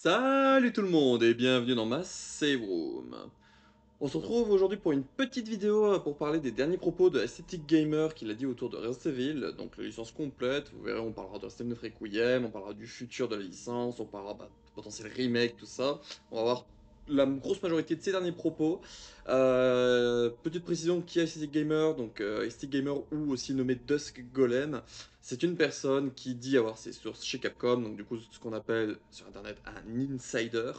Salut tout le monde et bienvenue dans ma save room. On se retrouve aujourd'hui pour une petite vidéo pour parler des derniers propos de Aesthetic Gamer qu'il a dit autour de Resident Evil, donc la licence complète. Vous verrez, on parlera de Resident Evil Requiem, on parlera du futur de la licence, on parlera de potentiel remake, tout ça. On va voir la grosse majorité de ces derniers propos. Petite précision, qui est Aesthetic Gamer? Donc Aesthetic Gamer, ou aussi nommé Dusk Golem, c'est une personne qui dit avoir ses sources chez Capcom, donc du coup ce qu'on appelle sur internet un insider.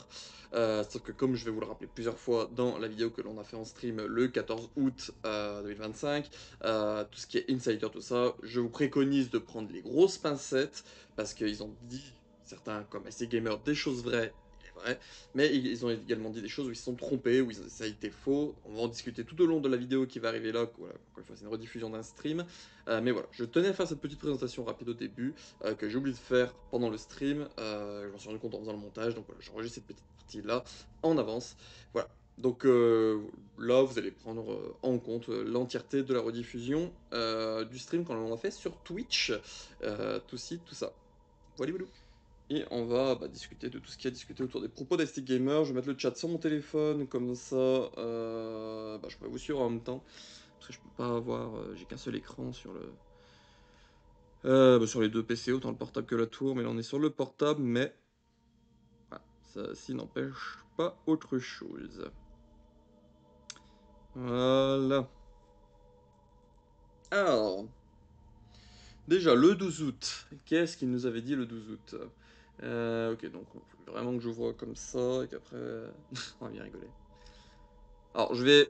Sauf que comme je vais vous le rappeler plusieurs fois dans la vidéo que l'on a fait en stream le 14 août 2025, tout ce qui est insider, tout ça, je vous préconise de prendre les grosses pincettes, parce qu'ils ont dit, certains comme SC Gamer, des choses vraies, il est vrai, mais ils ont également dit des choses où ils se sont trompés, ça a été faux. On va en discuter tout au long de la vidéo qui va arriver là, voilà, encore une fois c'est une rediffusion d'un stream. Mais voilà, je tenais à faire cette petite présentation rapide au début, que j'ai oublié de faire pendant le stream. Je m'en suis rendu compte en faisant le montage, donc voilà, j'enregistre cette petite partie-là en avance. Voilà. Donc là, vous allez prendre en compte l'entièreté de la rediffusion du stream quand on l'a fait sur Twitch, tout ci, tout ça. Voilà, voilà. Et on va discuter de tout ce qui a discuté autour des propos d'Astic Gamer. Je vais mettre le chat sur mon téléphone, comme ça je pourrais vous suivre en même temps. Parce que je peux pas avoir, j'ai qu'un seul écran sur le, sur les deux PC, autant le portable que la tour, mais là on est sur le portable, mais voilà, ça s'y n'empêche pas autre chose. Voilà. Alors, déjà le 12 août, qu'est-ce qu'il nous avait dit le 12 août? Ok, donc il faut vraiment que je vois comme ça et qu'après on va bien rigoler. Alors je vais,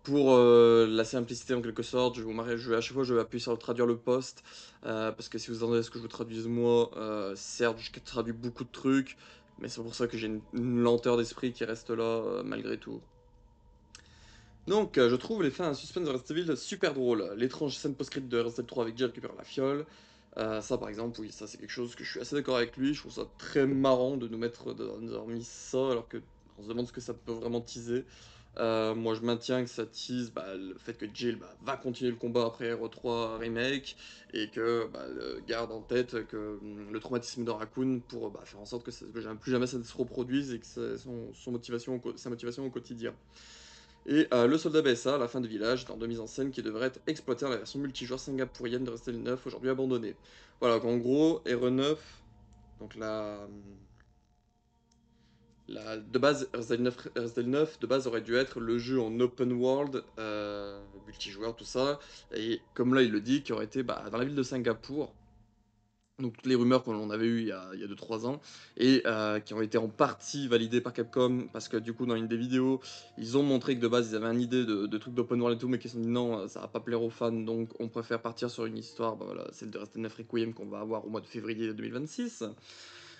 pour la simplicité en quelque sorte, à chaque fois je vais appuyer sur le traduire le poste, parce que si vous attendez à ce que je vous traduise moi, certes je traduis beaucoup de trucs, mais c'est pour ça que j'ai une lenteur d'esprit qui reste là malgré tout. Donc je trouve les fins à suspense de Resident Evil super drôles. L'étrange scène post-script de Resident Evil 3 avec Jill récupère la fiole. Ça par exemple, oui, ça c'est quelque chose que je suis assez d'accord avec lui. Je trouve ça très marrant de nous avoir mis ça alors que on se demande ce que ça peut vraiment teaser. Moi je maintiens que ça tease le fait que Jill va continuer le combat après RE3 Remake et que garde en tête que le traumatisme de Raccoon pour faire en sorte que plus jamais ça ne se reproduise et que sa motivation au quotidien. Et le soldat BSA, à la fin du village, est en deux mises en scène qui devrait être exploité dans la version multijoueur singapourienne de Resident Evil 9, aujourd'hui abandonnée. Voilà, donc en gros, RE9, donc de base, Resident Evil 9, de base, aurait dû être le jeu en open world, multijoueur, tout ça, et comme là il le dit, qui aurait été dans la ville de Singapour, donc toutes les rumeurs qu'on avait eues il y a 2-3 ans, et qui ont été en partie validées par Capcom, parce que du coup dans une des vidéos, ils ont montré que de base ils avaient une idée de trucs d'open world et tout, mais qu'ils se sont dit non, ça va pas plaire aux fans, donc on préfère partir sur une histoire, voilà, celle de Resident Evil Requiem qu'on va avoir au mois de février 2026.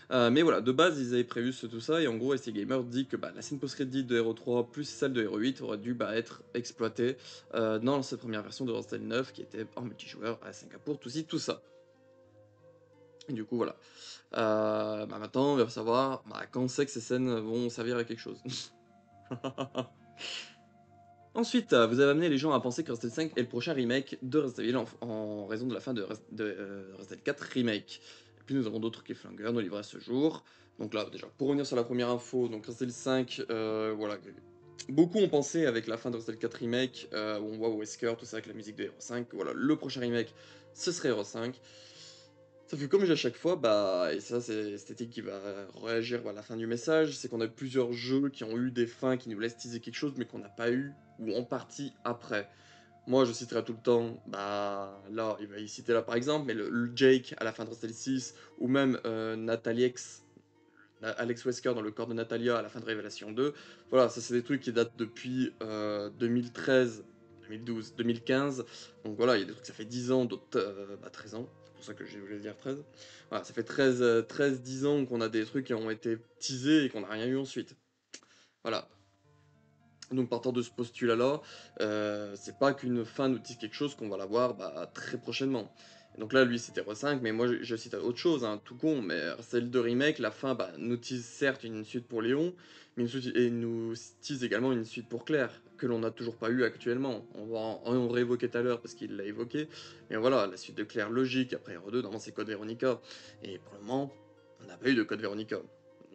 Mais voilà, de base ils avaient prévu tout ça, et en gros SC Gamer dit que la scène post-crédit de Hero 3 plus celle de Hero 8 aurait dû être exploitée dans cette première version de Resident Evil 9, qui était en multijoueur à Singapour, tout ça. Et du coup, voilà. Maintenant, on va savoir quand c'est que ces scènes vont servir à quelque chose. Ensuite, vous avez amené les gens à penser que Resident 5 est le prochain remake de Resident Evil en raison de la fin de Resident 4 Remake. Et puis nous avons d'autres cliffhangers nous livrés ce jour. Donc là, déjà, pour revenir sur la première info, donc Resident 5, voilà. Beaucoup ont pensé avec la fin de Resident 4 Remake, où on voit Wesker, tout ça avec la musique de Hero 5, voilà, le prochain remake, ce serait Hero 5. Sauf que comme j'ai à chaque fois, et ça c'est Esthétique qui va réagir à la fin du message, c'est qu'on a plusieurs jeux qui ont eu des fins qui nous laissent teaser quelque chose mais qu'on n'a pas eu, ou en partie après. Moi je citerai tout le temps, là il va y citer là par exemple, mais le Jake à la fin de Resident Evil 6, ou même Alex Wesker dans le corps de Natalia à la fin de Révélation 2, voilà, ça c'est des trucs qui datent depuis 2013, 2012, 2015, donc voilà, il y a des trucs ça fait 10 ans, d'autres 13 ans, c'est pour ça que j'ai voulu dire 13. Voilà, ça fait 10 ans qu'on a des trucs qui ont été teasés et qu'on n'a rien eu ensuite. Voilà. Donc partant de ce postulat-là, c'est pas qu'une fin nous dise quelque chose qu'on va l'avoir très prochainement. Et donc là, lui, c'était R5, mais moi, je cite autre chose, hein, tout con, mais celle de remake, la fin nous tease certes une suite pour Léon, mais et nous tease également une suite pour Claire, que l'on n'a toujours pas eu actuellement. On va en réévoquer tout à l'heure, parce qu'il l'a évoqué, mais voilà, la suite de Claire logique, après R2, normalement c'est Code Veronica, et pour le moment, on n'a pas eu de Code Veronica.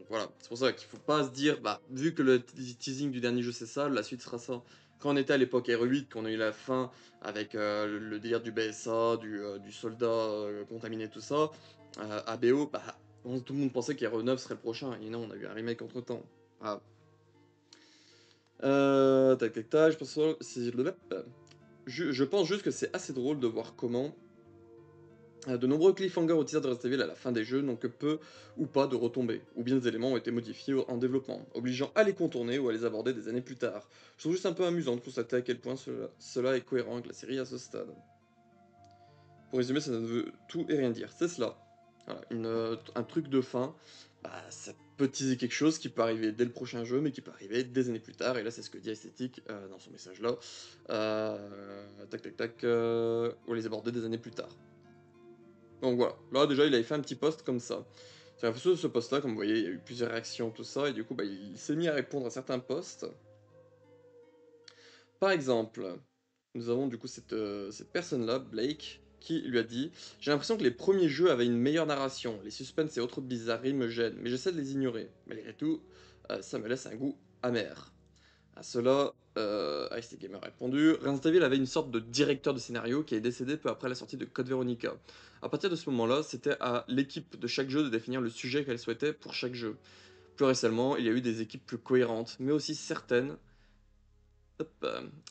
Donc voilà, c'est pour ça qu'il faut pas se dire, bah, vu que le teasing du dernier jeu c'est ça, la suite sera ça. Quand on était à l'époque RE8, qu'on a eu la fin avec le délire du BSA, du soldat contaminé, tout ça, ABO, bah, tout le monde pensait qu'RE9 serait le prochain, et non, on a eu un remake entre temps. Voilà. Tac tac tac, je pense juste que c'est assez drôle de voir comment de nombreux cliffhangers au teaser de Resident Evil à la fin des jeux n'ont que peu ou pas de retombées, ou bien des éléments ont été modifiés en développement, obligeant à les contourner ou à les aborder des années plus tard. Je trouve juste un peu amusant de constater à quel point cela est cohérent avec la série à ce stade. Pour résumer, ça ne veut tout et rien dire, c'est cela. Voilà, un truc de fin, bah, ça peut teaser quelque chose qui peut arriver dès le prochain jeu, mais qui peut arriver des années plus tard, et là c'est ce que dit Esthétique dans son message là. Tac tac tac, ou les aborder des années plus tard. Donc voilà, là déjà il avait fait un petit post comme ça. C'est ce post-là, comme vous voyez, il y a eu plusieurs réactions, tout ça, et du coup bah, il s'est mis à répondre à certains posts. Par exemple, nous avons du coup cette personne-là, Blake, qui lui a dit: «J'ai l'impression que les premiers jeux avaient une meilleure narration, les suspens et autres bizarreries me gênent, mais j'essaie de les ignorer. Malgré tout, ça me laisse un goût amer.» À cela, Ice Gamer a répondu: Resident Evil avait une sorte de directeur de scénario qui est décédé peu après la sortie de Code Veronica. À partir de ce moment-là, c'était à l'équipe de chaque jeu de définir le sujet qu'elle souhaitait pour chaque jeu. Plus récemment, il y a eu des équipes plus cohérentes, mais aussi certaines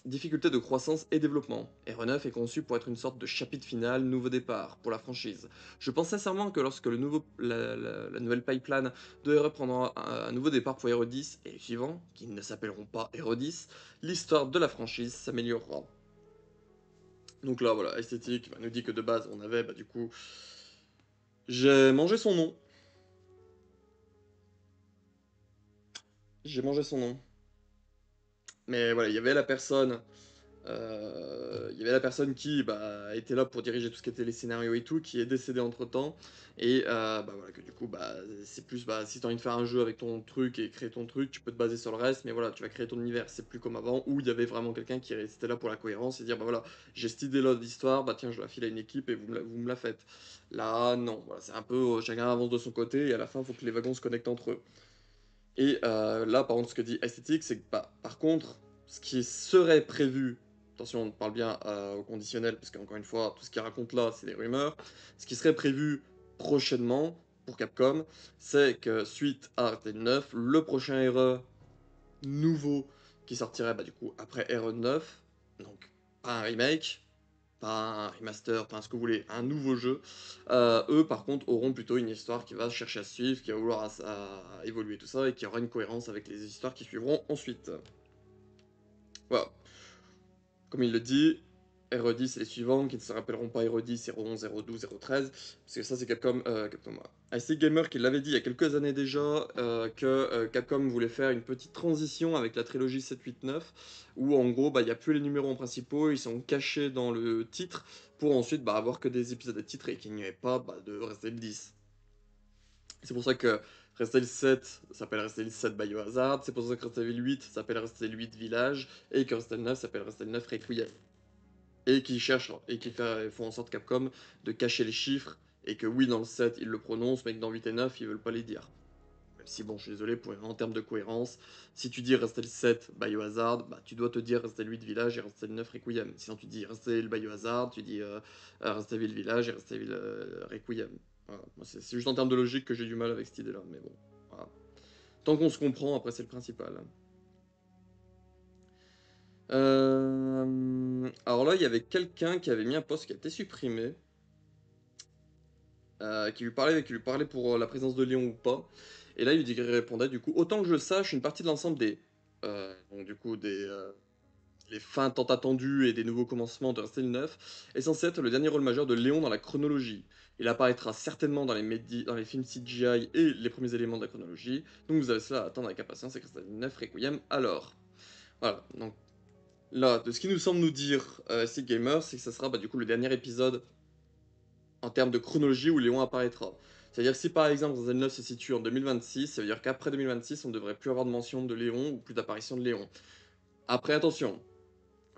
difficultés de croissance et développement. RE9 est conçu pour être une sorte de chapitre final, nouveau départ pour la franchise. Je pense sincèrement que lorsque la nouvelle pipeline de RE prendra un nouveau départ pour RE10 et les suivants, qui ne s'appelleront pas RE10, l'histoire de la franchise s'améliorera. Donc là, voilà, Esthétique nous dit que de base, on avait, du coup, j'ai mangé son nom. J'ai mangé son nom. Mais voilà, il y avait la personne. Il y avait la personne qui était là pour diriger tout ce qui était les scénarios et tout, qui est décédée entre temps. Et voilà, que du coup, c'est plus, si t'as envie de faire un jeu avec ton truc et créer ton truc, tu peux te baser sur le reste, mais voilà, tu vas créer ton univers. C'est plus comme avant où il y avait vraiment quelqu'un qui restait là pour la cohérence et dire, bah voilà, j'ai cette idée-là d'histoire, bah tiens, je la file à une équipe et vous me la faites. Là, non, voilà, c'est un peu chacun avance de son côté et à la fin, il faut que les wagons se connectent entre eux. Et là, par contre, ce que dit Esthétique, c'est que, par contre, ce qui serait prévu, attention, on parle bien au conditionnel, parce qu'encore une fois, tout ce qu'il raconte là, c'est des rumeurs, ce qui serait prévu prochainement pour Capcom, c'est que suite à RT9, le prochain RE nouveau qui sortirait du coup après RE9, donc pas un remake, pas un remaster, pas un ce que vous voulez, un nouveau jeu. Eux, par contre, auront plutôt une histoire qui va chercher à suivre, qui va vouloir à évoluer tout ça, et qui aura une cohérence avec les histoires qui suivront ensuite. Voilà. Comme il le dit, RE10 et les suivants, qui ne se rappelleront pas RE10, RE11, RE12, RE13, parce que ça c'est Capcom, Capcom, ouais. IC Gamer qui l'avait dit il y a quelques années déjà, que Capcom voulait faire une petite transition avec la trilogie 7, 8, 9, où en gros, il n'y a plus les numéros en principaux, ils sont cachés dans le titre, pour ensuite avoir que des épisodes de titre et qu'il n'y ait pas de Resident Evil 10. C'est pour ça que Resident Evil 7 s'appelle Resident Evil 7 Biohazard, c'est pour ça que Resident Evil 8 s'appelle Resident Evil 8 Village, et que Resident Evil 9 s'appelle Resident Evil 9 Requiem. Et qui cherchent, et qui font en sorte Capcom de cacher les chiffres, et que oui, dans le 7, ils le prononcent, mais que dans 8 et 9, ils veulent pas les dire. Même si, bon, je suis désolé, en termes de cohérence, si tu dis Resident Evil 7 Biohazard, tu dois te dire Resident Evil 8 Village et Resident Evil 9 Requiem. Sinon, tu dis Resident Evil Biohazard, tu dis Resident Evil Village et Resident Evil Requiem. Voilà. C'est juste en termes de logique que j'ai du mal avec cette idée-là, mais bon, voilà. Tant qu'on se comprend, après, c'est le principal. Alors là, il y avait quelqu'un qui avait mis un post qui a été supprimé, qui lui parlait pour la présence de Léon ou pas. Et là, il lui dit qu'il répondait, du coup, autant que je sache, une partie de l'ensemble donc du coup, les fins tant attendues et des nouveaux commencements de Resident Evil 9 est censé être le dernier rôle majeur de Léon dans la chronologie. Il apparaîtra certainement dans les films CGI et les premiers éléments de la chronologie, donc vous avez cela à attendre avec impatience avec Resident Evil 9 Requiem alors. Voilà, donc là, de ce qui nous semble nous dire Sick Gamer, c'est que ça sera du coup le dernier épisode en termes de chronologie où Léon apparaîtra. C'est-à-dire que si par exemple Resident Evil 9 se situe en 2026, ça veut dire qu'après 2026, on ne devrait plus avoir de mention de Léon ou plus d'apparition de Léon. Après, attention,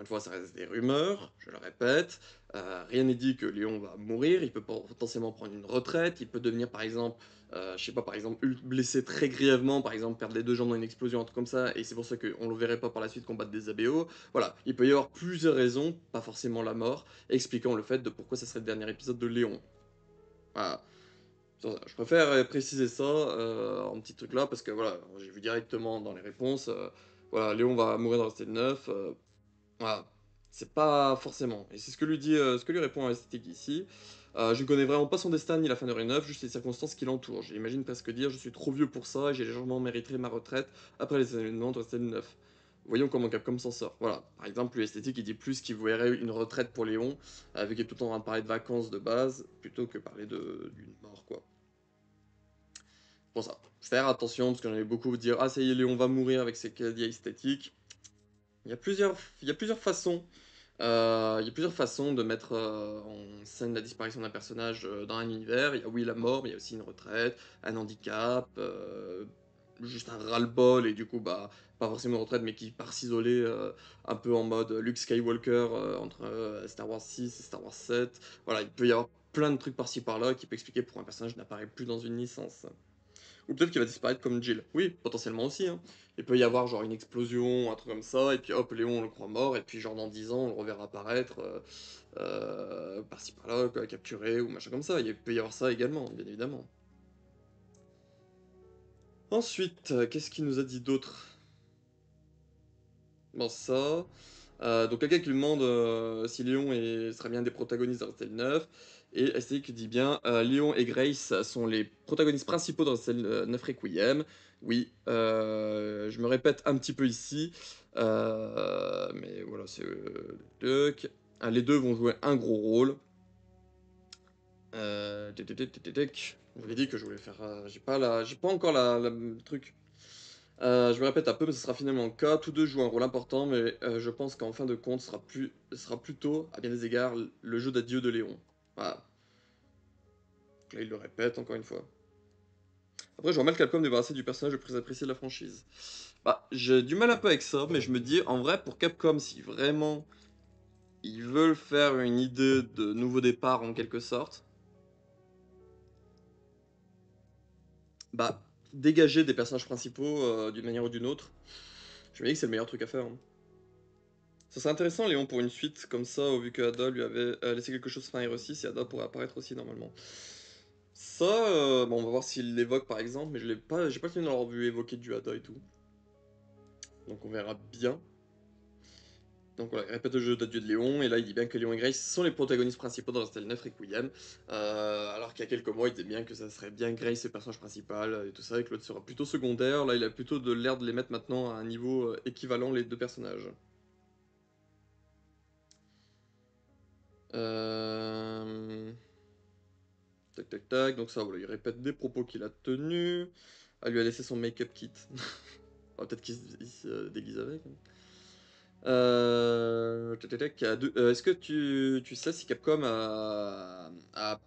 une fois, ça reste des rumeurs, je le répète. Rien n'est dit que Léon va mourir, il peut potentiellement prendre une retraite, il peut devenir par exemple, je sais pas, par exemple, blessé très grièvement, par exemple perdre les 2 jambes dans une explosion, un truc comme ça, et c'est pour ça qu'on le verrait pas par la suite combattre des ABO. Voilà, il peut y avoir plusieurs raisons, pas forcément la mort, expliquant le fait de pourquoi ça serait le dernier épisode de Léon. Voilà. Je préfère préciser ça en petit truc là, parce que voilà, j'ai vu directement dans les réponses, voilà, Léon va mourir dans le 9. Voilà, c'est pas forcément. Et c'est ce que lui répond Esthétique ici. Je ne connais vraiment pas son destin ni la fin de Rue 9, juste les circonstances qui l'entourent. J'imagine presque dire je suis trop vieux pour ça et j'ai légèrement mérité ma retraite après les événements de Restline 9. Voyons comment Capcom s'en sort. Voilà, par exemple, lui Esthétique il dit plus qu'il verrait une retraite pour Léon, vu qu'il est tout le temps en train de parler de vacances de base, plutôt que parler d'une mort quoi. Pour ça, faire attention parce que j'en ai beaucoup dire ah ça y est Léon va mourir avec ses caddies esthétiques. Il y a plusieurs façons il y a plusieurs façons de mettre en scène la disparition d'un personnage dans un univers. Il y a oui la mort, mais il y a aussi une retraite, un handicap, juste un ras-le-bol et du coup bah pas forcément une retraite mais qui part s'isoler un peu en mode Luke Skywalker entre Star Wars 6 et Star Wars 7. Voilà, il peut y avoir plein de trucs par-ci par-là qui peut expliquer pourquoi un personnage n'apparaît plus dans une licence. Ou peut-être qu'il va disparaître comme Jill. Oui, potentiellement aussi. Hein. Il peut y avoir genre une explosion, un truc comme ça, et puis hop, Léon on le croit mort, et puis genre dans 10 ans on le reverra apparaître par-ci par-là, quoi, capturé ou machin comme ça. Il peut y avoir ça également, bien évidemment. Ensuite, qu'est-ce qu'il nous a dit d'autre? Bon, ça. Donc quelqu'un qui lui demande si Léon serait bien des protagonistes dans Resident 9. Et STI qui dit bien Léon et Grace sont les protagonistes principaux dans Resident 9 Requiem. Oui, je me répète un petit peu ici. Mais voilà, c'est les deux vont jouer un gros rôle. Je vous ai dit que je voulais faire. J'ai pas encore le truc. Je me répète un peu, mais ce sera finalement le cas. Tous deux jouent un rôle important, mais je pense qu'en fin de compte, ce sera plutôt, à bien des égards, le jeu d'adieu de Léon. Voilà. Donc là, il le répète encore une fois. Après, je vois mal Capcom débarrasser du personnage le plus apprécié de la franchise. Bah, j'ai du mal un peu avec ça, mais je me dis, en vrai, pour Capcom, si vraiment ils veulent faire une idée de nouveau départ en quelque sorte, bah, dégager des personnages principaux d'une manière ou d'une autre, je me dis que c'est le meilleur truc à faire. Hein. Ça serait intéressant, Léon, pour une suite comme ça, au vu que Ada lui avait laissé quelque chose fin R6 et Ada pourrait apparaître aussi normalement. Ça, bon, on va voir s'il l'évoque par exemple, mais j'ai pas fini d'avoir vu évoquer du Ada et tout. Donc on verra bien. Donc voilà, il répète le jeu d'adieu de Léon, et là il dit bien que Léon et Grace sont les protagonistes principaux dans Resident 9 Requiem. Alors qu'il y a quelques mois il disait bien que ça serait bien Grace le personnage principal et tout ça, et que l'autre sera plutôt secondaire. Là il a plutôt de l'air de les mettre maintenant à un niveau équivalent les deux personnages. Euh... Tac tac tac, donc ça voilà, il répète des propos qu'il a tenus. Elle lui a laissé son make-up kit. Peut-être qu'il se déguise avec. Hein. Tac, tac, tac, est-ce que tu sais si Capcom a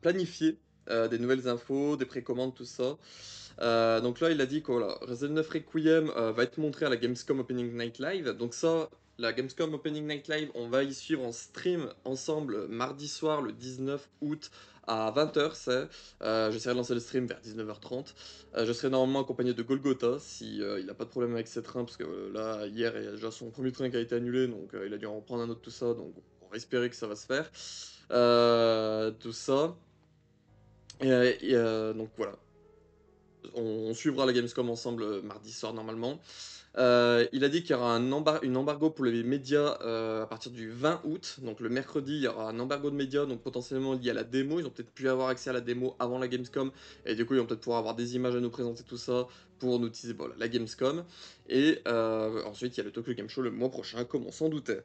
planifié des nouvelles infos, des précommandes, tout ça? Donc là, il a dit que voilà, Resident 9 Requiem va être montré à la Gamescom Opening Night Live. Donc ça, la Gamescom Opening Night Live, on va y suivre en stream ensemble mardi soir, le 19 août à 20h. J'essaierai de lancer le stream vers 19h30. Je serai normalement accompagné de Golgotha si il n'a pas de problème avec ses trains, parce que là, hier, il y a déjà son premier train qui a été annulé, donc il a dû en reprendre un autre, tout ça. Donc on va espérer que ça va se faire. Tout ça. Donc voilà, on suivra la Gamescom ensemble mardi soir normalement. Il a dit qu'il y aura une embargo pour les médias à partir du 20 août. Donc le mercredi, il y aura un embargo de médias, donc potentiellement lié à la démo. Ils ont peut-être pu avoir accès à la démo avant la Gamescom. Et du coup, ils vont peut-être pouvoir avoir des images à nous présenter, tout ça, pour nous utiliser voilà, la Gamescom. Et ensuite, il y a le Tokyo Game Show le mois prochain, comme on s'en doutait.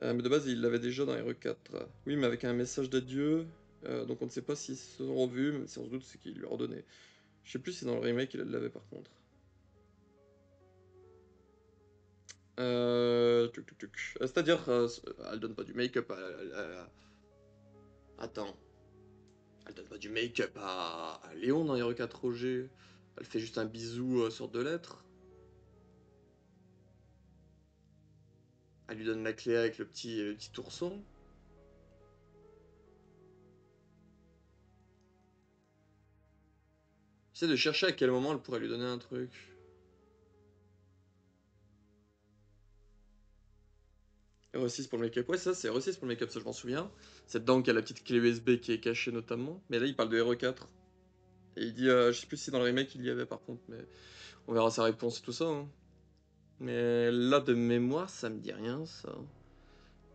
Mais de base, il l'avait déjà dans RE4. Oui, mais avec un message d'adieu. Donc on ne sait pas s'ils se sont revus, mais si on se doute, c'est qu'il lui a redonné. Je sais plus si dans le remake il l'avait par contre. C'est-à-dire, elle donne pas du make-up Attends. Elle donne pas du make-up à Léon dans RE4 Roger. Elle fait juste un bisou sur deux lettres. Elle lui donne la clé avec le petit ourson. J'essaie de chercher à quel moment elle pourrait lui donner un truc. RE6 pour le make-up. Ouais, ça, c'est RE6 pour le make-up, ça je m'en souviens. C'est dedans qu'il y a la petite clé USB qui est cachée notamment. Mais là, il parle de RE4. Et il dit, je sais plus si dans le remake il y avait par contre, mais on verra sa réponse et tout ça. Hein. Mais là, de mémoire, ça me dit rien, ça.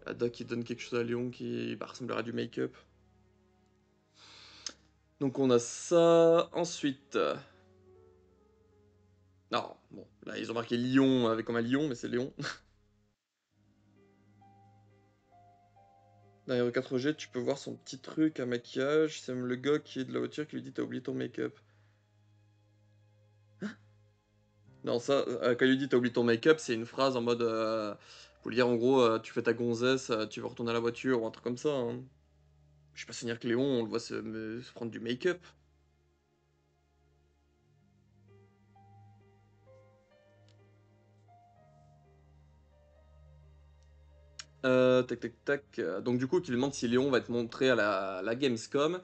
La doc qui donne quelque chose à Léon qui ressemblerait à du make-up. Donc on a ça. Ensuite. Non, bon, là ils ont marqué Lyon avec comme un lion, mais c'est Léon. Dans r 4G, tu peux voir son petit truc à maquillage. C'est même le gars qui est de la voiture qui lui dit t'as oublié ton make-up. Non, ça, quand il lui dit t'as oublié ton make-up, c'est une phrase en mode. Pour lui dire en gros, tu fais ta gonzesse, tu vas retourner à la voiture ou un truc comme ça. Hein. Je sais pas souvenir que Léon, on le voit se prendre du make-up. Tac tac tac. Donc du coup, qui lui demande si Léon va être montré à la Gamescom.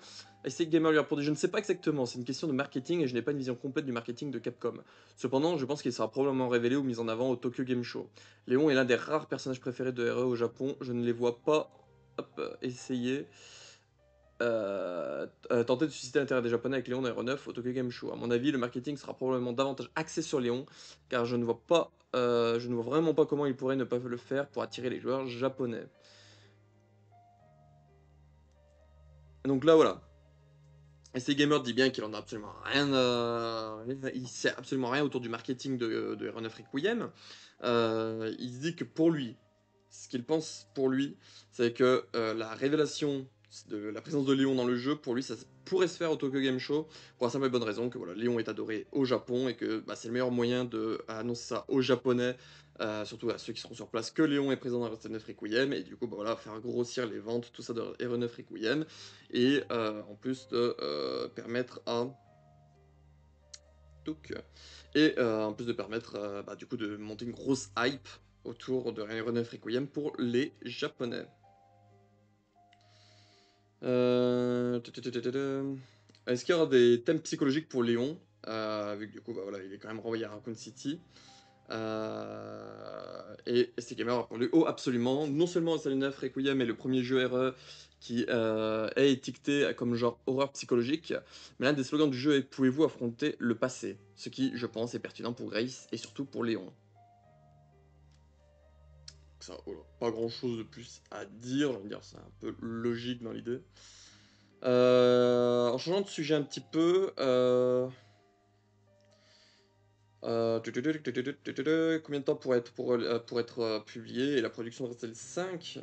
STX Gamer lui a répondu: je ne sais pas exactement, c'est une question de marketing et je n'ai pas une vision complète du marketing de Capcom. Cependant, je pense qu'il sera probablement révélé ou mis en avant au Tokyo Game Show. Léon est l'un des rares personnages préférés de RE au Japon, je ne les vois pas essayer tenter de susciter l'intérêt des Japonais avec Léon dans RE9 au Tokyo Game Show. À mon avis, le marketing sera probablement davantage axé sur Léon, car je ne vois vraiment pas comment il pourrait ne pas le faire pour attirer les joueurs japonais. Donc là, voilà. SC Gamer dit bien qu'il en a absolument rien, il sait absolument rien autour du marketing de RE9 Requiem. Il dit que pour lui, ce qu'il pense pour lui, c'est que la révélation de la présence de Léon dans le jeu, pour lui, ça pourrait se faire au Tokyo Game Show, pour la simple et bonne raison que voilà, Léon est adoré au Japon et que bah, c'est le meilleur moyen d'annoncer ça aux Japonais, surtout à ceux qui seront sur place, que Léon est présent dans RE9 Requiem, et du coup, bah, voilà, faire grossir les ventes, tout ça de RE9 Requiem, et en plus de permettre à... Donc, en plus de permettre bah, du coup de monter une grosse hype autour de RE9 Requiem pour les Japonais. Est-ce qu'il y aura des thèmes psychologiques pour Léon vu que du coup bah, voilà, il est quand même renvoyé à Raccoon City. Et ST Gamer a répondu: oh absolument, non seulement SL9 Requiem est le premier jeu RE qui est étiqueté comme genre horreur psychologique, mais l'un des slogans du jeu est pouvez-vous affronter le passé, ce qui je pense est pertinent pour Grace et surtout pour Léon. Ça, voilà, pas grand chose de plus à dire, je veux dire c'est un peu logique dans l'idée. En changeant de sujet un petit peu, combien de temps pour être publié et la production de Resident 5?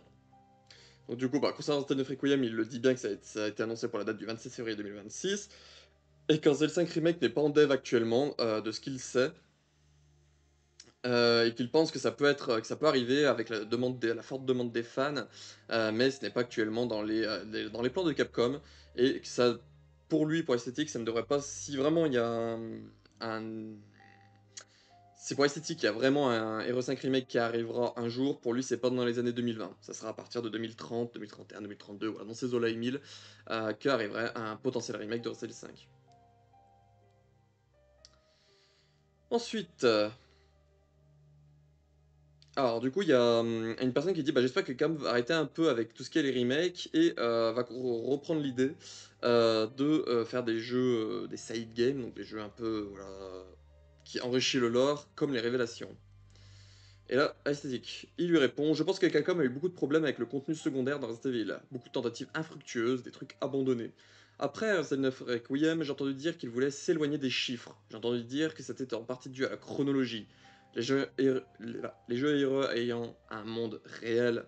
Donc du coup, bah, concernant Resident Evil Requiem, il le dit bien que ça a été annoncé pour la date du 27 février 2026, et qu'un ZL5 Remake n'est pas en dev actuellement, de ce qu'il sait, et qu'il pense que ça peut arriver avec la forte demande des fans, mais ce n'est pas actuellement dans les plans de Capcom, et que ça, pour lui, pour esthétique, ça ne devrait pas, si vraiment il y a un c'est pour esthétique, il y a vraiment un Hero 5 Remake qui arrivera un jour. Pour lui, c'est pas dans les années 2020. Ça sera à partir de 2030, 2031, 2032, voilà, dans ces eaux-là, Emile, qu'arriverait un potentiel remake de Resident 5. Ensuite, alors du coup, il y a une personne qui dit bah, j'espère que Cam va arrêter un peu avec tout ce qui est les remakes et va reprendre l'idée de faire des jeux, des side games, donc des jeux un peu voilà, qui enrichissent le lore, comme les révélations. Et là, esthétique. Il lui répond: je pense que Capcom a eu beaucoup de problèmes avec le contenu secondaire dans Resident Evil. Beaucoup de tentatives infructueuses, des trucs abandonnés. Après Resident 9 Requiem, j'ai entendu dire qu'il voulait s'éloigner des chiffres. J'ai entendu dire que c'était en partie dû à la chronologie. Les jeux héros ayant un monde réel,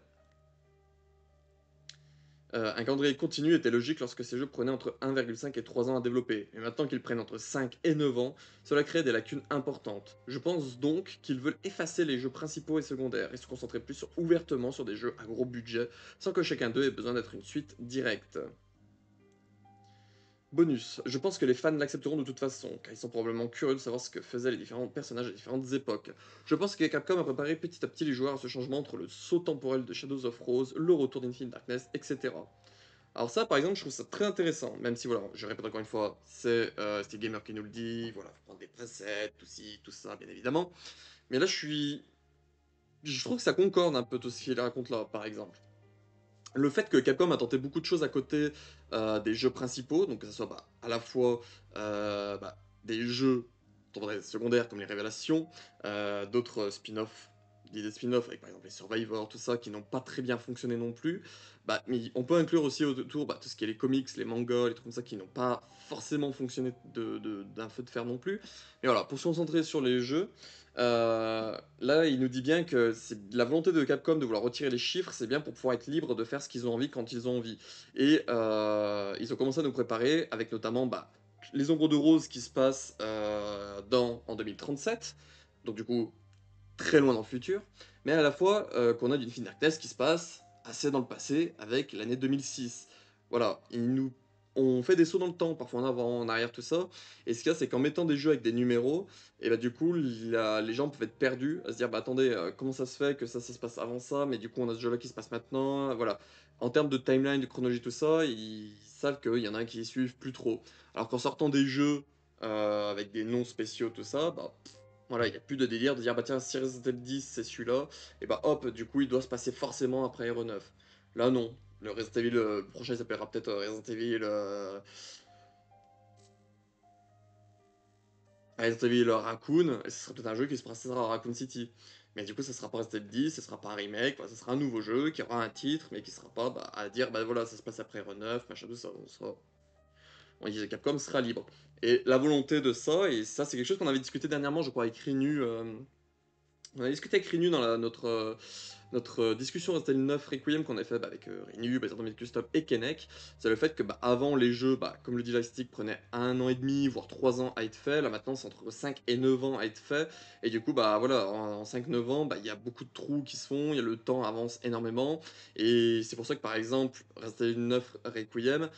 un calendrier continu était logique lorsque ces jeux prenaient entre 1,5 et 3 ans à développer, mais maintenant qu'ils prennent entre 5 et 9 ans, cela crée des lacunes importantes. Je pense donc qu'ils veulent effacer les jeux principaux et secondaires et se concentrer ouvertement sur des jeux à gros budget, sans que chacun d'eux ait besoin d'être une suite directe. Bonus, je pense que les fans l'accepteront de toute façon, car ils sont probablement curieux de savoir ce que faisaient les différents personnages à différentes époques. Je pense que Capcom a préparé petit à petit les joueurs à ce changement entre le saut temporel de Shadows of Rose, le retour d'Infinite Darkness, etc. Alors ça, par exemple, je trouve ça très intéressant, même si, voilà, je répète encore une fois, c'est Steve Gamer qui nous le dit, voilà, faut prendre des presets, tout ci, tout ça, bien évidemment. Mais là, je trouve que ça concorde un peu tout ce qu'il raconte là, par exemple. Le fait que Capcom a tenté beaucoup de choses à côté des jeux principaux, donc que ce soit à la fois des jeux secondaires comme les Révélations, d'autres spin-offs, des spin-offs avec par exemple les Survivors, tout ça, qui n'ont pas très bien fonctionné non plus. Mais on peut inclure aussi autour tout ce qui est les comics, les mangas, les trucs comme ça qui n'ont pas forcément fonctionné d'un feu de fer non plus. Mais voilà, pour se concentrer sur les jeux, là, il nous dit bien que c'est la volonté de Capcom de vouloir retirer les chiffres, c'est bien pour pouvoir être libre de faire ce qu'ils ont envie quand ils ont envie. Et ils ont commencé à nous préparer avec notamment les ombres de rose qui se passent en 2037, donc du coup très loin dans le futur, mais à la fois qu'on a d'une Infinite Darkness qui se passe assez dans le passé avec l'année 2006. Voilà, on fait des sauts dans le temps, parfois en avant, en arrière, tout ça. Et ce qu'il y a, c'est qu'en mettant des jeux avec des numéros, et bah du coup, les gens peuvent être perdus, à se dire, bah attendez, comment ça se fait que ça se passe avant ça, mais du coup, on a ce jeu-là qui se passe maintenant, voilà. En termes de timeline, de chronologie, tout ça, ils savent qu'il y en a qui y suivent plus trop. Alors qu'en sortant des jeux avec des noms spéciaux, tout ça, bah voilà, il n'y a plus de délire de dire bah tiens, si Resident Evil 10 c'est celui-là, et bah hop, du coup il doit se passer forcément après Hero 9. Là non, le Resident Evil prochain il s'appellera peut-être Resident Evil Raccoon, et ce sera peut-être un jeu qui se passera à Raccoon City. Mais du coup ça sera pas Resident Evil 10, ce sera pas un remake, voilà, ça sera un nouveau jeu qui aura un titre, mais qui sera pas à dire bah voilà, ça se passe après Hero 9, machin tout ça, on disait Capcom sera libre. Et la volonté de ça, et ça c'est quelque chose qu'on avait discuté dernièrement, je crois, avec Rinu. On a discuté avec Rinu dans notre discussion Resident Evil 9 Requiem qu'on avait fait avec Rinu, Bazardom Custom et Kenek. C'est le fait que avant les jeux, comme le dit Joystick, prenaient 1 an et demi, voire 3 ans à être fait. Là maintenant c'est entre 5 et 9 ans à être fait. Et du coup, voilà, en 5-9 ans, il y a beaucoup de trous qui se font, le temps avance énormément. Et c'est pour ça que par exemple, Resident Evil 9 Requiem,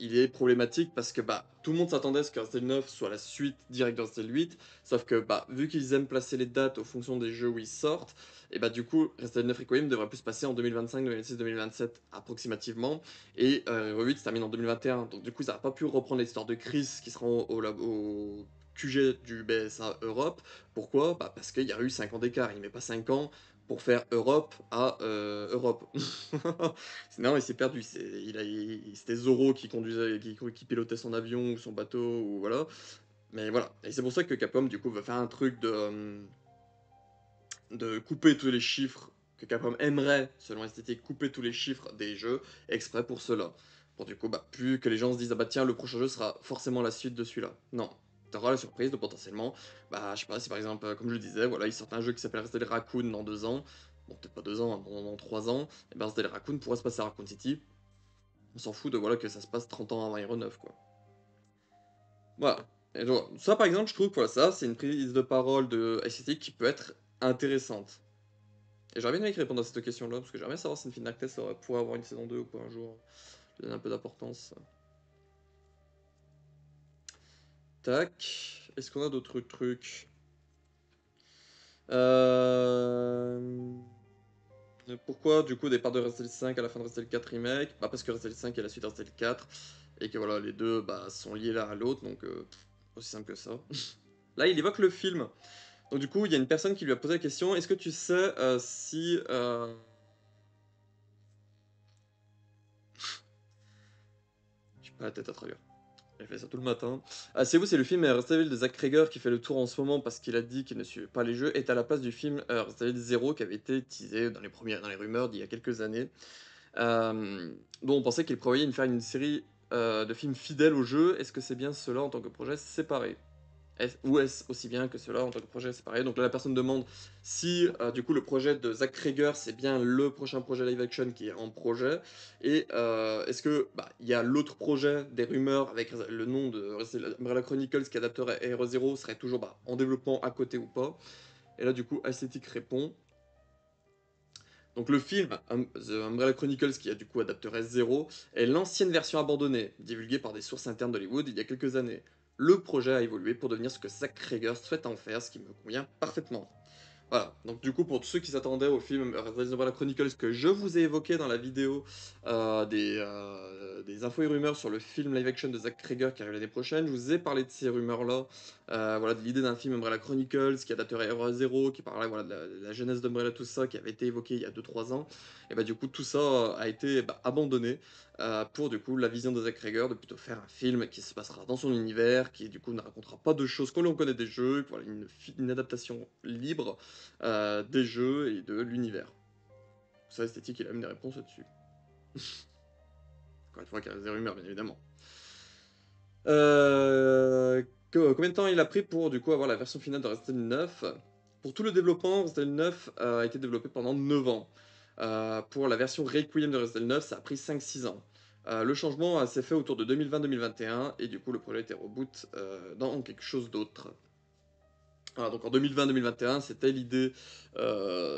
il est problématique parce que tout le monde s'attendait à ce que Resident Evil 9 soit la suite directe de Resident Evil 8. Sauf que vu qu'ils aiment placer les dates aux fonctions des jeux où ils sortent, et du coup Resident Evil 9 Requiem devrait plus se passer en 2025, 2026, 2027 approximativement, et Hero 8 se termine en 2021. Donc du coup ça n'a pas pu reprendre l'histoire de Chris qui sera au QG du BSA Europe. Pourquoi? Parce qu'il y a eu 5 ans d'écart, il met pas 5 ans pour faire Europe à Europe. Sinon, il s'est perdu. C'était Zoro qui conduisait, qui pilotait son avion ou son bateau, ou voilà. Mais voilà, et c'est pour ça que Capcom du coup veut faire un truc de couper tous les chiffres, que Capcom aimerait, selon l'esthétique, couper tous les chiffres des jeux, exprès pour cela. Pour du coup, plus que les gens se disent, ah bah tiens, le prochain jeu sera forcément la suite de celui-là. Non. T'auras la surprise de potentiellement, je sais pas, si par exemple, comme je le disais, voilà, ils sortent un jeu qui s'appelle Resident Evil Raccoon dans 2 ans, bon, peut-être pas 2 ans, hein, dans 3 ans, et ben Resident Evil Raccoon pourrait se passer à Raccoon City. On s'en fout de voilà que ça se passe 30 ans avant Hero 9, quoi. Voilà. Et donc, ça, par exemple, je trouve que voilà, ça, c'est une prise de parole de esthétique qui peut être intéressante. Et j'aurais bien aimé qu'il réponde à cette question-là, parce que j'aimerais bien savoir si Infinite Darkness pourrait avoir une saison 2 ou pas un jour. Je donne un peu d'importance. Tac. Est-ce qu'on a d'autres trucs? euh... Pourquoi, du coup, au départ de Resident Evil 5 à la fin de Resident Evil 4 Remake? Parce que Resident Evil 5 est la suite de Resident Evil 4, et que voilà, les deux sont liés l'un à l'autre, donc aussi simple que ça. Là, il évoque le film. Donc du coup, il y a une personne qui lui a posé la question, est-ce que tu sais si... J'ai pas la tête à travers. J'ai fait ça tout le matin. Ah, c'est vous, c'est le film Resident Evil de Zack Cregger qui fait le tour en ce moment parce qu'il a dit qu'il ne suivait pas les jeux, est à la place du film Resident Evil 0 qui avait été teasé dans les rumeurs d'il y a quelques années. Dont on pensait qu'il prévoyait de faire une série de films fidèles au jeu. Est-ce que c'est bien cela en tant que projet séparé? Ou est-ce aussi bien que cela en tant que projet séparé? Donc là, la personne demande si du coup le projet de Zack Cregger c'est bien le prochain projet live action qui est en projet, et est-ce que il y a l'autre projet des rumeurs avec le nom de Umbrella Chronicles qui adapterait Hero Zero serait toujours en développement à côté ou pas? Et là du coup Aesthetic répond. Donc le film The Umbrella Chronicles, qui a du coup adapté Re:Zero, est l'ancienne version abandonnée, divulguée par des sources internes d'Hollywood il y a quelques années. Le projet a évolué pour devenir ce que Zack Cregger souhaite en faire, ce qui me convient parfaitement. Voilà, donc du coup, pour tous ceux qui s'attendaient au film Resident Evil Chronicles que je vous ai évoqué dans la vidéo des infos et rumeurs sur le film live action de Zack Cregger qui arrive l'année prochaine, je vous ai parlé de ces rumeurs-là, voilà, de l'idée d'un film Umbrella Chronicles qui adapterait Hero Zero, qui parlait voilà, de la jeunesse d'Umbrella, tout ça, qui avait été évoqué il y a 2-3 ans, et bah du coup, tout ça a été abandonné pour du coup la vision de Zack Cregger de plutôt faire un film qui se passera dans son univers, qui du coup ne racontera pas de choses que l'on connaît des jeux, voilà, une adaptation libre des jeux et de l'univers. Ça, esthétique, il a même des réponses là-dessus. Encore une fois, qu'il y a des rumeurs, bien évidemment. Combien de temps il a pris pour du coup avoir la version finale de Resident Evil 9? Pour tout le développement, Resident Evil 9 a été développé pendant 9 ans. Pour la version Requiem de Resident Evil 9, ça a pris 5-6 ans. Le changement s'est fait autour de 2020-2021 et du coup le projet a été reboot dans quelque chose d'autre. Voilà, donc en 2020-2021, c'était l'idée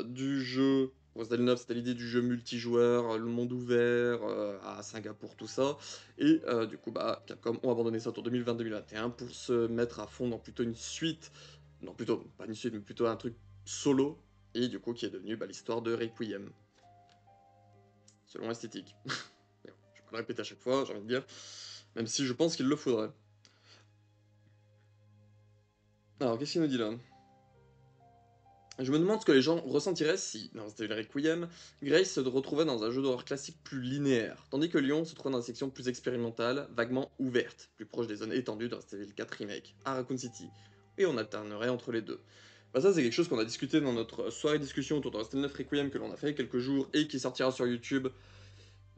du jeu. Resident Evil 9, c'était l'idée du jeu multijoueur, le monde ouvert, à Singapour, tout ça. Et du coup, Capcom ont abandonné ça autour 2020-2021 pour se mettre à fond dans plutôt une suite. Non, plutôt, pas une suite, mais plutôt un truc solo. Et du coup, qui est devenu l'histoire de Requiem. Selon l'esthétique. Mais bon, je vais pas le répéter à chaque fois, j'ai envie de dire. Même si je pense qu'il le faudrait. Alors, qu'est-ce qu'il nous dit là? Je me demande ce que les gens ressentiraient si, dans Resident Evil Requiem, Grace se retrouvait dans un jeu d'horreur classique plus linéaire, tandis que Leon se trouvait dans une section plus expérimentale, vaguement ouverte, plus proche des zones étendues de Resident Evil 4 Remake, à Raccoon City, et on alternerait entre les deux. Ça c'est quelque chose qu'on a discuté dans notre soirée discussion autour de Resident Evil Requiem que l'on a fait il y a quelques jours et qui sortira sur YouTube.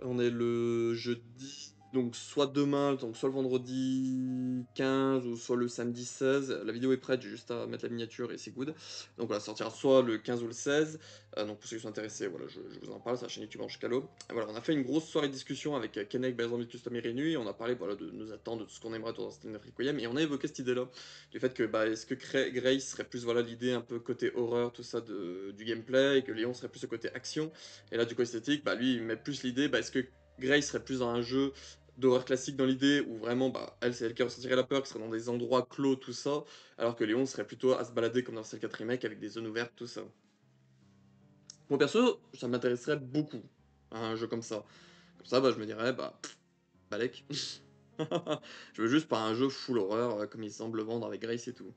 On est le jeudi, donc soit demain, donc soit le vendredi 15 ou soit le samedi 16. La vidéo est prête, j'ai juste à mettre la miniature et c'est good. Donc voilà, sortira soit le 15 ou le 16. Donc pour ceux qui sont intéressés, voilà, je vous en parle, c'est la chaîne YouTube Ange-Calo. Voilà, on a fait une grosse soirée de discussion avec Kenek, Bazambi Custom et Rénu, et on a parlé voilà, de nos attentes, de tout ce qu'on aimerait dans Resident Evil Requiem, et on a évoqué cette idée-là, du fait que est-ce que Grace serait plus voilà, l'idée un peu côté horreur, tout ça du gameplay, et que Léon serait plus le côté action. Et là, du coup, esthétique, lui, il met plus l'idée, est-ce que Grace serait plus dans un jeu d'horreur classique dans l'idée où vraiment, elle, c'est elle qui ressentirait la peur, qui serait dans des endroits clos, tout ça, alors que Léon serait plutôt à se balader comme dans Cell 4 Remake avec des zones ouvertes, tout ça. Moi perso, ça m'intéresserait beaucoup, un jeu comme ça. Comme ça, je me dirais, balèque. Je veux juste pas un jeu full horreur comme il semble vendre avec Grace et tout.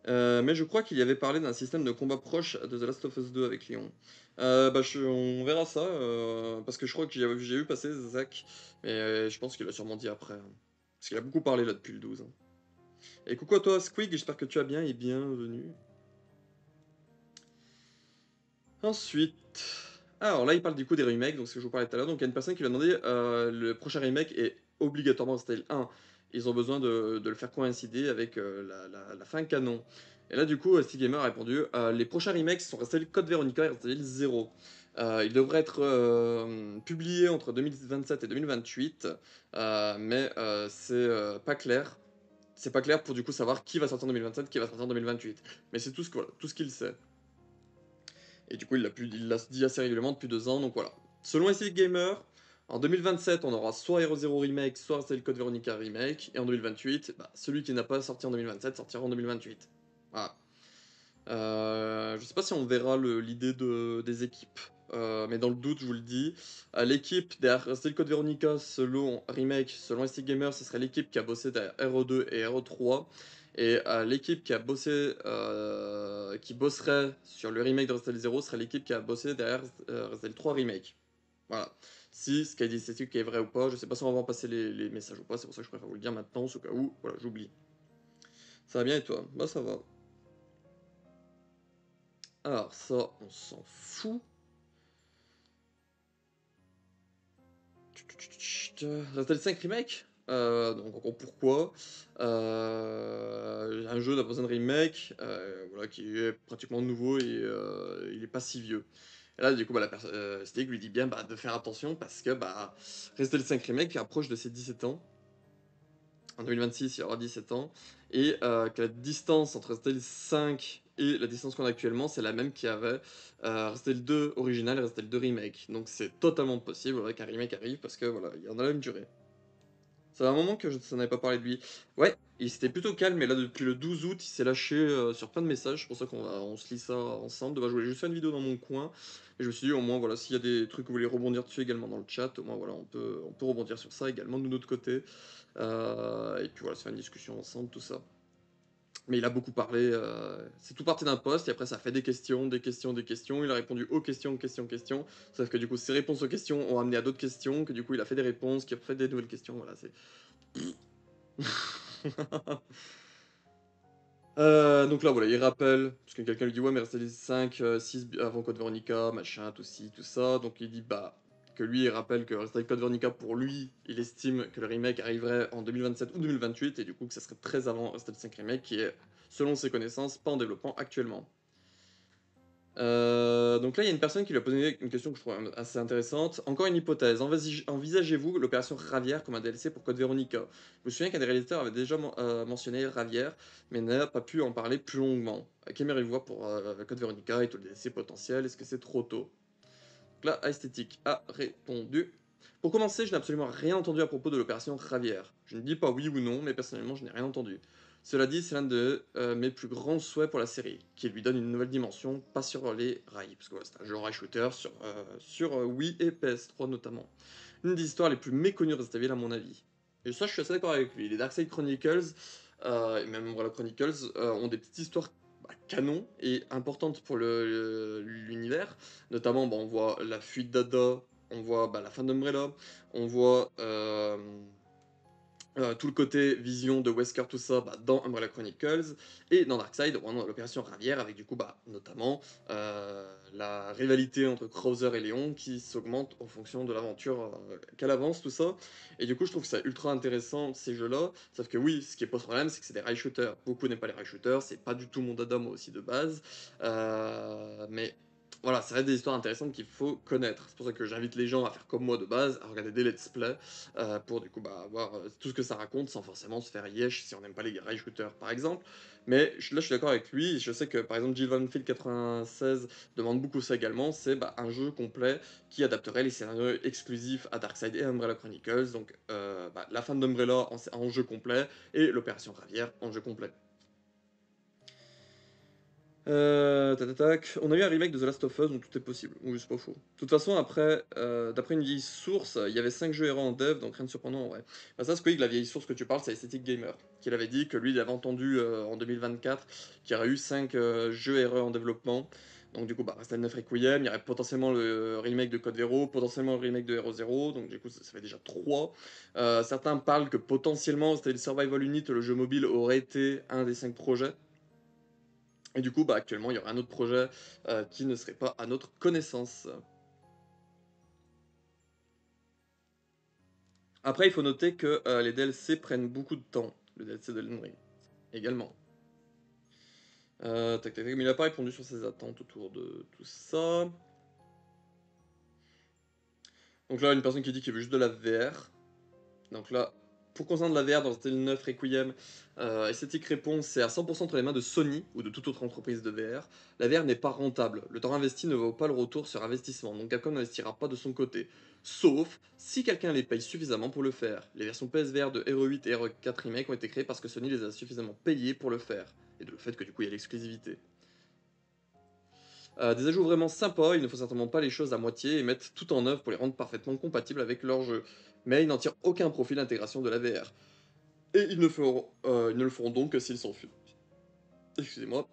Mais je crois qu'il y avait parlé d'un système de combat proche de The Last of Us 2 avec Leon. On verra ça, parce que je crois que j'ai vu passer Zach, mais je pense qu'il a sûrement dit après, hein. Parce qu'il a beaucoup parlé là depuis le 12, hein. Et coucou à toi Squig, j'espère que tu vas bien et bienvenue. Ensuite, alors là il parle du coup des remakes, donc ce que je vous parlais tout à l'heure, donc il y a une personne qui lui a demandé, le prochain remake est obligatoirement Style 1. Ils ont besoin de le faire coïncider avec la fin canon. Et là du coup, Steve Gamer a répondu, les prochains remakes sont restés Code Veronica et Resident Evil 0. Ils devraient être publiés entre 2027 et 2028, mais c'est pas clair. C'est pas clair pour du coup savoir qui va sortir en 2027, qui va sortir en 2028. Mais c'est tout voilà, tout ce qu'il sait. Et du coup, il l'a dit assez régulièrement depuis 2 ans, donc voilà. Selon SC Gamer, en 2027, on aura soit Hero Zero Remake, soit Resident Code Veronica Remake, et en 2028, celui qui n'a pas sorti en 2027 sortira en 2028. Voilà. Je sais pas si on verra l'idée des équipes, mais dans le doute, je vous le dis. L'équipe derrière Resident Code Veronica, selon Remake, selon SC Gamer, ce serait l'équipe qui a bossé derrière RE2 et RE3. Et l'équipe qui a bossé, qui bosserait sur le remake de Resident Evil 0 serait l'équipe qui a bossé derrière Resident Evil 3 Remake. Voilà. Si ce qu'a dit c'est est vrai ou pas, je sais pas si on va en passer les messages ou pas, c'est pour ça que je préfère vous le dire maintenant, au cas où, voilà, j'oublie. Ça va bien et toi? Ça va. Alors ça, on s'en fout. Resident Evil 5 Remake, donc encore pourquoi un jeu n'a pas besoin de remake, voilà, qui est pratiquement nouveau et il est pas si vieux. Et là, du coup, Stig lui dit bien de faire attention parce que Resident Evil 5 Remake approche de ses 17 ans. En 2026, il aura 17 ans. Et que la distance entre Resident Evil 5 et la distance qu'on a actuellement, c'est la même qu'il y avait Resident Evil 2 original et Resident Evil 2 remake. Donc c'est totalement possible voilà, qu'un remake arrive parce que voilà, il y en a la même durée. Ça fait un moment que je n'en avais pas parlé de lui. Ouais, il s'était plutôt calme, mais là, depuis le 12 août, il s'est lâché sur plein de messages. C'est pour ça on se lit ça ensemble. De base, je voulais juste faire une vidéo dans mon coin. Et je me suis dit, au moins, voilà, s'il y a des trucs que vous voulez rebondir dessus également dans le chat, au moins, voilà, on peut rebondir sur ça également de notre côté. Et puis voilà, se faire une discussion ensemble, tout ça. Mais il a beaucoup parlé. C'est tout parti d'un post, et après, ça a fait des questions, des questions, des questions. Il a répondu aux questions, questions, questions. Sauf que du coup, ses réponses aux questions ont amené à d'autres questions, que du coup, il a fait des réponses, qui a fait des nouvelles questions. Voilà, c'est. Donc là, voilà, il rappelle, parce que quelqu'un lui dit ouais, mais Resident 5, 6 avant Code Veronica, machin, tout ci, tout ça. Donc il dit bah que lui, il rappelle que Resident Code Veronica, pour lui, il estime que le remake arriverait en 2027 ou 2028, et du coup que ça serait très avant Resident 5 Remake, qui est, selon ses connaissances, pas en développement actuellement. Donc là, il y a une personne qui lui a posé une question que je trouve assez intéressante. Encore une hypothèse. Envisagez-vous l'opération Ravière comme un DLC pour Code Veronica? Je me souviens qu'un des réalisateurs avait déjà mentionné Ravière, mais n'a pas pu en parler plus longuement. Qu'aimeriez-vous voir pour Code Veronica et tout le DLC potentiel? Est-ce que c'est trop tôt? Donc là, Aesthetic a répondu. Pour commencer, je n'ai absolument rien entendu à propos de l'opération Ravière. Je ne dis pas oui ou non, mais personnellement, je n'ai rien entendu. Cela dit, c'est l'un de mes plus grands souhaits pour la série, qui lui donne une nouvelle dimension, pas sur les rails, parce que voilà, c'est un jeu rail shooter sur Wii et PS3 notamment. Une des histoires les plus méconnues de Resident Evil à mon avis. Et ça, je suis assez d'accord avec lui. Les Darkseid Chronicles, et même Umbrella Chronicles, ont des petites histoires canon et importantes pour l'univers. Notamment, on voit la fuite d'Ada, on voit la fin d'Umbrella, on voit tout le côté vision de Wesker, tout ça, dans Umbrella Chronicles, et dans Darkseid, on a l'opération Ravière, avec du coup, notamment, la rivalité entre Krauser et Léon, qui s'augmente en fonction de l'aventure qu'elle avance, tout ça. Et du coup, je trouve que c'est ultra intéressant, ces jeux-là, sauf que oui, ce qui pose problème, c'est que c'est des rail shooters. Beaucoup n'aiment pas les rail shooters, c'est pas du tout mon dada, moi aussi, de base. Mais voilà, ça reste des histoires intéressantes qu'il faut connaître. C'est pour ça que j'invite les gens à faire comme moi de base, à regarder des let's play, pour du coup voir tout ce que ça raconte sans forcément se faire yesh si on n'aime pas les rail shooters par exemple. Mais là je suis d'accord avec lui, je sais que par exemple Jill Van Field 96 demande beaucoup ça également, c'est un jeu complet qui adapterait les scénarios exclusifs à Darkseid et Umbrella Chronicles, donc la fin d'Umbrella en jeu complet et l'opération Ravière en jeu complet. Tac, tac, tac. On a eu un remake de The Last of Us, donc tout est possible. Oui, c'est pas faux. De toute façon, après, d'après une vieille source, il y avait 5 jeux errants en dev, donc rien de surprenant en vrai. Ça, c'est que la vieille source que tu parles, c'est Aesthetic Gamer, qui avait dit que lui, il avait entendu en 2024 qu'il y aurait eu 5 jeux erreurs en développement. Donc du coup, Resident Evil 9 Requiem, il y aurait potentiellement le remake de Code Vero, potentiellement le remake de Hero Zero, donc du coup, ça fait déjà 3. Certains parlent que potentiellement, c'était le Survival Unit, le jeu mobile, aurait été un des 5 projets. Et du coup, actuellement, il y aurait un autre projet qui ne serait pas à notre connaissance. Après, il faut noter que les DLC prennent beaucoup de temps, le DLC de Elden Ring, également. Tac, tac, tac, mais il n'a pas répondu sur ses attentes autour de tout ça. Donc là, une personne qui dit qu'il veut juste de la VR. Donc là, pour concernant de la VR dans Resident Evil 9 Requiem, Aesthetic répond c'est à 100% entre les mains de Sony ou de toute autre entreprise de VR. La VR n'est pas rentable. Le temps investi ne vaut pas le retour sur investissement, donc Capcom n'investira pas de son côté. Sauf si quelqu'un les paye suffisamment pour le faire. Les versions PSVR de Hero 8 et Hero 4 Remake ont été créées parce que Sony les a suffisamment payés pour le faire. Et de le fait que du coup il y a l'exclusivité. Des ajouts vraiment sympas, il ne faut certainement pas les choses à moitié et mettre tout en œuvre pour les rendre parfaitement compatibles avec leur jeu. Mais ils n'en tirent aucun profit de l'intégration de la VR. Et ils ne le feront donc que s'ils sont excusez-moi,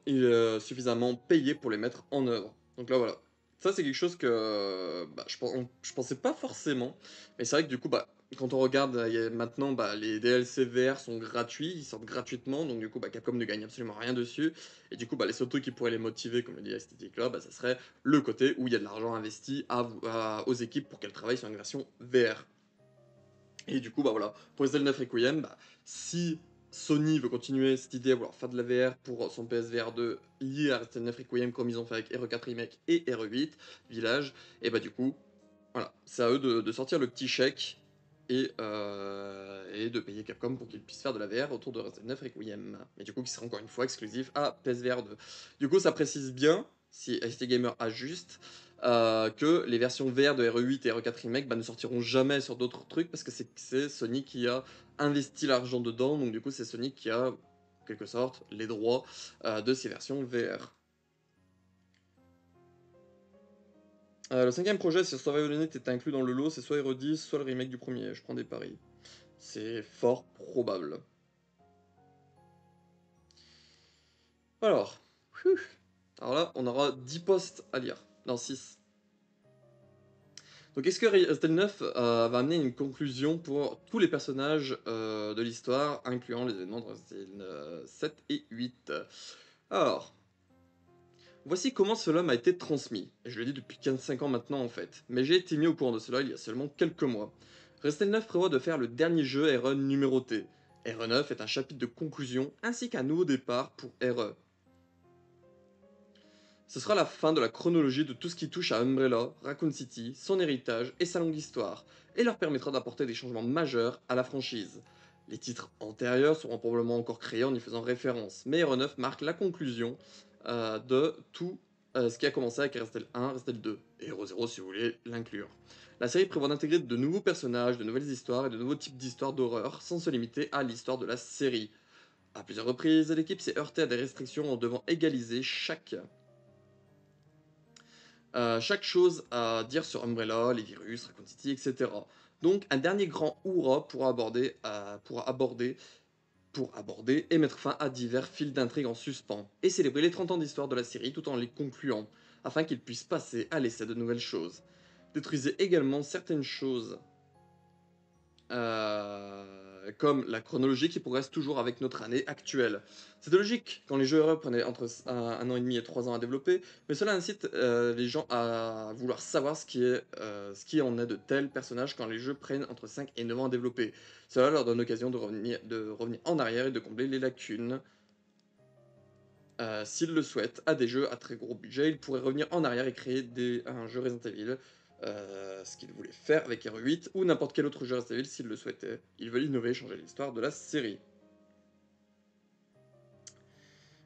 suffisamment payés pour les mettre en œuvre. Donc là voilà. Ça c'est quelque chose que je pensais pas forcément. Mais c'est vrai que du coup, quand on regarde maintenant, les DLC VR sont gratuits, ils sortent gratuitement, donc du coup Capcom ne gagne absolument rien dessus. Et du coup les seuls trucs qui pourraient les motiver, comme le dit Aesthetic là, ça serait le côté où il y a de l'argent investi aux équipes pour qu'elles travaillent sur une version VR. Et du coup, voilà, pour Resident 9 Requiem, si Sony veut continuer cette idée à vouloir faire de la VR pour son PSVR 2 lié à Resident 9 Requiem comme ils ont fait avec RE4 Remake et RE8 Village, et du coup, voilà, c'est à eux de sortir le petit chèque et de payer Capcom pour qu'ils puissent faire de la VR autour de Resident 9 Requiem. Mais du coup, qui sera encore une fois exclusif à PSVR 2. Du coup, ça précise bien, si ST Gamer ajuste, que les versions VR de RE8 et RE4 Remake ne sortiront jamais sur d'autres trucs parce que c'est Sony qui a investi l'argent dedans, donc du coup c'est Sony qui a, en quelque sorte, les droits de ces versions VR. Le cinquième projet, si Survival Unit est inclus dans le lot, c'est soit RE10, soit le remake du premier, je prends des paris. C'est fort probable. Alors, alors là, on aura 10 postes à lire, dans 6. Donc est-ce que Resident 9 va amener une conclusion pour tous les personnages de l'histoire, incluant les événements de Resident 7 et 8? Alors, voici comment cela m'a été transmis. Et je le dis depuis 15-5 ans maintenant en fait, mais j'ai été mis au courant de cela il y a seulement quelques mois. Resident 9 prévoit de faire le dernier jeu RE numéroté. RE9 est un chapitre de conclusion ainsi qu'un nouveau départ pour RE. Ce sera la fin de la chronologie de tout ce qui touche à Umbrella, Raccoon City, son héritage et sa longue histoire, et leur permettra d'apporter des changements majeurs à la franchise. Les titres antérieurs seront probablement encore créés en y faisant référence, mais RE9 marque la conclusion de tout ce qui a commencé avec Restel 1, Restel 2, et RE0 si vous voulez l'inclure. La série prévoit d'intégrer de nouveaux personnages, de nouvelles histoires et de nouveaux types d'histoires d'horreur, sans se limiter à l'histoire de la série. À plusieurs reprises, l'équipe s'est heurtée à des restrictions en devant égaliser chaque chose à dire sur Umbrella, les virus, Raccoon City, etc. Donc un dernier grand hurrah pour aborder et mettre fin à divers fils d'intrigue en suspens, et célébrer les 30 ans d'histoire de la série tout en les concluant, afin qu'ils puissent passer à l'essai de nouvelles choses. Détruisez également certaines choses comme la chronologie qui progresse toujours avec notre année actuelle. C'est logique quand les jeux heureux prenaient entre 1 an et demi et 3 ans à développer, mais cela incite les gens à vouloir savoir ce qui en est de tels personnages quand les jeux prennent entre 5 et 9 ans à développer. Cela leur donne l'occasion de revenir en arrière et de combler les lacunes. S'ils le souhaitent, à des jeux à très gros budget, ils pourraient revenir en arrière et créer un jeu Resident Evil, ce qu'ils voulaient faire avec RE8 ou n'importe quel autre jeu Resident Evil s'ils le souhaitaient. Ils veulent innover et changer l'histoire de la série.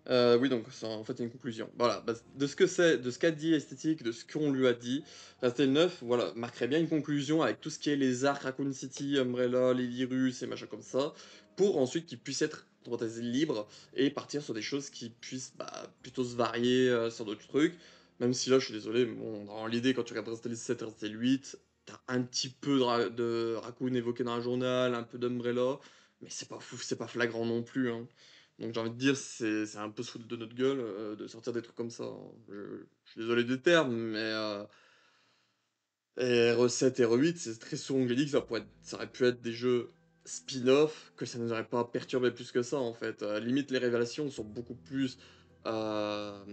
Oui, donc c'est en fait une conclusion. Voilà, bah, de ce que c'est, de ce qu'a dit Esthétique, de ce qu'on lui a dit, Resident 9, voilà, marquerait bien une conclusion avec tout ce qui est les arcs, Raccoon City, Umbrella, les virus et machin comme ça, pour ensuite qu'ils puissent être parenthèses libres et partir sur des choses qui puissent plutôt se varier sur d'autres trucs. Même si là, je suis désolé, mais bon, dans l'idée, quand tu regardes Resident 7 et Resident 8, t'as un petit peu de Raccoon évoqué dans un journal, un peu d'Umbrella, mais c'est pas fou, c'est pas flagrant non plus, hein. Donc j'ai envie de dire, c'est un peu se foutre de notre gueule de sortir des trucs comme ça, hein. Je suis désolé des termes, mais et RE7 et RE8, c'est très souvent que j'ai dit que ça aurait pu être des jeux spin-off, que ça ne nous aurait pas perturbé plus que ça en fait. Limite, les révélations sont euh,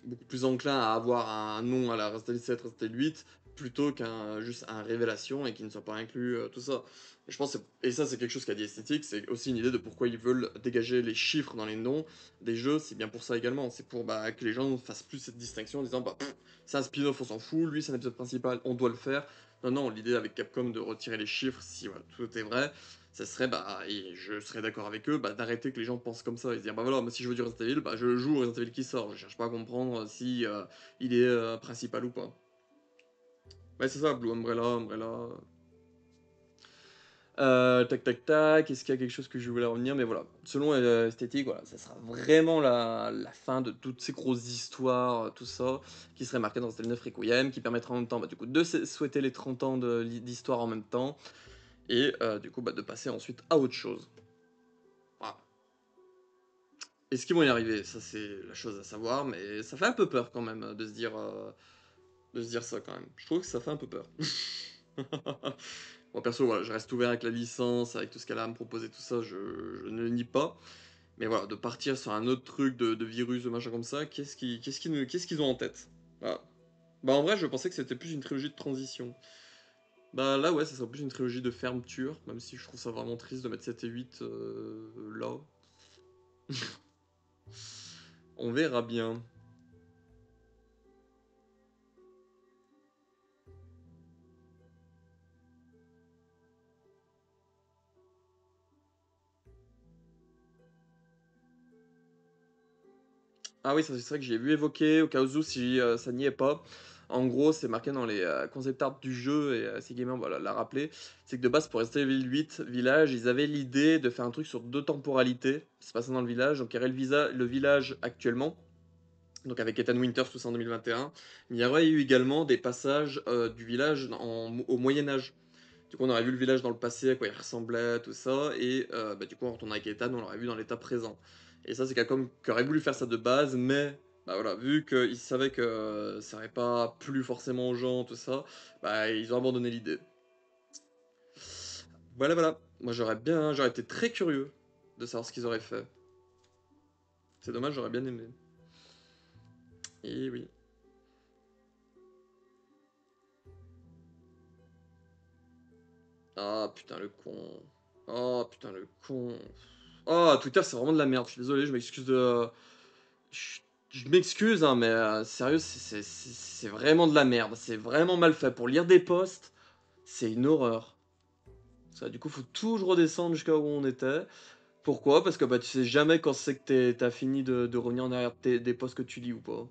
beaucoup plus enclins à avoir un nom à la Resident 7, Resident 8, plutôt qu'un juste un révélation et qui ne soit pas inclus, tout ça. Et je pense et ça c'est quelque chose qu'a dit Esthétique, c'est aussi une idée de pourquoi ils veulent dégager les chiffres dans les noms des jeux, c'est bien pour ça également, c'est pour que les gens fassent plus cette distinction en disant c'est un spin-off, on s'en fout, lui c'est un épisode principal, on doit le faire. Non, non, l'idée avec Capcom de retirer les chiffres, si voilà, tout est vrai, ça serait, et je serais d'accord avec eux, d'arrêter que les gens pensent comme ça et se dire, voilà, moi si je veux du Resident Evil, je joue au Resident Evil qui sort, je cherche pas à comprendre si il est principal ou pas. Ouais, c'est ça, Blue Umbrella, Umbrella. Tac tac tac, est-ce qu'il y a quelque chose que je voulais revenir? Mais voilà, selon l'esthétique, voilà, ça sera vraiment la fin de toutes ces grosses histoires, tout ça, qui serait marqué dans Resident 9 Requiem, qui permettra en même temps du coup, de souhaiter les 30 ans d'histoire en même temps, et du coup de passer ensuite à autre chose. Voilà. Est-ce qu'ils vont y arriver? Ça c'est la chose à savoir, mais ça fait un peu peur quand même de se dire ça quand même. Je trouve que ça fait un peu peur. Moi perso, voilà, je reste ouvert avec la licence, avec tout ce qu'elle a à me proposer, tout ça, je ne le nie pas. Mais voilà, de partir sur un autre truc de virus, de machin comme ça, qu'est-ce qu'ils ont en tête? Voilà. En vrai, je pensais que c'était plus une trilogie de transition. Là, ouais, ça serait plus une trilogie de fermeture, même si je trouve ça vraiment triste de mettre 7 et 8 là. On verra bien. Ah oui, ça c'est vrai que j'ai vu évoquer, au cas où si ça n'y est pas. En gros, c'est marqué dans les concept art du jeu, et Gamer voilà, l'a rappelé. C'est que de base, pour Resident Evil 8 Village, ils avaient l'idée de faire un truc sur deux temporalités, qui se passait dans le village. Donc il y aurait le village actuellement, donc avec Ethan Winters, tout ça en 2021. Mais il y aurait eu également des passages du village au Moyen-Âge. Du coup, on aurait vu le village dans le passé, à quoi il ressemblait, tout ça, et bah, du coup, en retournant avec Ethan, on l'aurait vu dans l'état présent. Et ça, c'est quelqu'un qui aurait voulu faire ça de base, mais bah voilà, vu qu'ils savaient que ça n'aurait pas plu forcément aux gens, tout ça, bah ils ont abandonné l'idée. Voilà, voilà. Moi, j'aurais été très curieux de savoir ce qu'ils auraient fait. C'est dommage, j'aurais bien aimé. Et oui. Ah putain, le con. Oh putain, le con. Oh, Twitter, c'est vraiment de la merde. Je suis désolé, je m'excuse de. Je, je m'excuse, hein, mais sérieux, c'est vraiment de la merde. C'est vraiment mal fait. Pour lire des posts, c'est une horreur. Ça, du coup, faut toujours redescendre jusqu'à où on était. Pourquoi? Parce que bah, tu sais jamais quand c'est que t'as fini de revenir en arrière des posts que tu lis ou pas.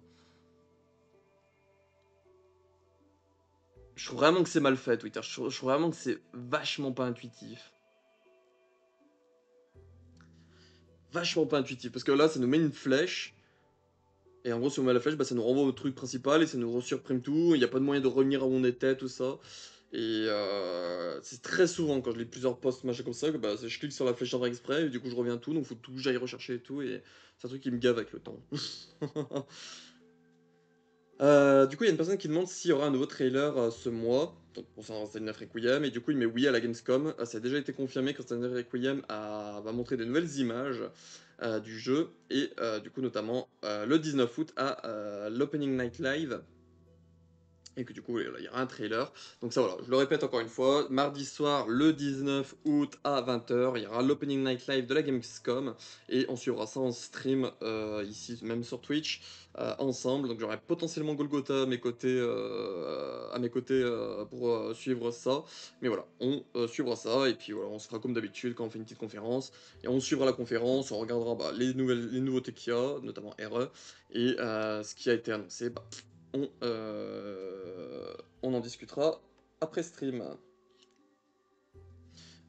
Je trouve vraiment que c'est mal fait, Twitter. Je trouve vraiment que c'est vachement pas intuitif. Vachement pas intuitif. Parce que là, ça nous met une flèche. Et en gros, si on met la flèche, bah, ça nous renvoie au truc principal et ça nous surprime tout. Il n'y a pas de moyen de revenir à où on était, tout ça. Et c'est très souvent quand je lis plusieurs posts, machin comme ça, que bah, je clique sur la flèche en exprès et du coup je reviens tout. Donc faut tout que j'aille rechercher et tout. Et c'est un truc qui me gave avec le temps. Du coup, il y a une personne qui demande s'il y aura un nouveau trailer ce mois. Donc pour ça, Resident Evil Requiem. Et du coup, il met oui à la Gamescom. Ça a déjà été confirmé que Resident Evil Requiem va montrer de nouvelles images du jeu. Et du coup, notamment le 19 août à l'Opening Night Live. Et que du coup, il y aura un trailer. Donc ça, voilà, je le répète encore une fois, mardi soir, le 19 août à 20 h, il y aura l'Opening Night Live de la Gamescom, et on suivra ça en stream, ici, même sur Twitch, ensemble. Donc j'aurai potentiellement Golgotha à mes côtés pour suivre ça. Mais voilà, on suivra ça, et puis voilà, on se fera comme d'habitude quand on fait une petite conférence, et on suivra la conférence, on regardera bah, les nouveautés qu'il y a, notamment RE, et ce qui a été annoncé, bah, on en discutera après stream.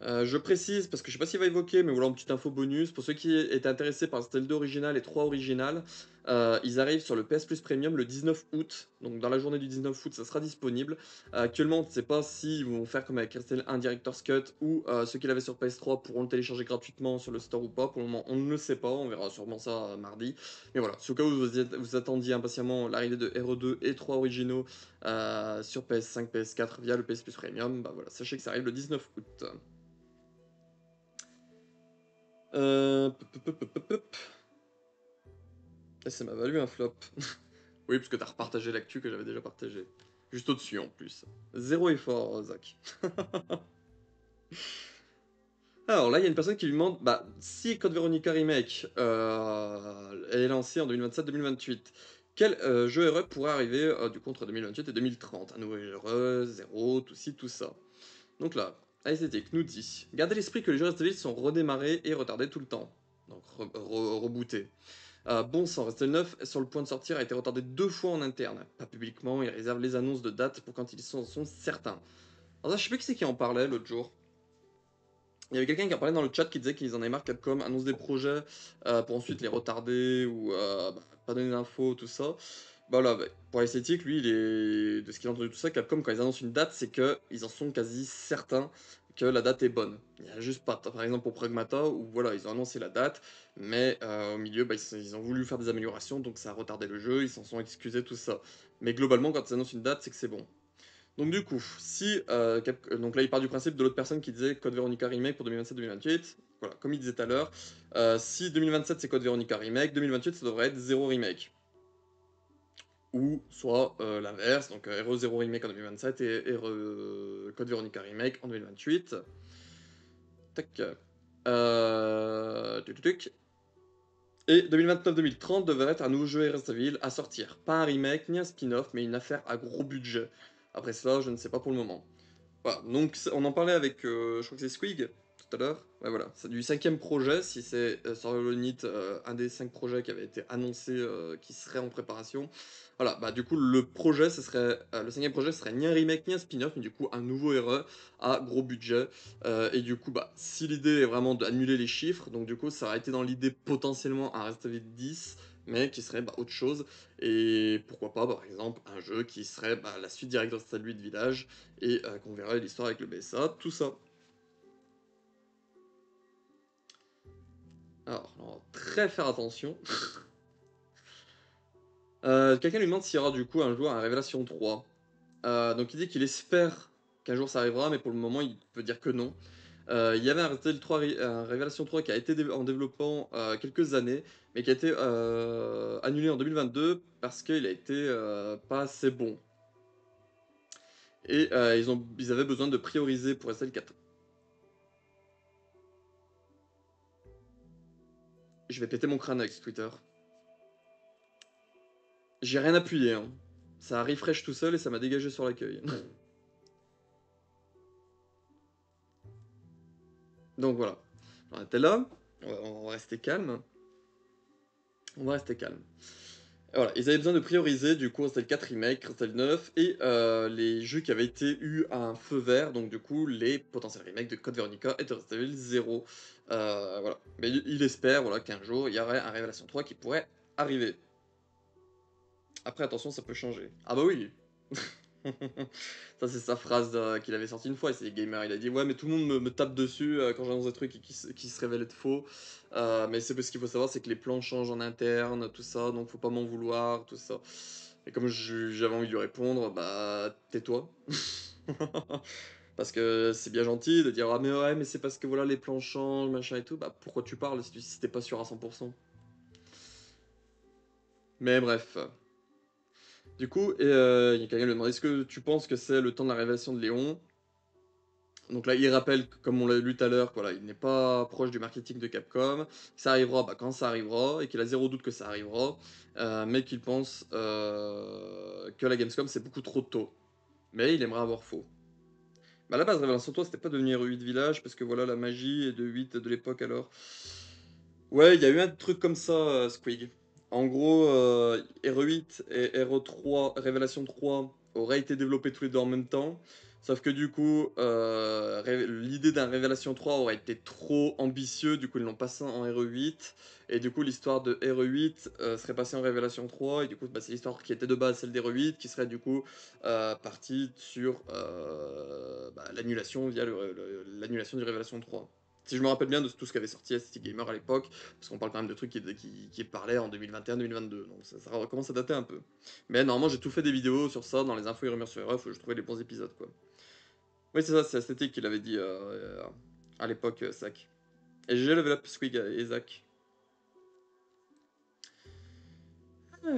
Je précise, parce que je sais pas s'il va évoquer, mais voilà, une petite info bonus. Pour ceux qui étaient intéressés par Stell 2 original et 3 original, ils arrivent sur le PS Plus Premium le 19 août. Donc dans la journée du 19 août, ça sera disponible. Actuellement, on ne sait pas s'ils vont faire comme avec Stell 1 Director's Cut ou ceux qui l'avaient sur PS3 pourront le télécharger gratuitement sur le store ou pas. Pour le moment, on ne le sait pas. On verra sûrement ça mardi. Mais voilà, si au cas où vous attendiez impatiemment l'arrivée de RE2 et 3 originaux sur PS5, PS4 via le PS Plus Premium, bah voilà, sachez que ça arrive le 19 août. Pop. Et ça m'a valu un flop. Oui, parce que t'as repartagé l'actu que j'avais déjà partagé. Juste au-dessus en plus. Zéro effort, Zach. Alors là, il y a une personne qui lui demande bah, si Code Veronica Remake est lancé en 2027-2028, quel jeu RE pourrait arriver du coup entre 2028 et 2030? Un nouveau RE, zéro, tout ci, tout ça. Donc là, Aesthetic nous dit gardez l'esprit que les jeux Resident Evil sont redémarrés et retardés tout le temps. Donc rebootés. Bon sang, Resident 9 sur le point de sortir a été retardé 2 fois en interne. Pas publiquement, ils réservent les annonces de date pour quand ils sont certains. Alors ça, je sais plus qui c'est qui en parlait l'autre jour. Il y avait quelqu'un qui en parlait dans le chat qui disait qu'ils en avaient marre Capcom annonce des projets pour ensuite les retarder ou pas donner d'infos, tout ça. Bah là, bah, pour l'esthétique, lui, de ce qu'il a entendu tout ça, Capcom, quand ils annoncent une date, c'est qu'ils en sont quasi certains que la date est bonne. Il n'y a juste pas, par exemple pour Pragmata, où voilà, ils ont annoncé la date, mais au milieu, bah, ils ont voulu faire des améliorations, donc ça a retardé le jeu, ils s'en sont excusés, tout ça. Mais globalement, quand ils annoncent une date, c'est que c'est bon. Donc du coup, si donc là il part du principe de l'autre personne qui disait Code Veronica Remake pour 2027-2028, voilà, comme il disait tout à l'heure, si 2027 c'est Code Veronica Remake, 2028 ça devrait être 0 remake. Ou soit l'inverse, donc RE 0 remake en 2027 et Code Veronica Remake en 2028. Tac. Tuc, tuc, tuc. Et 2029-2030 devrait être un nouveau jeu Resident Evil à sortir. Pas un remake ni un spin-off, mais une affaire à gros budget. Après cela, je ne sais pas pour le moment. Voilà, donc on en parlait avec, je crois que c'est Squig, tout tout à l'heure. Ouais, voilà, c'est du 5e projet, si c'est sur Hollow Knight, un des 5 projets qui avait été annoncé, qui serait en préparation. Voilà, bah du coup, le projet, ce serait, le 5e projet, ce serait ni un remake ni un spin-off, mais du coup, un nouveau RE à gros budget. Et du coup, bah, si l'idée est vraiment d'annuler les chiffres, donc du coup, ça aurait été dans l'idée potentiellement un Resident Evil 10, mais qui serait bah, autre chose. Et pourquoi pas, par exemple, un jeu qui serait bah, la suite directe de Resident Evil Village, et qu'on verrait l'histoire avec le BSA, tout ça. Alors, on va très faire attention. Quelqu'un lui demande s'il y aura du coup un jour un Révélation 3. Donc il dit qu'il espère qu'un jour ça arrivera, mais pour le moment il peut dire que non. Il y avait un Resident Evil 3, un Révélation 3 qui a été en développement quelques années, mais qui a été annulé en 2022 parce qu'il a été pas assez bon. Et ils avaient besoin de prioriser pour Resident Evil 4. Je vais péter mon crâne avec ce Twitter. J'ai rien appuyé, hein. Ça a refresh tout seul et ça m'a dégagé sur l'accueil. Donc voilà. On était là. On va rester calme. On va rester calme. Et voilà, ils avaient besoin de prioriser du coup Resident Evil 4 Remake, Resident Evil 9 et les jeux qui avaient été eu un feu vert, donc du coup les potentiels remakes de Code Veronica et de Resident Evil 0. Voilà. Mais il espère voilà, qu'un jour il y aurait un Révélation 3 qui pourrait arriver. Après attention, ça peut changer. Ah bah oui. Ça, c'est sa phrase qu'il avait sortie une fois, c'est gamer. Il a dit ouais, mais tout le monde me tape dessus quand j'annonce des trucs qui se révèlent être faux. Mais c'est parce qu'il faut savoir, c'est que les plans changent en interne, tout ça, donc faut pas m'en vouloir, tout ça. Et comme j'avais envie de lui répondre, bah tais-toi. Parce que c'est bien gentil de dire ah mais ouais, mais c'est parce que voilà les plans changent, machin et tout. Bah pourquoi tu parles si t'es pas sûr à 100%. Mais bref. Du coup, il y a quelqu'un qui lui demande est-ce que tu penses que c'est le temps de la révélation de Léon? Donc là, il rappelle, comme on l'a lu tout à l'heure, voilà, il n'est pas proche du marketing de Capcom. Ça arrivera bah, quand ça arrivera, et qu'il a zéro doute que ça arrivera, mais qu'il pense que la Gamescom c'est beaucoup trop tôt. Mais il aimerait avoir faux. Bah à la base, Révélation 3, c'était pas devenir 8 Village, parce que voilà, la magie est de 8 de l'époque alors. Ouais, il y a eu un truc comme ça, Squig. En gros, RE8 et RE3, Révélation 3 auraient été développés tous les deux en même temps. Sauf que du coup, l'idée d'un Révélation 3 aurait été trop ambitieux, du coup ils l'ont passé en RE8. Et du coup l'histoire de RE8 serait passée en Révélation 3. Et du coup bah, c'est l'histoire qui était de base celle d'RE8 qui serait du coup partie sur bah, l'annulation via l'annulation du Révélation 3. Si je me rappelle bien de tout ce qu'avait sorti ST Gamer à l'époque, parce qu'on parle quand même de trucs qui parlaient en 2021-2022, donc ça commence à dater un peu. Mais normalement j'ai tout fait des vidéos sur ça dans les infos et rumeurs sur RF où je trouvais les bons épisodes quoi. Oui c'est ça, c'est Esthétique qui l'avait dit à l'époque, Sac. Et j'ai level up Squig et Zach. Donc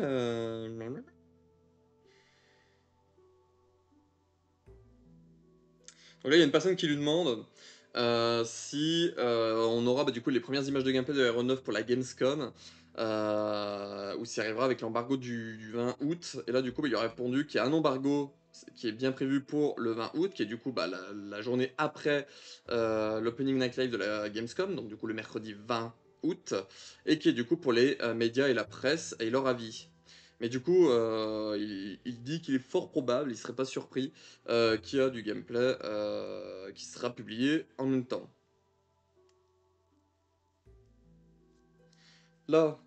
là il y a une personne qui lui demande si on aura bah, du coup les premières images de gameplay de RE9 pour la Gamescom, ou s'il arrivera avec l'embargo du 20 août. Et là du coup bah, il a répondu qu'il y a un embargo qui est bien prévu pour le 20 août, qui est du coup bah, la journée après l'opening night live de la Gamescom, donc du coup le mercredi 20 août, et qui est du coup pour les médias et la presse et leur avis. Mais du coup, il dit qu'il est fort probable, il serait pas surpris, qu'il y a du gameplay qui sera publié en même temps. Là,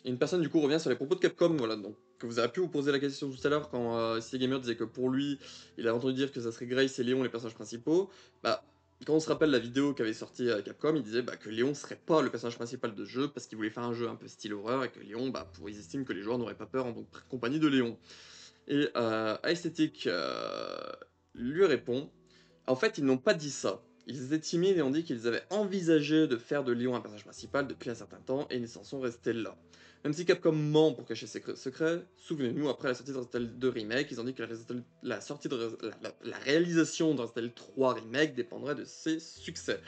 une personne du coup revient sur les propos de Capcom, voilà, donc que vous avez pu vous poser la question tout à l'heure quand Gamer disait que pour lui, il a entendu dire que ça serait Grace et Léon les personnages principaux. Bah, quand on se rappelle la vidéo qu'avait sorti Capcom, il disait bah, que Léon serait pas le personnage principal de ce jeu parce qu'il voulait faire un jeu un peu style horreur et que Léon, bah, ils estiment que les joueurs n'auraient pas peur en compagnie de Léon. Et Aesthetic lui répond en fait, ils n'ont pas dit ça. Ils étaient timides et ont dit qu'ils avaient envisagé de faire de Léon un personnage principal depuis un certain temps et ils s'en sont restés là. Même si Capcom ment pour cacher ses secrets, souvenez-nous, après la sortie de Resident Evil 2 Remake, ils ont dit que la sortie de la réalisation de Resident Evil 3 Remake dépendrait de ses succès.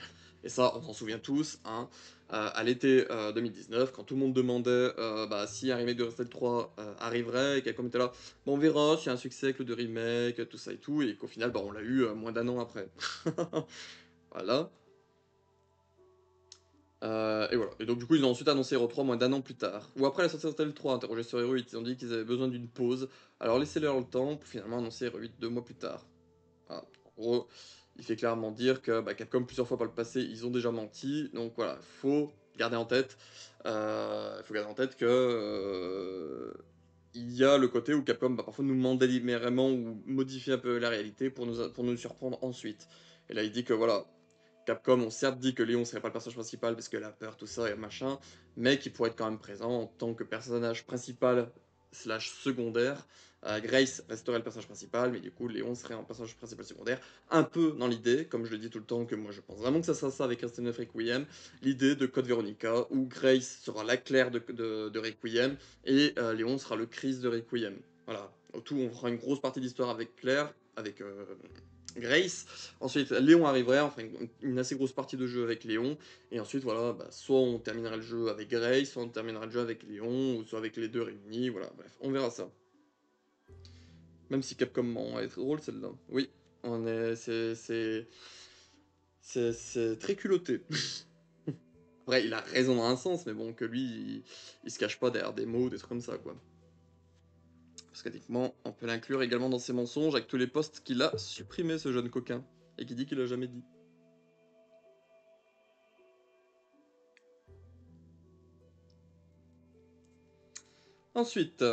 Et ça, on s'en souvient tous, hein, à l'été 2019, quand tout le monde demandait bah, si un remake de Resident Evil 3 arriverait, et Capcom était là, bon, on verra s'il y a un succès avec le 2 remake, tout ça et tout, et qu'au final, bah, on l'a eu moins d'un an après. Voilà. Et voilà. Et donc du coup, ils ont ensuite annoncé Hero 3 moins d'un an plus tard. Ou après la sortie d'Hero 3, interrogé sur Hero 8, ils ont dit qu'ils avaient besoin d'une pause. Alors laissez-leur le temps pour finalement annoncer Hero 8 2 mois plus tard. Voilà. En gros, il fait clairement dire que bah, Capcom, plusieurs fois par le passé, ils ont déjà menti. Donc voilà, garder en tête, faut garder en tête que il y a le côté où Capcom va parfois nous ment délibérément ou modifier un peu la réalité pour nous surprendre ensuite. Et là, il dit que voilà, Capcom ont certes dit que Léon serait pas le personnage principal parce que la peur, tout ça et machin, mais qu'il pourrait être quand même présent en tant que personnage principal slash secondaire. Grace resterait le personnage principal, mais du coup Léon serait un personnage principal secondaire, un peu dans l'idée, comme je le dis tout le temps, que moi je pense vraiment que ça sera ça avec Resident Evil Requiem, l'idée de Code Veronica, où Grace sera la Claire de Requiem, et Léon sera le Chris de Requiem. Voilà, au tout on fera une grosse partie d'histoire avec Claire, avec Grace. Ensuite, Léon arriverait, enfin une assez grosse partie de jeu avec Léon. Et ensuite, voilà, bah, soit on terminerait le jeu avec Grace, soit on terminerait le jeu avec Léon, ou soit avec les deux réunis. Voilà, bref, on verra ça. Même si Capcom ment, elle est très drôle celle-là. Oui, on est, c'est très culotté. Après, il a raison dans un sens, mais bon, que lui, il se cache pas derrière des mots, des trucs comme ça, quoi. Parce que techniquement, on peut l'inclure également dans ses mensonges avec tous les posts qu'il a supprimés, ce jeune coquin, et qui dit qu'il a jamais dit. Ensuite,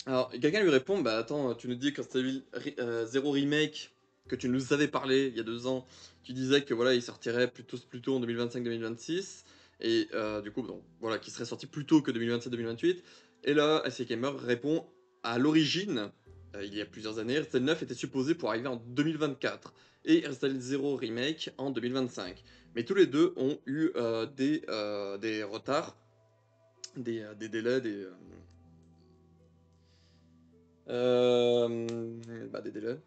alors, quelqu'un lui répond, bah attends, tu nous dis que Resident Evil 0 Remake, que tu nous avais parlé il y a 2 ans, tu disais que voilà, il sortirait plutôt en 2025-2026, et du coup, donc, voilà, qui serait sorti plus tôt que 2027-2028. Et là, SC Gamer répond, à l'origine, il y a plusieurs années, Resident 9 était supposé pour arriver en 2024, et Resident 0 Remake en 2025. Mais tous les deux ont eu des retards, des délais, des délais.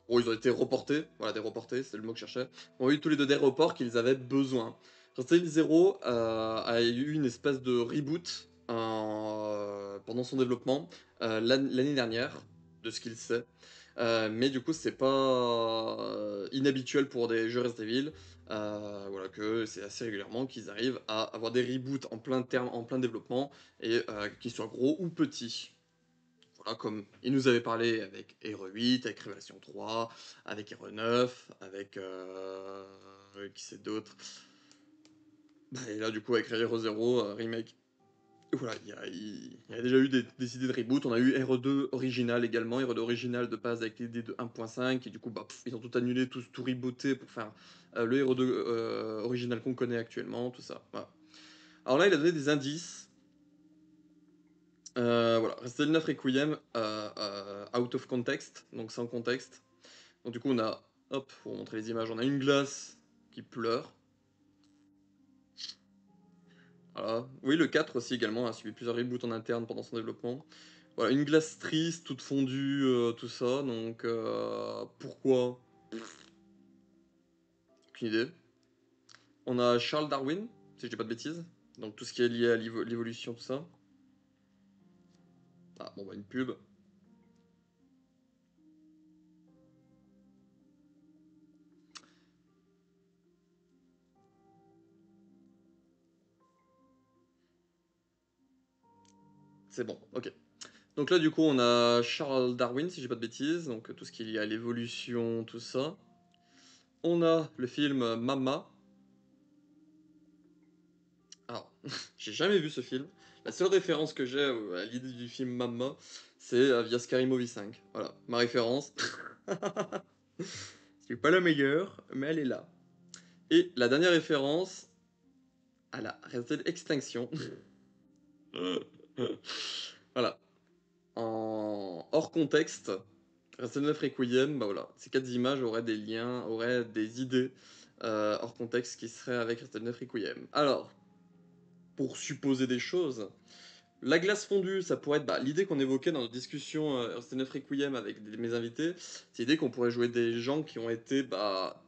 Bon, ils ont été reportés, voilà, des reportés, c'est le mot que je cherchais. Ont eu tous les deux des reports qu'ils avaient besoin. Resident Evil 0 a eu une espèce de reboot pendant son développement l'année dernière, de ce qu'il sait. Mais du coup, c'est pas inhabituel pour des jeux Resident Evil. Voilà, que c'est assez régulièrement qu'ils arrivent à avoir des reboots en plein terme, en plein développement, et qu'ils soient gros ou petits. Voilà, comme il nous avait parlé avec Hero 8, avec Révélation 3, avec Hero 9, avec qui c'est d'autre. Bah, et là, du coup, avec Hero 0 remake. Et voilà, il y a déjà eu des idées de reboot. On a eu Hero 2 original également, Hero 2 original de base avec l'idée de 1.5, et du coup, bah, ils ont tout annulé, tout rebooté pour faire le Hero 2 original qu'on connaît actuellement, tout ça. Voilà. Alors là, il a donné des indices. Voilà, Resident Evil 9 Requiem out of context, donc sans contexte. Donc du coup on a, hop, pour montrer les images, on a une glace qui pleure. Voilà. Oui, le 4 aussi également a subi plusieurs reboots en interne pendant son développement. Voilà, une glace triste, toute fondue, tout ça, donc pourquoi? Aucune idée. On a Charles Darwin, si je dis pas de bêtises, donc tout ce qui est lié à l'évolution, tout ça. Ah, bon bah une pub. C'est bon, ok. Donc là, du coup, on a Charles Darwin, si j'ai pas de bêtises, donc tout ce qui est lié à l'évolution, tout ça. On a le film Mama. Alors, j'ai jamais vu ce film. La seule référence que j'ai à l'idée du film Mama, c'est via Scary Movie 5. Voilà, ma référence. C'est pas la meilleure, mais elle est là. Et la dernière référence à la Resident Extinction. Voilà. En hors contexte, Resident Evil Requiem, bah voilà, ces 4 images auraient des liens, auraient des idées hors contexte qui seraient avec Resident Evil Requiem. Alors, pour supposer des choses, la glace fondue, ça pourrait être l'idée qu'on évoquait dans nos discussions Resident Evil Requiem avec mes invités, c'est l'idée qu'on pourrait jouer des gens qui ont été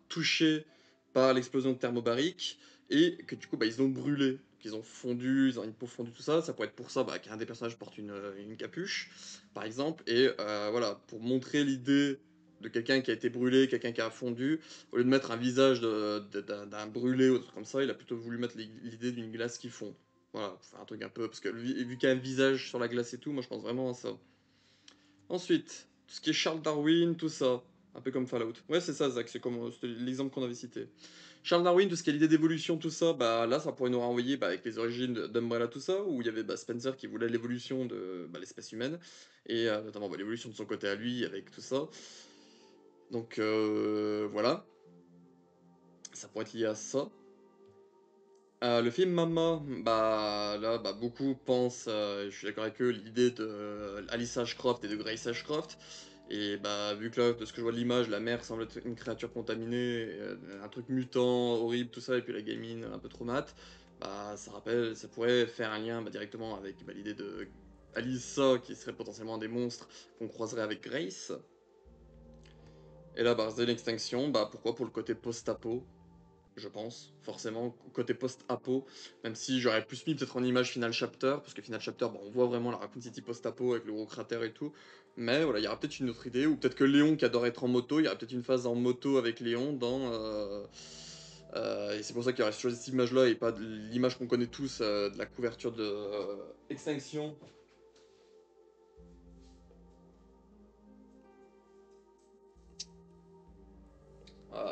touchés par l'explosion de thermobarique et que du coup ils ont brûlé, qu'ils ont fondu, ils ont une peau fondue, tout ça. Ça pourrait être pour ça qu'un des personnages porte une capuche, par exemple. Et voilà, pour montrer l'idée de quelqu'un qui a été brûlé, quelqu'un qui a fondu, au lieu de mettre un visage d'un brûlé ou des trucs comme ça, il a plutôt voulu mettre l'idée d'une glace qui fond. Voilà, c'est un truc un peu, parce que vu qu'il y a un visage sur la glace et tout, moi je pense vraiment à ça. Ensuite, tout ce qui est Charles Darwin, tout ça, un peu comme Fallout. Ouais, c'est ça, Zach, c'était l'exemple qu'on avait cité. Charles Darwin, tout ce qui est l'idée d'évolution, tout ça, bah là, ça pourrait nous renvoyer avec les origines d'Umbrella, tout ça, où il y avait Spencer qui voulait l'évolution de l'espèce humaine, et notamment l'évolution de son côté à lui, avec tout ça. Donc voilà, ça pourrait être lié à ça. Le film Mama, bah là, beaucoup pensent, je suis d'accord avec eux, l'idée de Alice Ashcroft et de Grace Ashcroft. Et bah, vu que là, de ce que je vois de l'image, la mère semble être une créature contaminée, un truc mutant, horrible, tout ça, et puis la gamine un peu traumate, bah ça pourrait faire un lien directement avec l'idée de Alyssa, qui serait potentiellement un des monstres qu'on croiserait avec Grace. Et là, Zé l'extinction, pourquoi pour le côté post-apo, je pense, forcément, côté post-apo, même si j'aurais plus mis peut-être en image Final Chapter, parce que Final Chapter, on voit vraiment la Raccoon City post-apo avec le gros cratère et tout, mais voilà, il y aura peut-être une autre idée, ou peut-être que Léon qui adore être en moto, il y aura peut-être une phase en moto avec Léon dans... et c'est pour ça qu'il aurait choisi cette image-là et pas l'image qu'on connaît tous de la couverture de Extinction.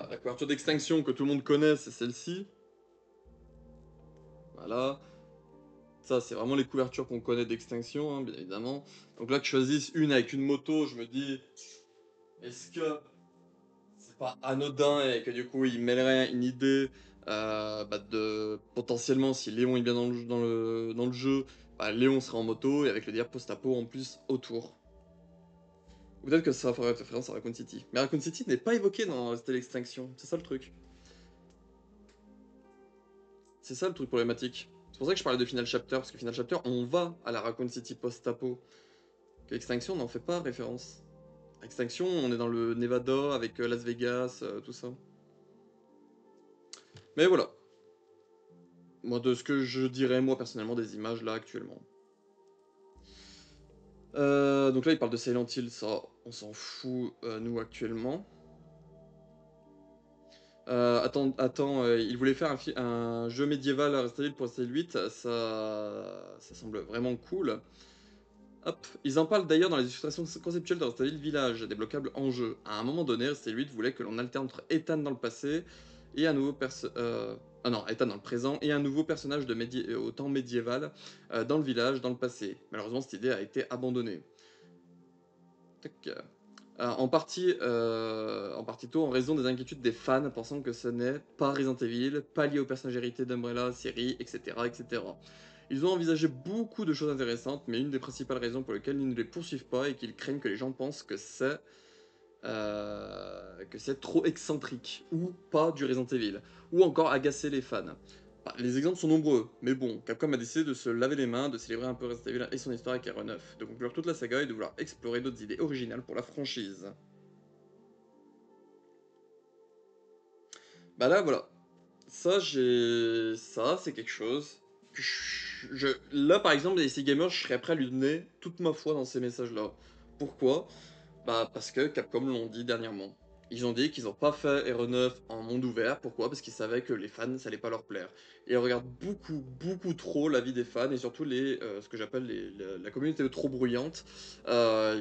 La couverture d'Extinction que tout le monde connaît, c'est celle-ci. Voilà. Ça, c'est vraiment les couvertures qu'on connaît d'Extinction, hein, bien évidemment. Donc là, que je choisisse une avec une moto, je me dis, est-ce que c'est pas anodin et que du coup, il mêlerait une idée de potentiellement, si Léon est bien dans le jeu, Léon sera en moto et avec le dire post-apo en plus autour. Ou peut-être que ça ferait référence à Raccoon City. Mais Raccoon City n'est pas évoqué dans C'était l'Extinction, c'est ça le truc. C'est ça le truc problématique. C'est pour ça que je parlais de Final Chapter, parce que Final Chapter, on va à la Raccoon City post-apo. Que Extinction n'en fait pas référence. Extinction, on est dans le Nevada avec Las Vegas, tout ça. Mais voilà. Moi, de ce que je dirais, moi, personnellement, des images là actuellement. Donc là, il parle de Silent Hill, ça, on s'en fout, nous, actuellement. Il voulait faire un jeu médiéval à Resident Evil pour Resident Evil 8, ça semble vraiment cool. Hop, ils en parlent d'ailleurs dans les illustrations conceptuelles de Resident Evil Village, débloquable en jeu. À un moment donné, Resident Evil 8 voulait que l'on alterne entre Ethan dans le passé et un nouveau Ethan dans le présent et un nouveau personnage au temps médiéval dans le village, dans le passé. Malheureusement, cette idée a été abandonnée. Tac. En partie tôt en raison des inquiétudes des fans pensant que ce n'est pas Resident Evil, pas lié au personnage hérité d'Umbrella, série, etc., etc. Ils ont envisagé beaucoup de choses intéressantes, mais une des principales raisons pour lesquelles ils ne les poursuivent pas est qu'ils craignent que les gens pensent que c'est trop excentrique, ou pas du Resident Evil, ou encore agacer les fans. Les exemples sont nombreux, mais bon, Capcom a décidé de se laver les mains, de célébrer un peu Resident Evil et son histoire avec RE9, de conclure toute la saga et de vouloir explorer d'autres idées originales pour la franchise. Bah là, voilà. Ça, c'est quelque chose que Là, par exemple, les DC Gamers, je serais prêt à lui donner toute ma foi dans ces messages-là. Pourquoi? Parce que Capcom l'ont dit dernièrement. Ils ont dit qu'ils n'ont pas fait RE9 en monde ouvert. Pourquoi? Parce qu'ils savaient que les fans, ça allait pas leur plaire. Et ils regardent beaucoup, beaucoup trop l'avis des fans et surtout ce que j'appelle la communauté trop bruyante,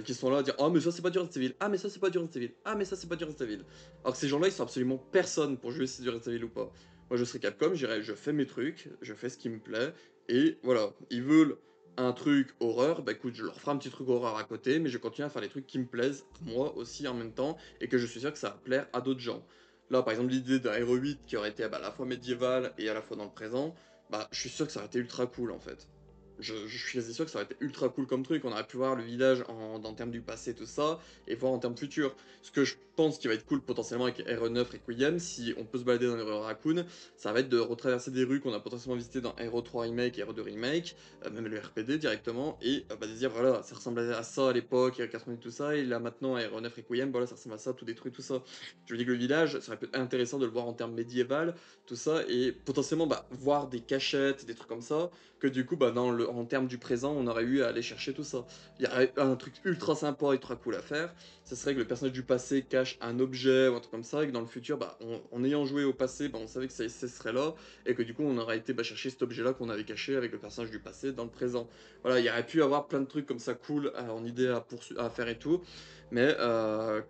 qui sont là à dire ah mais ça c'est pas du Resident Evil, ah mais ça c'est pas du Resident Evil, ah mais ça c'est pas du Resident Evil. Alors que ces gens-là, ils sont absolument personne pour juger si c'est du Resident Evil ou pas. Moi je serais Capcom, je fais mes trucs, je fais ce qui me plaît et voilà. Ils veulent un truc horreur, bah écoute, je leur ferai un petit truc horreur à côté, mais je continue à faire les trucs qui me plaisent, moi aussi en même temps, et que je suis sûr que ça va plaire à d'autres gens. Là, par exemple, l'idée d'un Hero 8 qui aurait été à la fois médiéval et à la fois dans le présent, je suis sûr que ça aurait été ultra cool en fait. Je suis quasi sûr que ça aurait été ultra cool comme truc, on aurait pu voir le village en termes du passé, tout ça, et voir en termes futurs. Ce que je pense qui va être cool potentiellement avec RE9 Requiem, si on peut se balader dans les Raccoon, ça va être de retraverser des rues qu'on a potentiellement visitées dans Hero 3 Remake et Hero 2 Remake, même le RPD directement, et de se dire voilà, ça ressemblait à ça à l'époque, il y a 90 tout ça, et là maintenant à Hero 9 Requiem, voilà, ça ressemble à ça, tout détruit, tout ça. Je me dis que le village, ça aurait pu être intéressant de le voir en termes médiéval, tout ça, et potentiellement voir des cachettes, des trucs comme ça, que du coup, en termes du présent, on aurait eu à aller chercher tout ça. Il y aurait un truc ultra sympa, ultra cool à faire, ce serait que le personnage du passé cache un objet ou un truc comme ça, et que dans le futur, bah, en ayant joué au passé, bah, on savait que ça serait là, et que du coup, on aurait été bah, chercher cet objet-là qu'on avait caché avec le personnage du passé dans le présent. Voilà, il y aurait pu avoir plein de trucs comme ça cool en idée à faire et tout, mais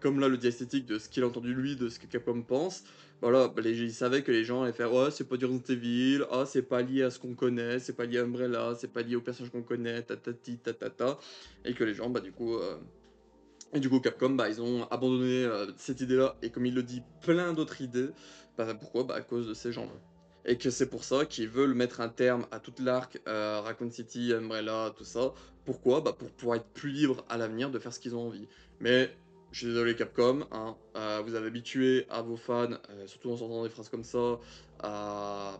comme là, le diasthétique de ce qu'il a entendu lui, de ce que Capcom pense, voilà, bah, ils savaient que les gens allaient faire ouais, c'est pas du Resident Evil, ah, c'est pas lié à ce qu'on connaît, c'est pas lié à Umbrella, c'est pas lié au personnage qu'on connaît, tatati, tatata, et que les gens, bah, du coup, Capcom, bah, ils ont abandonné cette idée-là, et comme il le dit, plein d'autres idées. Bah, pourquoi? Bah, à cause de ces gens-là. Et que c'est pour ça qu'ils veulent mettre un terme à toute l'arc, Raccoon City, Umbrella, tout ça. Pourquoi? Bah, pour pouvoir être plus libres à l'avenir de faire ce qu'ils ont envie. Mais, je suis désolé Capcom, hein, vous avez habitué à vos fans, surtout en sortant des phrases comme ça, à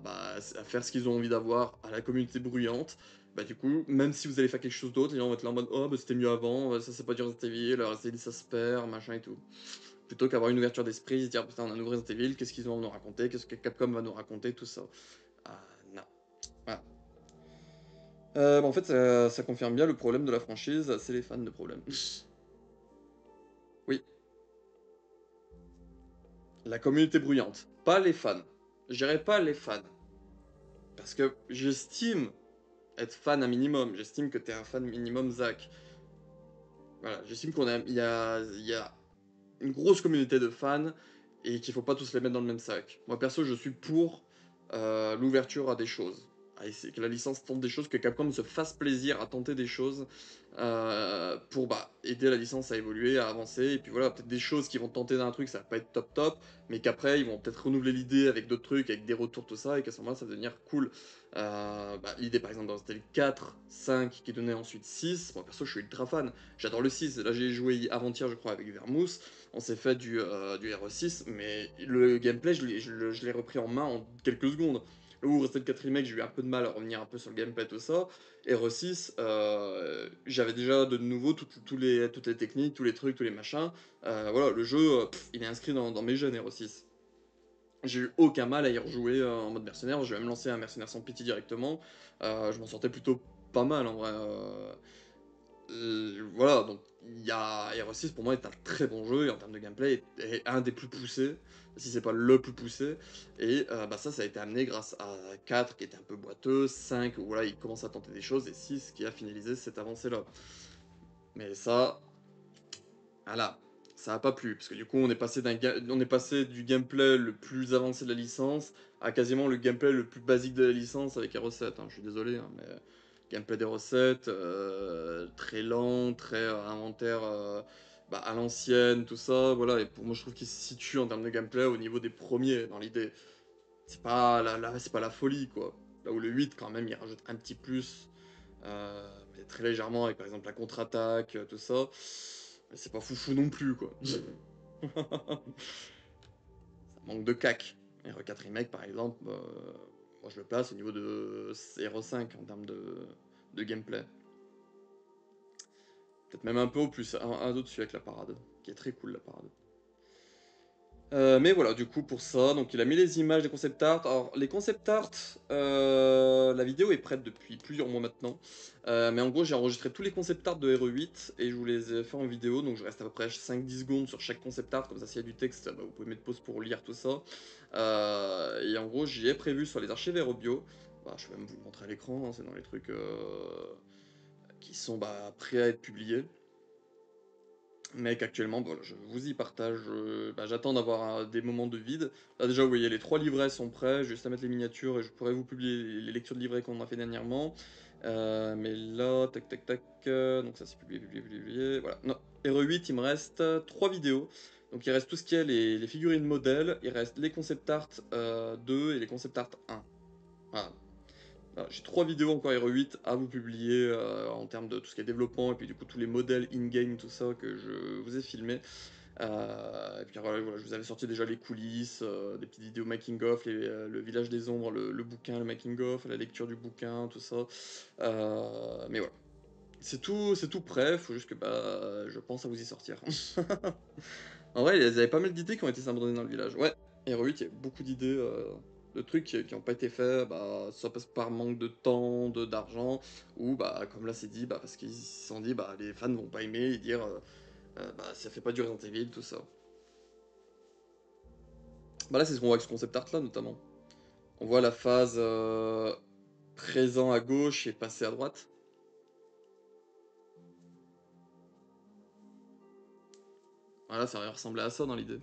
faire ce qu'ils ont envie d'avoir, à la communauté bruyante. Bah du coup, même si vous allez faire quelque chose d'autre, les gens vont être là en mode «Oh bah c'était mieux avant, ça c'est pas du Resident Evil, Resident Evil ça se perd, machin et tout». Plutôt qu'avoir une ouverture d'esprit, se dire «Putain on a un nouveau Resident Evil, qu'est-ce qu'ils vont nous raconter? Qu'est-ce que Capcom va nous raconter?» Tout ça. Ah non. Voilà. Bah, en fait ça confirme bien le problème de la franchise, c'est les fans de problème. Oui, la communauté bruyante, pas les fans. Je dirais pas les fans. Parce que j'estime être fan un minimum, j'estime que t'es un fan minimum Zach. Voilà, j'estime il y a une grosse communauté de fans et qu'il faut pas tous les mettre dans le même sac. Moi perso, je suis pour l'ouverture à des choses. Que la licence tente des choses, que Capcom se fasse plaisir à tenter des choses pour bah, aider la licence à évoluer, à avancer. Et puis voilà, peut-être des choses qui vont tenter d'un truc, ça va pas être top top, mais qu'après ils vont peut-être renouveler l'idée avec d'autres trucs, avec des retours, tout ça, et qu'à ce moment-là ça va devenir cool. Bah, l'idée par exemple dans Resident Evil 4, 5, qui donnait ensuite 6, moi perso je suis ultra fan. J'adore le 6, là j'ai joué avant-hier je crois avec Vermouth, on s'est fait du RE6, mais le gameplay je l'ai repris en main en quelques secondes. Là où Resident 4 Remake j'ai eu un peu de mal à revenir un peu sur le gameplay tout ça, RE6 j'avais déjà de nouveau toutes les techniques, tous les trucs, tous les machins, voilà le jeu il est inscrit dans mes gènes RE6. J'ai eu aucun mal à y rejouer en mode mercenaire, je vais même lancer un mercenaire sans pitié directement, je m'en sortais plutôt pas mal en vrai. Voilà, donc il y a RE6 pour moi est un très bon jeu et en termes de gameplay est un des plus poussés, si c'est pas le plus poussé. Et bah ça a été amené grâce à 4 qui était un peu boiteux, 5 où voilà il commence à tenter des choses et 6 qui a finalisé cette avancée là. Mais ça, voilà, ça a pas plu parce que du coup on est passé du gameplay le plus avancé de la licence à quasiment le gameplay le plus basique de la licence avec R7, hein. Je suis désolé, hein, mais gameplay des recettes, très lent, très inventaire bah, à l'ancienne, tout ça, voilà, et pour moi je trouve qu'il se situe en termes de gameplay au niveau des premiers dans l'idée. C'est pas la folie quoi. Là où le 8 quand même il rajoute un petit plus, mais très légèrement avec par exemple la contre-attaque, tout ça. Mais c'est pas foufou non plus quoi. Ça manque de cac. Hero 4 Remake par exemple, moi je le place au niveau de Hero 5 en termes de gameplay. Peut-être même un peu au plus, un au-dessus avec la parade, qui est très cool la parade. Mais voilà, du coup pour ça, donc il a mis les images des concept art. Alors les concept art, la vidéo est prête depuis plusieurs mois maintenant. Mais en gros j'ai enregistré tous les concept art de RE8 et je vous les ai fait en vidéo. Donc je reste à peu près 5-10 secondes sur chaque concept art, comme ça s'il y a du texte, bah, vous pouvez mettre pause pour lire tout ça. Et en gros j'y ai prévu sur les archives ReBio. Bah, je vais même vous le montrer à l'écran, hein, c'est dans les trucs qui sont bah, prêts à être publiés. Mais qu'actuellement, voilà, je vous y partage, bah, j'attends d'avoir des moments de vide. Là déjà, vous voyez, les 3 livrets sont prêts, juste à mettre les miniatures et je pourrais vous publier les lectures de livrets qu'on a fait dernièrement. Mais là, tac tac tac, donc ça c'est publié, voilà. Non, RE8, il me reste 3 vidéos. Donc il reste tout ce qui est les figurines modèles, il reste les concept art 2 et les concept art 1. Voilà. J'ai 3 vidéos encore RE8 à vous publier en termes de tout ce qui est développement et puis du coup tous les modèles in-game, tout ça que je vous ai filmé. Et puis voilà, je vous avais sorti déjà les coulisses, des petites vidéos making-of, le village des ombres, le bouquin, le making-of, la lecture du bouquin, tout ça. Mais voilà. C'est tout prêt, faut juste que bah, je pense à vous y sortir. En vrai, il y avait pas mal d'idées qui ont été abandonnées dans le village. Ouais, RE8, il y a beaucoup d'idées. de trucs qui n'ont pas été faits, bah, soit parce par manque de temps, d'argent, ou bah, comme là c'est dit, bah, parce qu'ils se sont dit, bah, les fans vont pas aimer et dire, bah, ça fait pas du Resident Evil, tout ça. Bah là, c'est ce qu'on voit avec ce concept art là, notamment. On voit la phase présent à gauche et passé à droite. Voilà, ça aurait ressemblé à ça dans l'idée.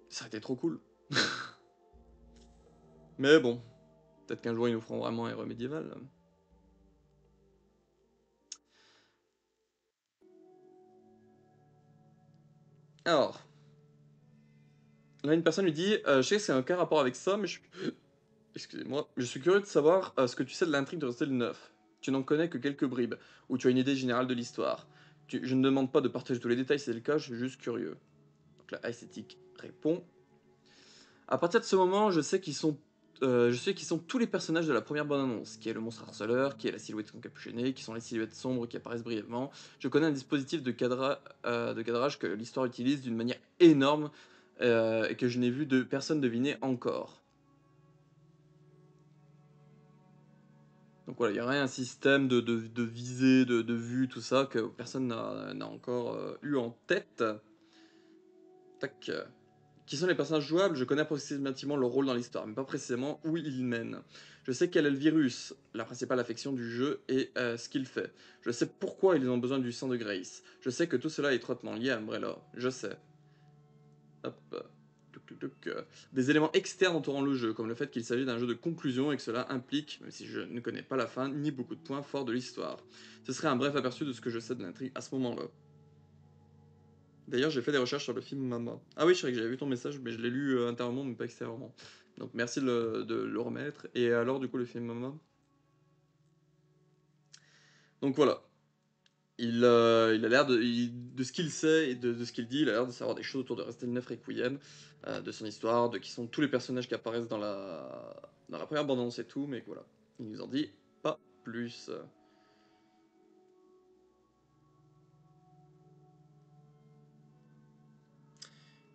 Ça aurait été trop cool. Mais bon, peut-être qu'un jour ils nous feront vraiment un héros médiéval. Alors, là une personne lui dit, je sais que c'est aucun rapport avec ça, mais excusez-moi, je suis curieux de savoir ce que tu sais de l'intrigue de Resident Evil 9. Tu n'en connais que quelques bribes, ou tu as une idée générale de l'histoire. Je ne demande pas de partager tous les détails si c'est le cas, je suis juste curieux. Donc là, Aesthetic répond. À partir de ce moment, je sais qui sont tous les personnages de la première bande-annonce, qui est le monstre harceleur, qui est la silhouette encapuchonnée, qui sont les silhouettes sombres qui apparaissent brièvement. Je connais un dispositif de cadrage que l'histoire utilise d'une manière énorme et que je n'ai vu de personne deviner encore. Donc voilà, il y aurait un système de visée, de vue, tout ça, que personne n'a encore eu en tête. Tac. Qui sont les personnages jouables? Je connais approximativement leur rôle dans l'histoire, mais pas précisément où ils mènent. Je sais quel est le virus, la principale affection du jeu, et ce qu'il fait. Je sais pourquoi ils ont besoin du sang de Grace. Je sais que tout cela est étroitement lié à Umbrella. Je sais. Hop. Des éléments externes entourant le jeu, comme le fait qu'il s'agit d'un jeu de conclusion et que cela implique, même si je ne connais pas la fin, ni beaucoup de points forts de l'histoire. Ce serait un bref aperçu de ce que je sais de l'intrigue à ce moment-là. D'ailleurs, j'ai fait des recherches sur le film Mama. Ah oui, c'est vrai que j'avais vu ton message, mais je l'ai lu intérieurement, mais pas extérieurement. Donc merci de le remettre. Et alors, du coup, le film Mama? Donc voilà. Il a l'air de ce qu'il sait et de ce qu'il dit, il a l'air de savoir des choses autour de Resident Evil 9 Requiem, de son histoire, de qui sont tous les personnages qui apparaissent dans la première bande-annonce et tout, mais voilà. Il nous en dit pas plus.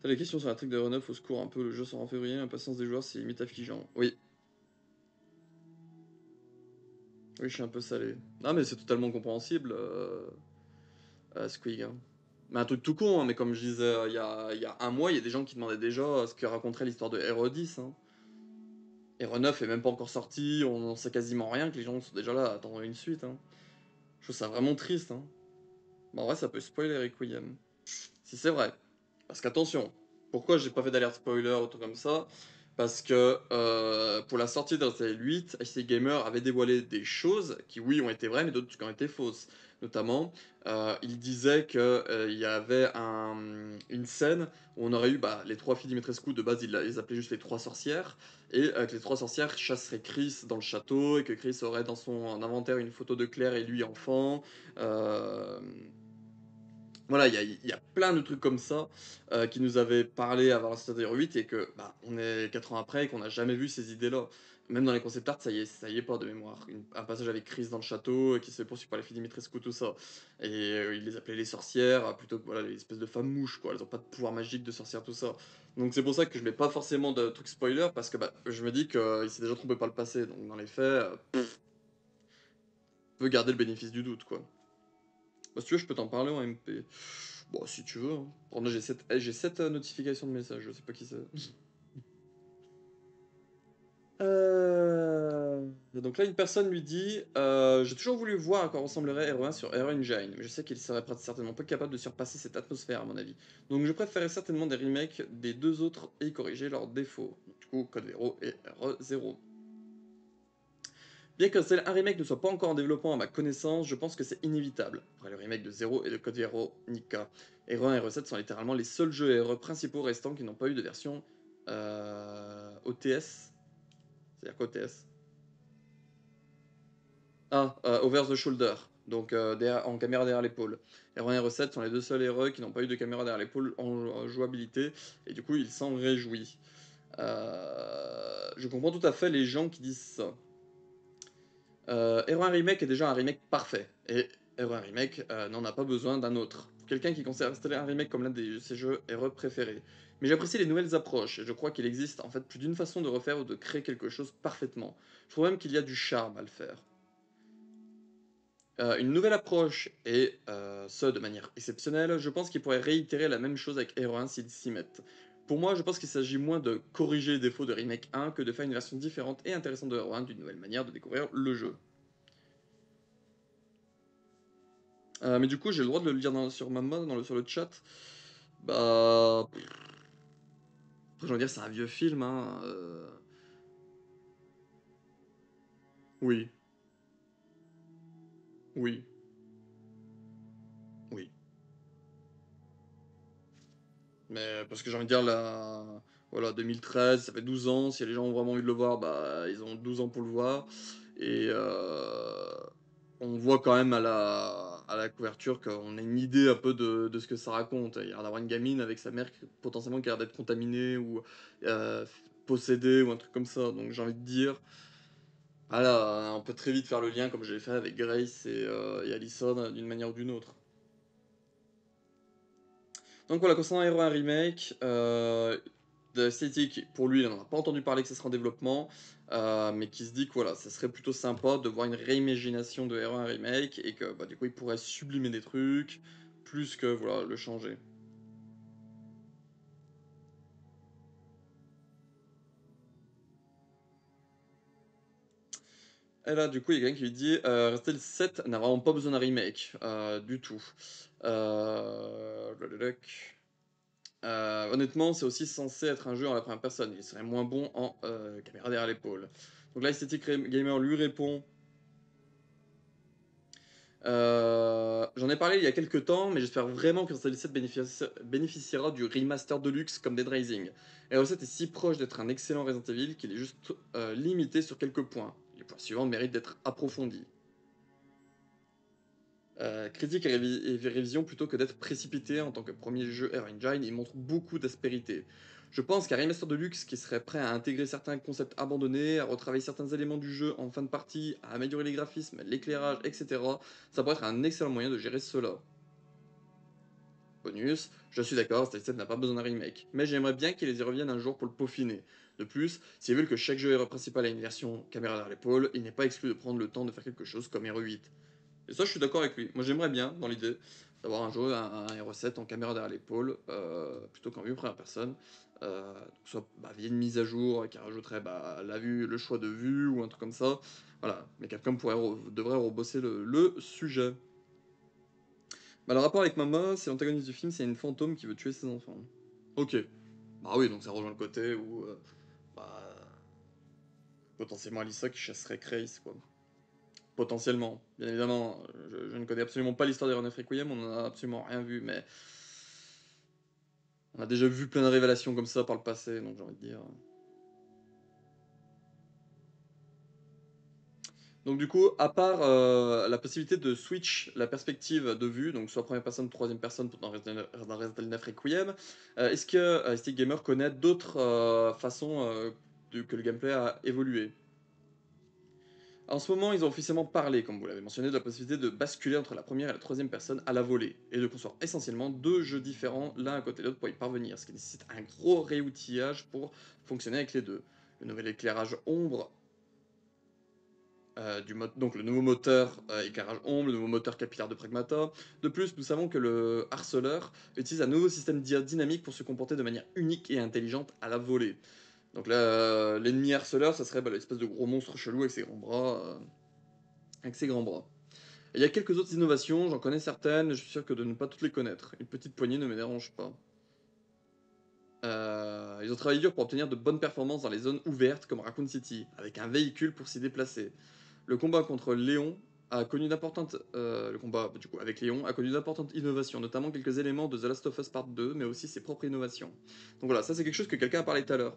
T'as des questions sur la trick de Renault, au secours un peu, le jeu sort en février, l'impatience des joueurs c'est limite affligeant. Oui, oui, je suis un peu salé. Ah, mais c'est totalement compréhensible, Squig, hein. Mais un truc tout con, hein, mais comme je disais il y a un mois, il y a des gens qui demandaient déjà ce que raconterait l'histoire de RE10. Hein. RE9 est même pas encore sorti, on sait quasiment rien, que les gens sont déjà là à attendre une suite. Hein. Je trouve ça vraiment triste. Hein. Bah, en vrai, ça peut spoiler Requiem. Si c'est vrai. Parce qu'attention, pourquoi j'ai pas fait d'alerte spoiler ou tout comme ça? Parce que pour la sortie de Resident Evil 8, HC Gamer avait dévoilé des choses qui, oui, ont été vraies, mais d'autres qui ont été fausses. Notamment, il disait qu'il y avait une scène où on aurait eu bah, les trois filles Dimitrescu, de base, ils les appelaient juste les trois sorcières, et que les trois sorcières chasseraient Chris dans le château, et que Chris aurait dans son inventaire une photo de Claire et lui enfant. Euh, voilà, il y a plein de trucs comme ça qui nous avaient parlé avant Resident 8 et que bah, on est 4 ans après et qu'on n'a jamais vu ces idées-là. Même dans les concept art, ça y est pas de mémoire. Un passage avec Chris dans le château qui se fait poursuivre par les filles Dimitrescu, tout ça. Et il les appelait les sorcières plutôt que voilà, les espèces de femmes mouches, quoi. Elles ont pas de pouvoir magique de sorcière, tout ça. Donc c'est pour ça que je mets pas forcément de trucs spoilers parce que bah, je me dis qu'il s'est déjà trompé par le passé. Donc dans les faits, on peut garder le bénéfice du doute, quoi. Bah, si tu veux, je peux t'en parler en MP. Bon, si tu veux. Hein. Pardon, j'ai 7 notifications de messages, je sais pas qui c'est. Donc là, une personne lui dit j'ai toujours voulu voir à quoi ressemblerait RE1 sur RE Engine, mais je sais qu'il serait certainement pas capable de surpasser cette atmosphère, à mon avis. Donc je préférerais certainement des remakes des deux autres et corriger leurs défauts. Donc, du coup, Code Vero et RE0. Bien que un remake ne soit pas encore en développement à ma connaissance, je pense que c'est inévitable. Après le remake de Zero et de Code Veronica, RE1 et RE7 sont littéralement les seuls jeux RE principaux restants qui n'ont pas eu de version OTS. C'est-à-dire qu'OTS. Ah, Over the Shoulder, donc en caméra derrière l'épaule. RE1 et RE7 sont les deux seuls RE qui n'ont pas eu de caméra derrière l'épaule en jouabilité, et du coup il s'en réjouit. Je comprends tout à fait les gens qui disent ça. RE1 Remake est déjà un remake parfait. Et Hero Remake n'en a pas besoin d'un autre. Pour quelqu'un qui considère installer un remake comme l'un de ses jeux Hero préférés. Mais j'apprécie les nouvelles approches, et je crois qu'il existe en fait plus d'une façon de refaire ou de créer quelque chose parfaitement. Je trouve même qu'il y a du charme à le faire. Une nouvelle approche, et ce de manière exceptionnelle, je pense qu'ils pourraient réitérer la même chose avec Hero 1 s'ils s'y mettent. Pour moi, je pense qu'il s'agit moins de corriger les défauts de Remake 1 que de faire une version différente et intéressante de Hero 1 d'une nouvelle manière de découvrir le jeu. Mais du coup, j'ai le droit de le lire sur ma main, sur le chat. Bah. Après, j'ai envie de dire, c'est un vieux film, hein. Oui, oui, oui. Mais parce que j'ai envie de dire, là. Voilà, 2013, ça fait 12 ans. Si les gens ont vraiment envie de le voir, bah, ils ont 12 ans pour le voir. Et on voit quand même à la couverture qu'on a une idée un peu de ce que ça raconte. Il y a l'air d'avoir une gamine avec sa mère potentiellement qui a l'air d'être contaminée ou euh, possédée ou un truc comme ça. Donc j'ai envie de dire, voilà, on peut très vite faire le lien comme je l'ai fait avec Grace et Allison d'une manière ou d'une autre. Donc voilà, concernant Hero 1 Remake, de Static, pour lui, il n'en a pas entendu parler que ça sera en développement, mais qui se dit que voilà, ça serait plutôt sympa de voir une réimagination de Hero 1 Remake et que bah, du coup il pourrait sublimer des trucs, plus que voilà, le changer. Et là, du coup, il y a quelqu'un qui lui dit Restel 7 n'a vraiment pas besoin d'un remake, du tout. Blablabla. Honnêtement, c'est aussi censé être un jeu en la première personne. Il serait moins bon en caméra derrière l'épaule. Donc là, Aesthetic Gamer lui répond. J'en ai parlé il y a quelques temps, mais j'espère vraiment que Resident 7 bénéficiera du remaster de luxe comme Dead Rising. Et Recette est si proche d'être un excellent Resident Evil qu'il est juste limité sur quelques points. Les points suivants méritent d'être approfondis. Critique et révision plutôt que d'être précipité en tant que premier jeu Air Engine, il montre beaucoup d'aspérité. Je pense qu'un remaster de luxe qui serait prêt à intégrer certains concepts abandonnés, à retravailler certains éléments du jeu en fin de partie, à améliorer les graphismes, l'éclairage, etc., ça pourrait être un excellent moyen de gérer cela. Bonus, je suis d'accord, State 7 n'a pas besoin d'un remake, mais j'aimerais bien qu'ils y reviennent un jour pour le peaufiner. De plus, s'ils veulent que chaque jeu Hero principal ait une version caméra derrière l'épaule, il n'est pas exclu de prendre le temps de faire quelque chose comme Hero 8. Et ça, je suis d'accord avec lui. Moi, j'aimerais bien, dans l'idée, d'avoir un jeu, un Hero 7 en caméra derrière l'épaule, plutôt qu'en vue première personne. Soit bah, via une mise à jour qui rajouterait bah, la vue, le choix de vue ou un truc comme ça. Voilà, mais Capcom devrait rebosser le sujet. Bah, le rapport avec Mama, c'est l'antagoniste du film, c'est une fantôme qui veut tuer ses enfants. Ok. Bah oui, donc ça rejoint le côté où bah, potentiellement Alissa qui chasserait Krace, quoi. Potentiellement, bien évidemment. Je ne connais absolument pas l'histoire des Renef Requiem, on en a absolument rien vu, mais on a déjà vu plein de révélations comme ça par le passé, donc j'ai envie de dire. Donc du coup, à part la possibilité de switch la perspective de vue, donc soit première personne, troisième personne dans Resident Evil Requiem, est-ce que Stick Gamer connaît d'autres façons que le gameplay a évolué? En ce moment, ils ont officiellement parlé, comme vous l'avez mentionné, de la possibilité de basculer entre la première et la troisième personne à la volée, et de concevoir essentiellement deux jeux différents l'un à côté de l'autre pour y parvenir, ce qui nécessite un gros réoutillage pour fonctionner avec les deux. Le nouvel éclairage ombre, donc le nouveau moteur éclairage ombre, le nouveau moteur capillaire de Pragmata. De plus, nous savons que le harceleur utilise un nouveau système d'IA dynamique pour se comporter de manière unique et intelligente à la volée. Donc là, l'ennemi harceleur, ça serait bah, l'espèce de gros monstre chelou avec ses grands bras. Avec ses grands bras. Et il y a quelques autres innovations, j'en connais certaines, je suis sûr que de ne pas toutes les connaître. Une petite poignée ne me dérange pas. Ils ont travaillé dur pour obtenir de bonnes performances dans les zones ouvertes comme Raccoon City, avec un véhicule pour s'y déplacer. Le combat contre Léon a connu d'importantes... le combat du coup, avec Léon a connu d'importantes innovations, notamment quelques éléments de The Last of Us Part 2, mais aussi ses propres innovations. Donc voilà, ça c'est quelque chose que quelqu'un a parlé tout à l'heure.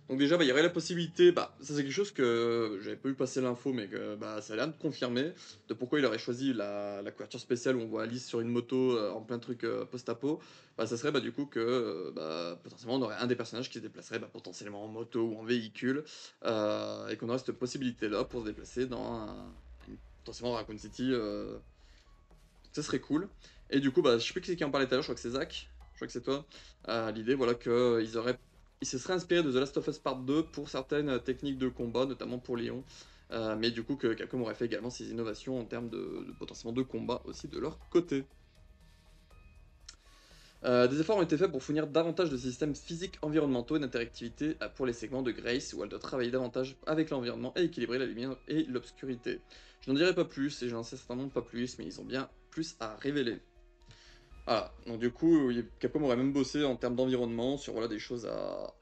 Donc déjà, bah, il y aurait la possibilité, bah, ça c'est quelque chose que j'avais pas eu passer l'info, mais que bah, ça a l'air de confirmer, de pourquoi il aurait choisi la couverture spéciale où on voit Alice sur une moto en plein truc post-apo. Bah, ça serait bah, du coup que bah, potentiellement on aurait un des personnages qui se déplacerait bah, potentiellement en moto ou en véhicule, et qu'on aurait cette possibilité là pour se déplacer dans potentiellement Raccoon City. Ça serait cool. Et du coup, bah, je sais plus qui c'est qui en parlait tout à l'heure, je crois que c'est Zach, je crois que c'est toi. L'idée, voilà, ils se seraient inspirés de The Last of Us Part 2 pour certaines techniques de combat, notamment pour Léon. Mais du coup, que Capcom aurait fait également ces innovations en termes potentiellement de combat aussi de leur côté. Des efforts ont été faits pour fournir davantage de systèmes physiques environnementaux et d'interactivité pour les segments de Grace, où elle doit travailler davantage avec l'environnement et équilibrer la lumière et l'obscurité. Je n'en dirai pas plus, et je n'en sais certainement pas plus, mais ils ont bien plus à révéler. Voilà, donc du coup, Capcom aurait même bossé en termes d'environnement sur voilà, des choses à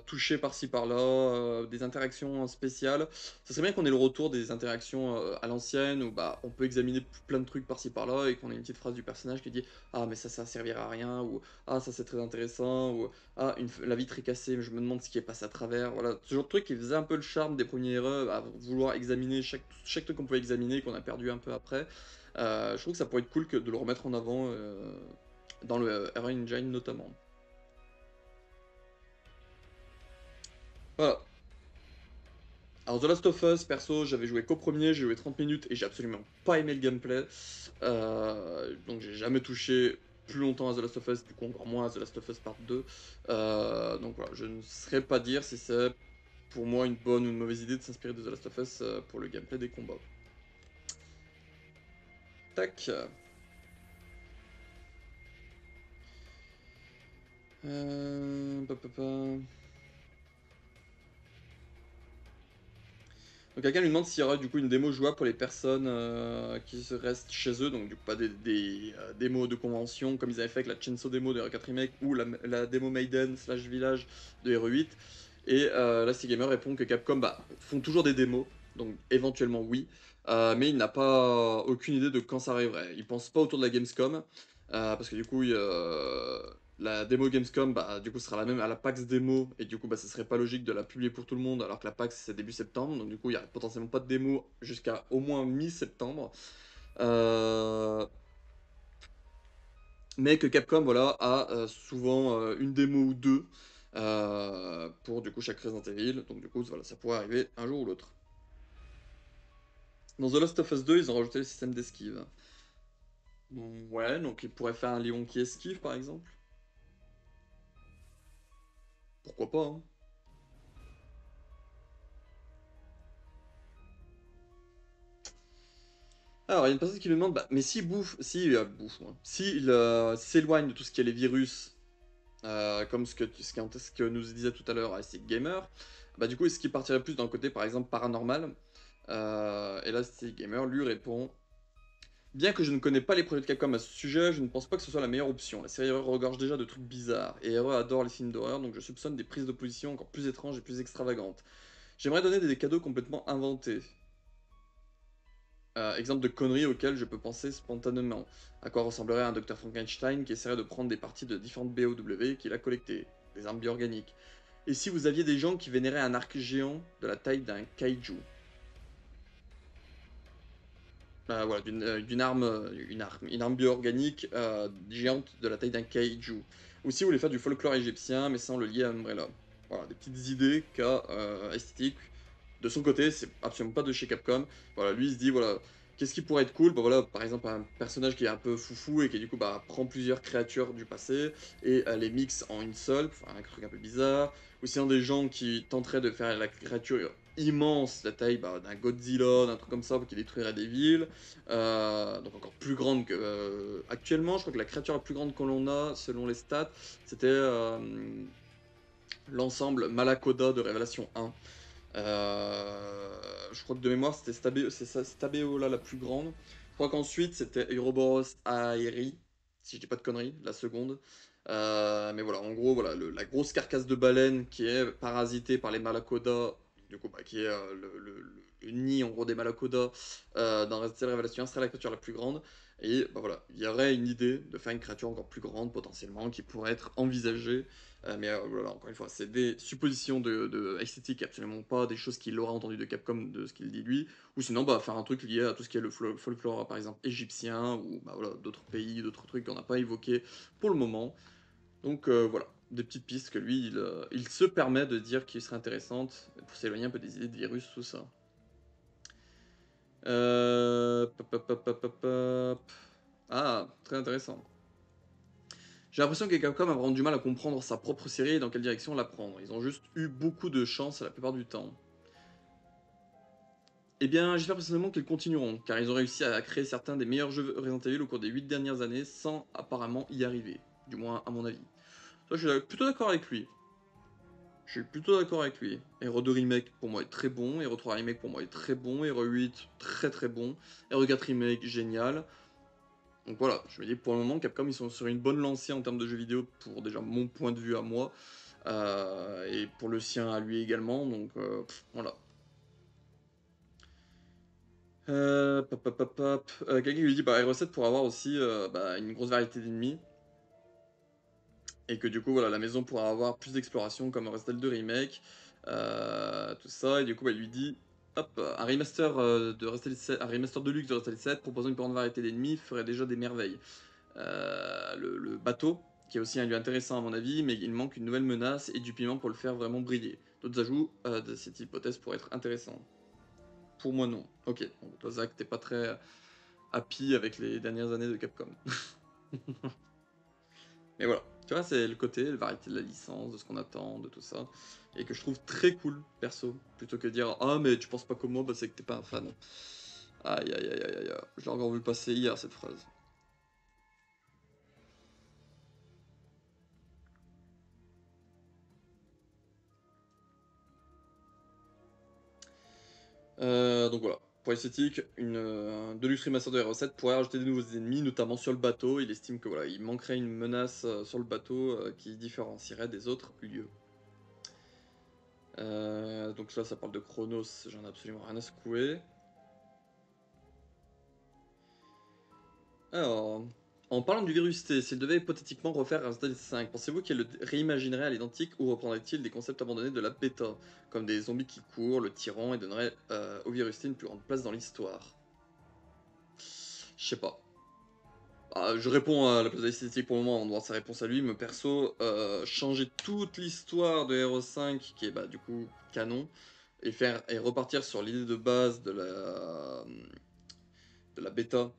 toucher par-ci par-là, des interactions spéciales. Ça serait bien qu'on ait le retour des interactions à l'ancienne, où bah, on peut examiner plein de trucs par-ci par-là, et qu'on ait une petite phrase du personnage qui dit «Ah mais ça servira à rien», ou «Ah ça c'est très intéressant», ou «Ah la vitre est cassée, mais je me demande ce qui est passé à travers». Voilà, ce genre de truc qui faisait un peu le charme des premiers RE, à vouloir examiner chaque truc qu'on pouvait examiner, qu'on a perdu un peu après. Je trouve que ça pourrait être cool de le remettre en avant dans le RE Engine notamment. Voilà. Alors The Last of Us, perso, j'avais joué qu'au premier, j'ai joué 30 minutes et j'ai absolument pas aimé le gameplay. Donc j'ai jamais touché plus longtemps à The Last of Us, du coup encore moins à The Last of Us Part 2. Donc voilà, je ne saurais pas dire si c'est pour moi une bonne ou une mauvaise idée de s'inspirer de The Last of Us pour le gameplay des combats. Tac. Pa, pa, pa. Donc quelqu'un lui demande s'il y aura du coup une démo jouable pour les personnes qui se restent chez eux, donc du coup pas des démos de convention comme ils avaient fait avec la Chainsaw démo de RE4 Remake ou la démo Maiden slash Village de RE8. Et là, Gamer répond que Capcom font toujours des démos, donc éventuellement oui, mais il n'a pas aucune idée de quand ça arriverait. Il pense pas autour de la Gamescom, parce que du coup, la démo Gamescom, bah, du coup, sera la même à la PAX démo, et du coup, bah, ce serait pas logique de la publier pour tout le monde, alors que la PAX c'est début septembre, donc du coup, il y a potentiellement pas de démo jusqu'à au moins mi-septembre. Euh, mais que Capcom, voilà, a souvent une démo ou deux pour du coup chaque Resident Evil, donc du coup, voilà, ça pourrait arriver un jour ou l'autre. Dans The Last of Us 2, ils ont rajouté le système d'esquive. Ouais, donc ils pourraient faire un Léon qui esquive par exemple. Pourquoi pas, hein. Alors, il y a une personne qui me demande, mais bouffe, moi. S'il s'éloigne de tout ce qui est les virus, comme ce que nous disait tout à l'heure Stick Gamer, bah du coup, est-ce qu'il partirait plus d'un côté, par exemple, paranormal? Et là, Stick Gamer lui répond, bien que je ne connais pas les projets de Capcom à ce sujet, je ne pense pas que ce soit la meilleure option. La série regorge déjà de trucs bizarres, et RE adore les films d'horreur, donc je soupçonne des prises de position encore plus étranges et plus extravagantes. J'aimerais donner des cadeaux complètement inventés. Exemple de conneries auxquelles je peux penser spontanément. À quoi ressemblerait un Dr Frankenstein qui essaierait de prendre des parties de différentes BOW qu'il a collectées, des armes bioorganiques. Et si vous aviez des gens qui vénéraient un arc géant de la taille d'un kaiju? Voilà, une arme bioorganique géante de la taille d'un kaiju. Ou si vous voulez faire du folklore égyptien, mais sans le lier à Umbrella. Voilà, des petites idées qu'a Esthétique. De son côté, c'est absolument pas de chez Capcom. Voilà, lui il se dit, voilà, qu'est-ce qui pourrait être cool? Bah voilà, par exemple, un personnage qui est un peu foufou et qui du coup prend plusieurs créatures du passé et les mixe en une seule, enfin un truc un peu bizarre. Ou sinon des gens qui tenteraient de faire la créature immense, la taille d'un Godzilla, d'un truc comme ça, qui détruirait des villes. Donc encore plus grande que actuellement. Je crois que la créature la plus grande que l'on a, selon les stats, c'était l'ensemble Malakoda de Révélation 1. Je crois que de mémoire c'était Stabeola la plus grande. Je crois qu'ensuite c'était Ouroboros Aeri, si je dis pas de conneries, la seconde. Mais voilà, en gros, voilà, la grosse carcasse de baleine qui est parasitée par les Malacoda, du coup, qui est le nid en gros des Malacoda dans Resident Evil Révélation 1 serait la créature la plus grande. Et bah voilà, il y aurait une idée de faire une créature encore plus grande potentiellement qui pourrait être envisagée. Mais voilà, encore une fois, c'est des suppositions de esthétique, absolument pas des choses qu'il aura entendu de Capcom de ce qu'il dit lui. Ou sinon, faire un truc lié à tout ce qui est le folklore, par exemple, égyptien, ou voilà, d'autres pays, d'autres trucs qu'on n'a pas évoqués pour le moment. Donc voilà, des petites pistes que lui, il se permet de dire qui seraient intéressantes pour s'éloigner un peu des idées de virus, tout ça. Pop, pop, pop, pop, pop, pop. Ah, très intéressant. J'ai l'impression que Capcom a vraiment du mal à comprendre sa propre série et dans quelle direction la prendre. Ils ont juste eu beaucoup de chance la plupart du temps. Eh bien, j'espère personnellement qu'ils continueront, car ils ont réussi à créer certains des meilleurs jeux Resident Evil au cours des 8 dernières années sans apparemment y arriver. Du moins, à mon avis. Ça, je suis plutôt d'accord avec lui. Je suis plutôt d'accord avec lui. Hero 2 Remake pour moi est très bon, Hero 3 Remake pour moi est très bon, Hero 8 très très bon, Hero 4 Remake génial. Donc voilà, je me dis pour le moment Capcom ils sont sur une bonne lancée en termes de jeux vidéo pour déjà mon point de vue à moi, et pour le sien à lui également, donc voilà. Pop, pop, pop, pop. Quelqu'un lui dit bah Hero 7 pour avoir aussi bah, une grosse variété d'ennemis, et que du coup voilà la maison pourra avoir plus d'exploration comme Resident Evil 2 Remake, tout ça, et du coup bah, il lui dit hop, un remaster de Resident Evil 7, un remaster de luxe de Resident Evil 7 proposant une plus grande variété d'ennemis ferait déjà des merveilles. Le bateau, qui est aussi un lieu intéressant à mon avis, mais il manque une nouvelle menace et du piment pour le faire vraiment briller. D'autres ajouts de cette hypothèse pourraient être intéressants. Pour moi non. Ok, donc toi Zach, t'es pas très happy avec les dernières années de Capcom. Mais voilà, tu vois, c'est le côté, la variété de la licence, de ce qu'on attend, de tout ça, et que je trouve très cool, perso, plutôt que de dire ah mais tu penses pas comme moi, bah c'est que t'es pas un fan. Aïe aïe aïe aïe aïe, je l'ai encore vu passer hier cette phrase. Donc voilà, pour l'esthétique, un Deluxe Remaster de R7 pourrait rajouter de nouveaux ennemis, notamment sur le bateau. Il estime que voilà, il manquerait une menace sur le bateau qui différencierait des autres lieux. Donc là, ça parle de Chronos, j'en ai absolument rien à secouer. Alors, en parlant du virus T, s'il devait hypothétiquement refaire Resident Evil 5, pensez-vous qu'il le réimaginerait à l'identique ou reprendrait-il des concepts abandonnés de la bêta, comme des zombies qui courent, le tyran, et donnerait au virus T une plus grande place dans l'histoire? Je sais pas. Ah, je réponds à la place de l'esthétique pour le moment, on doit sa réponse à lui, mais perso, changer toute l'histoire de Hero 5, qui est bah, du coup canon, et repartir sur l'idée de base de la bêta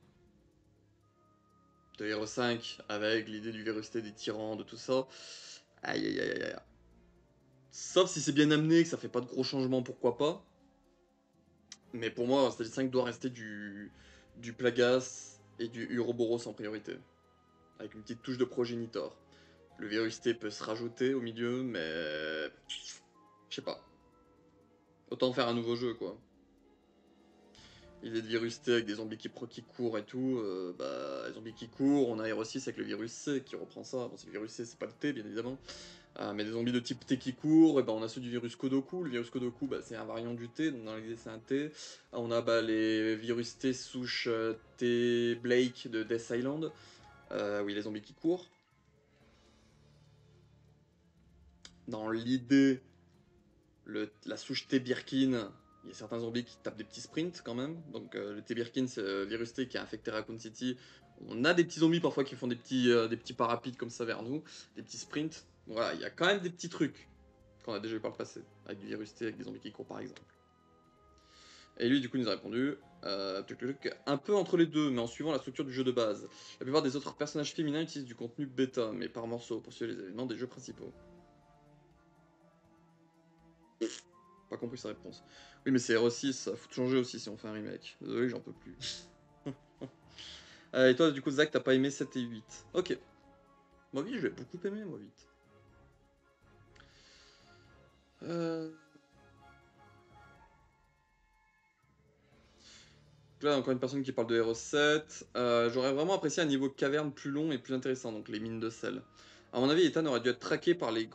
de Hero 5, avec l'idée du virus T, des tyrans, de tout ça, aïe aïe aïe aïe aïe. Sauf si c'est bien amené, que ça fait pas de gros changements, pourquoi pas. Mais pour moi, Resident Evil 5 doit rester du Plagas et du Uroboros en priorité, avec une petite touche de Progenitor. Le virus T peut se rajouter au milieu, mais je sais pas. Autant faire un nouveau jeu, quoi. L'idée de virus T avec des zombies qui courent et tout, bah, les zombies qui courent, on a Hero 6 avec le virus C qui reprend ça. Bon, c'est le virus C, c'est pas le T, bien évidemment. Mais des zombies de type T qui courent, et bah, on a ceux du virus Kodoku. Le virus Kodoku, bah, c'est un variant du T, donc dans l'idée, c'est un T. On a bah, les virus T souche T Blake de Death Island. Oui, les zombies qui courent. Dans l'idée, la souche T Birkin, il y a certains zombies qui tapent des petits sprints quand même. Donc le T Birkin, c'est le virus T qui a infecté Raccoon City. On a des petits zombies parfois qui font des petits pas rapides comme ça vers nous, des petits sprints. Voilà, il y a quand même des petits trucs qu'on a déjà vu par le passé, avec du virus T, avec des zombies qui courent par exemple. Et lui, du coup, nous a répondu un peu entre les deux, mais en suivant la structure du jeu de base. La plupart des autres personnages féminins utilisent du contenu bêta, mais par morceaux, pour suivre les événements des jeux principaux. Pas compris sa réponse. Oui, mais c'est R6, ça faut changer aussi si on fait un remake. Désolé, j'en peux plus. Et toi, du coup, Zach, t'as pas aimé 7 et 8. Ok. Moi, oui, je vais beaucoup aimer, moi, 8. Euh... Là, encore une personne qui parle de Hero 7. J'aurais vraiment apprécié un niveau caverne plus long et plus intéressant, donc les mines de sel. À mon avis, Ethan aurait dû être traqué dans les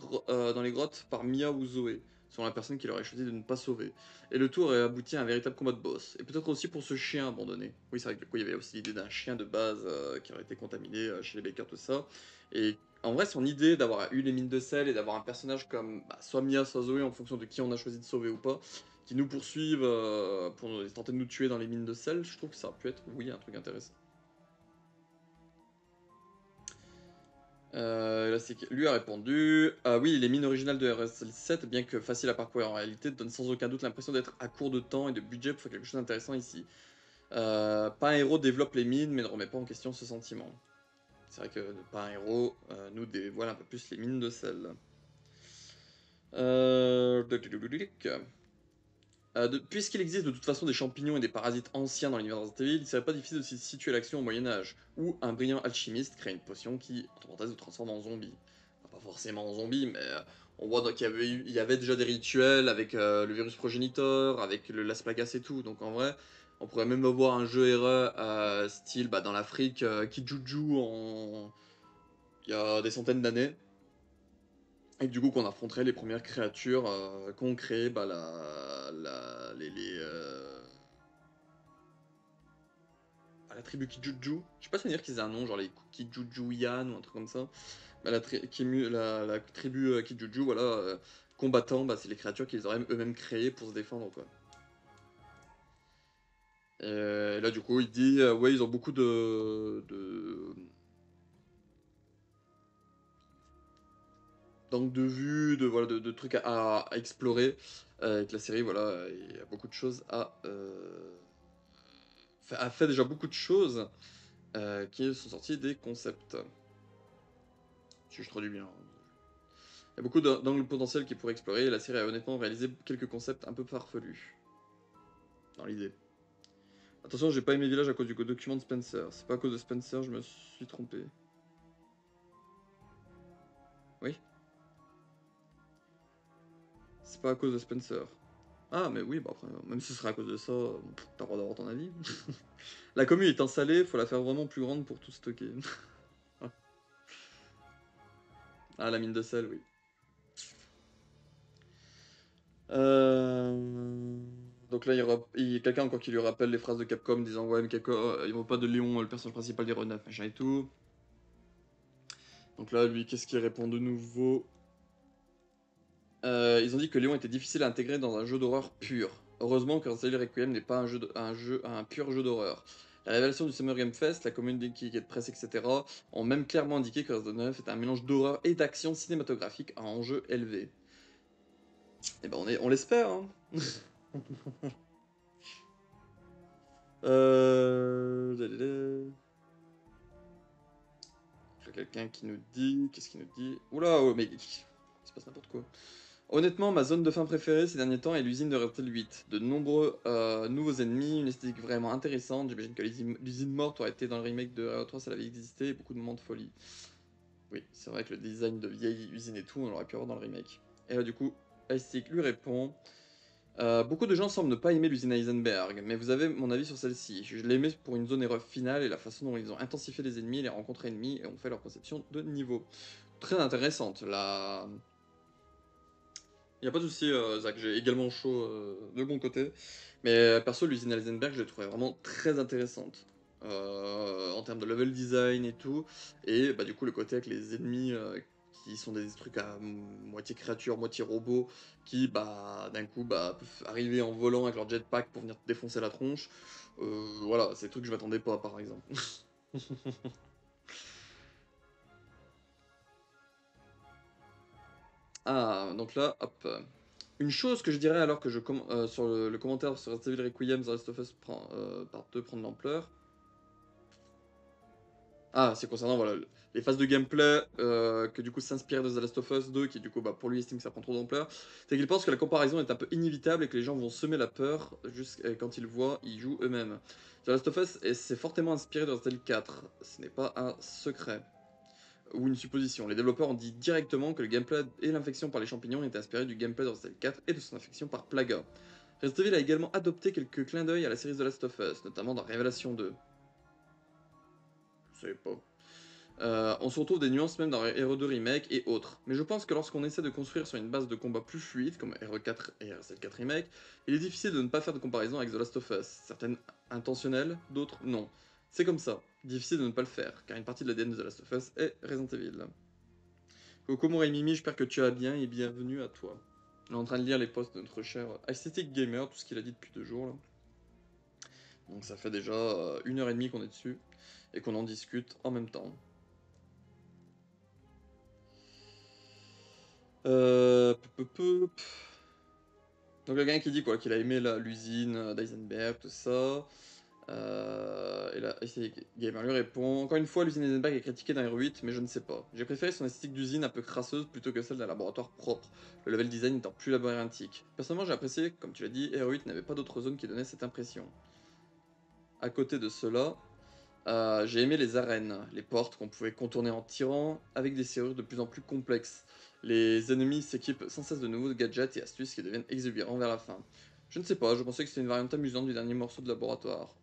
grottes par Mia ou Zoé, selon la personne qui l'aurait choisi de ne pas sauver. Et le tout aurait abouti à un véritable combat de boss. Et peut-être aussi pour ce chien abandonné. Oui, c'est vrai que du coup, il y avait aussi l'idée d'un chien de base qui aurait été contaminé chez les Bakers, tout ça. Et en vrai, son idée d'avoir eu les mines de sel et d'avoir un personnage comme bah, soit Mia, soit Zoé, en fonction de qui on a choisi de sauver ou pas, qui nous poursuivent pour tenter de nous tuer dans les mines de sel, je trouve que ça aurait pu être, oui, un truc intéressant. Là, lui a répondu oui, les mines originales de RSL7, bien que faciles à parcourir en réalité, donnent sans aucun doute l'impression d'être à court de temps et de budget pour faire quelque chose d'intéressant ici. Pas un héros développe les mines, mais ne remet pas en question ce sentiment. C'est vrai que pas un héros nous dévoile un peu plus les mines de sel. Euh... Puisqu'il existe de toute façon des champignons et des parasites anciens dans l'univers Resident Evil, il serait pas difficile de situer l'action au Moyen-Âge, où un brillant alchimiste crée une potion qui, entre parenthèses, le transforme en zombie. Enfin, pas forcément en zombie, mais on voit qu'il y avait déjà des rituels avec le virus progénitor, avec le Las Plagas et tout, donc en vrai, on pourrait même avoir un jeu RE style dans l'Afrique, Kijuju il y a des centaines d'années. Et du coup, qu'on affronterait les premières créatures qu'ont créé la tribu Kijuju. Je sais pas si dire qu'ils aient un nom, genre les Kijujuyan ou un truc comme ça. Bah, la tribu Kijuju, voilà, combattant, c'est les créatures qu'ils auraient eux-mêmes créées pour se défendre, quoi. Et là, du coup, il dit, ouais, ils ont beaucoup d'angles de vue, voilà, de trucs à explorer. Avec la série, voilà, il y a beaucoup de choses a fait déjà beaucoup de choses qui sont sorties des concepts. Si je traduis bien. Il y a beaucoup d'angles potentiels qui pourraient explorer, et la série a honnêtement réalisé quelques concepts un peu farfelus. Dans l'idée. Attention, j'ai pas aimé Village à cause du document de Spencer. C'est pas à cause de Spencer, je me suis trompé. Oui. C'est pas à cause de Spencer. Ah, mais oui, bah après, même si ce serait à cause de ça, t'as le droit d'avoir ton avis. La commune est installée, faut la faire vraiment plus grande pour tout stocker. Ah, la mine de sel, oui. Donc là, il y a quelqu'un encore qui lui rappelle les phrases de Capcom disant ouais, mais Capcom, ils vont pas de Léon, le personnage principal des 9 machin et tout. Donc là, lui, qu'est-ce qu'il répond de nouveau? Ils ont dit que Léon était difficile à intégrer dans un jeu d'horreur pur. Heureusement que Resident Evil Requiem n'est pas un pur jeu d'horreur. La révélation du Summer Game Fest, la communauté de presse, etc. ont même clairement indiqué que Resident Evil est un mélange d'horreur et d'action cinématographique à enjeu élevé. Et ben on l'espère, hein. Euh... Quelqu'un qui nous dit... Qu'est-ce qu'il nous dit? Oula, oh, mais... Il se passe n'importe quoi. Honnêtement, ma zone de fin préférée ces derniers temps est l'usine de Resident Evil 8. De nombreux nouveaux ennemis, une esthétique vraiment intéressante. J'imagine que l'usine morte aurait été dans le remake de RE3 si elle avait existé, et beaucoup de moments de folie. Oui, c'est vrai que le design de vieille usine et tout, on l'aurait pu avoir dans le remake. Et là, du coup, Icetic lui répond. Beaucoup de gens semblent ne pas aimer l'usine Heisenberg, mais vous avez mon avis sur celle-ci. Je l'aimais pour une zone erreur finale et la façon dont ils ont intensifié les ennemis, les rencontres ennemies et ont fait leur conception de niveau. Très intéressante. Y a pas de souci, Zach, j'ai également chaud de mon côté. Mais perso, l'usine Heisenberg, je l'ai trouvé vraiment très intéressante. En termes de level design et tout. Et bah, du coup, le côté avec les ennemis qui sont des trucs à moitié créature, moitié robot, qui bah, d'un coup peuvent arriver en volant avec leur jetpack pour venir te défoncer la tronche. Voilà, c'est des trucs que je m'attendais pas, par exemple. Ah, donc là, hop. Une chose que je dirais alors que sur le commentaire sur Resident Evil Requiem, The Last of Us part 2 prend de l'ampleur. Ah, c'est concernant voilà, les phases de gameplay que du coup s'inspirent de The Last of Us 2, qui du coup pour lui estime que ça prend trop d'ampleur. C'est qu'il pense que la comparaison est un peu inévitable et que les gens vont semer la peur jusqu'à quand ils voient, ils jouent eux-mêmes. The Last of Us s'est fortement inspiré de Resident Evil 4, ce n'est pas un secret ou une supposition. Les développeurs ont dit directement que le gameplay et l'infection par les champignons étaient inspirés du gameplay de Resident Evil 4 et de son infection par Plaga. Resident Evil a également adopté quelques clins d'œil à la série The Last of Us, notamment dans Révélation 2. Je sais pas. On se retrouve des nuances même dans RE2 Remake et autres. Mais je pense que lorsqu'on essaie de construire sur une base de combat plus fluide, comme RE4 et RE4 Remake, il est difficile de ne pas faire de comparaison avec The Last of Us. Certaines intentionnelles, d'autres non. C'est comme ça. Difficile de ne pas le faire, car une partie de l'ADN de The Last of Us est Resident Evil. Coucou mon Mimi, j'espère que tu vas bien et bienvenue à toi. On est en train de lire les posts de notre cher Aesthetic Gamer, tout ce qu'il a dit depuis 2 jours là. Donc ça fait déjà 1h30 qu'on est dessus et qu'on en discute en même temps. Poup, poup, poup. Donc le gars qui dit quoi, qu'il a aimé l'usine d'Eisenberg, tout ça. Et là, Esthétique Gamer lui répond: Encore une fois, l'usine Heisenberg est critiquée dans R8, mais je ne sais pas. J'ai préféré son esthétique d'usine un peu crasseuse plutôt que celle d'un laboratoire propre, le level design étant plus labyrinthique. Personnellement, j'ai apprécié, comme tu l'as dit, R8 n'avait pas d'autres zones qui donnaient cette impression. À côté de cela, j'ai aimé les arènes, les portes qu'on pouvait contourner en tirant, avec des serrures de plus en plus complexes. Les ennemis s'équipent sans cesse de nouveaux gadgets et astuces qui deviennent exubérants vers la fin. Je ne sais pas, je pensais que c'était une variante amusante du dernier morceau de laboratoire.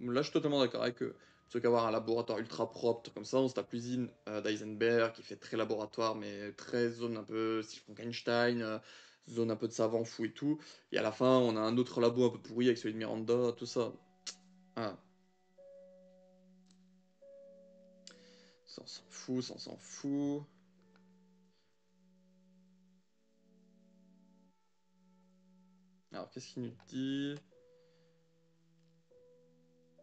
Là, je suis totalement d'accord avec eux. Plutôt qu'avoir un laboratoire ultra propre, comme ça, on se tape l'usine d'Eisenberg, qui fait très laboratoire, mais très zone un peu style Frankenstein, zone un peu de savant fou et tout. Et à la fin, on a un autre labo un peu pourri avec celui de Miranda, tout ça. Ah, ça on s'en fout, ça on s'en fout. Alors, qu'est-ce qu'il nous dit?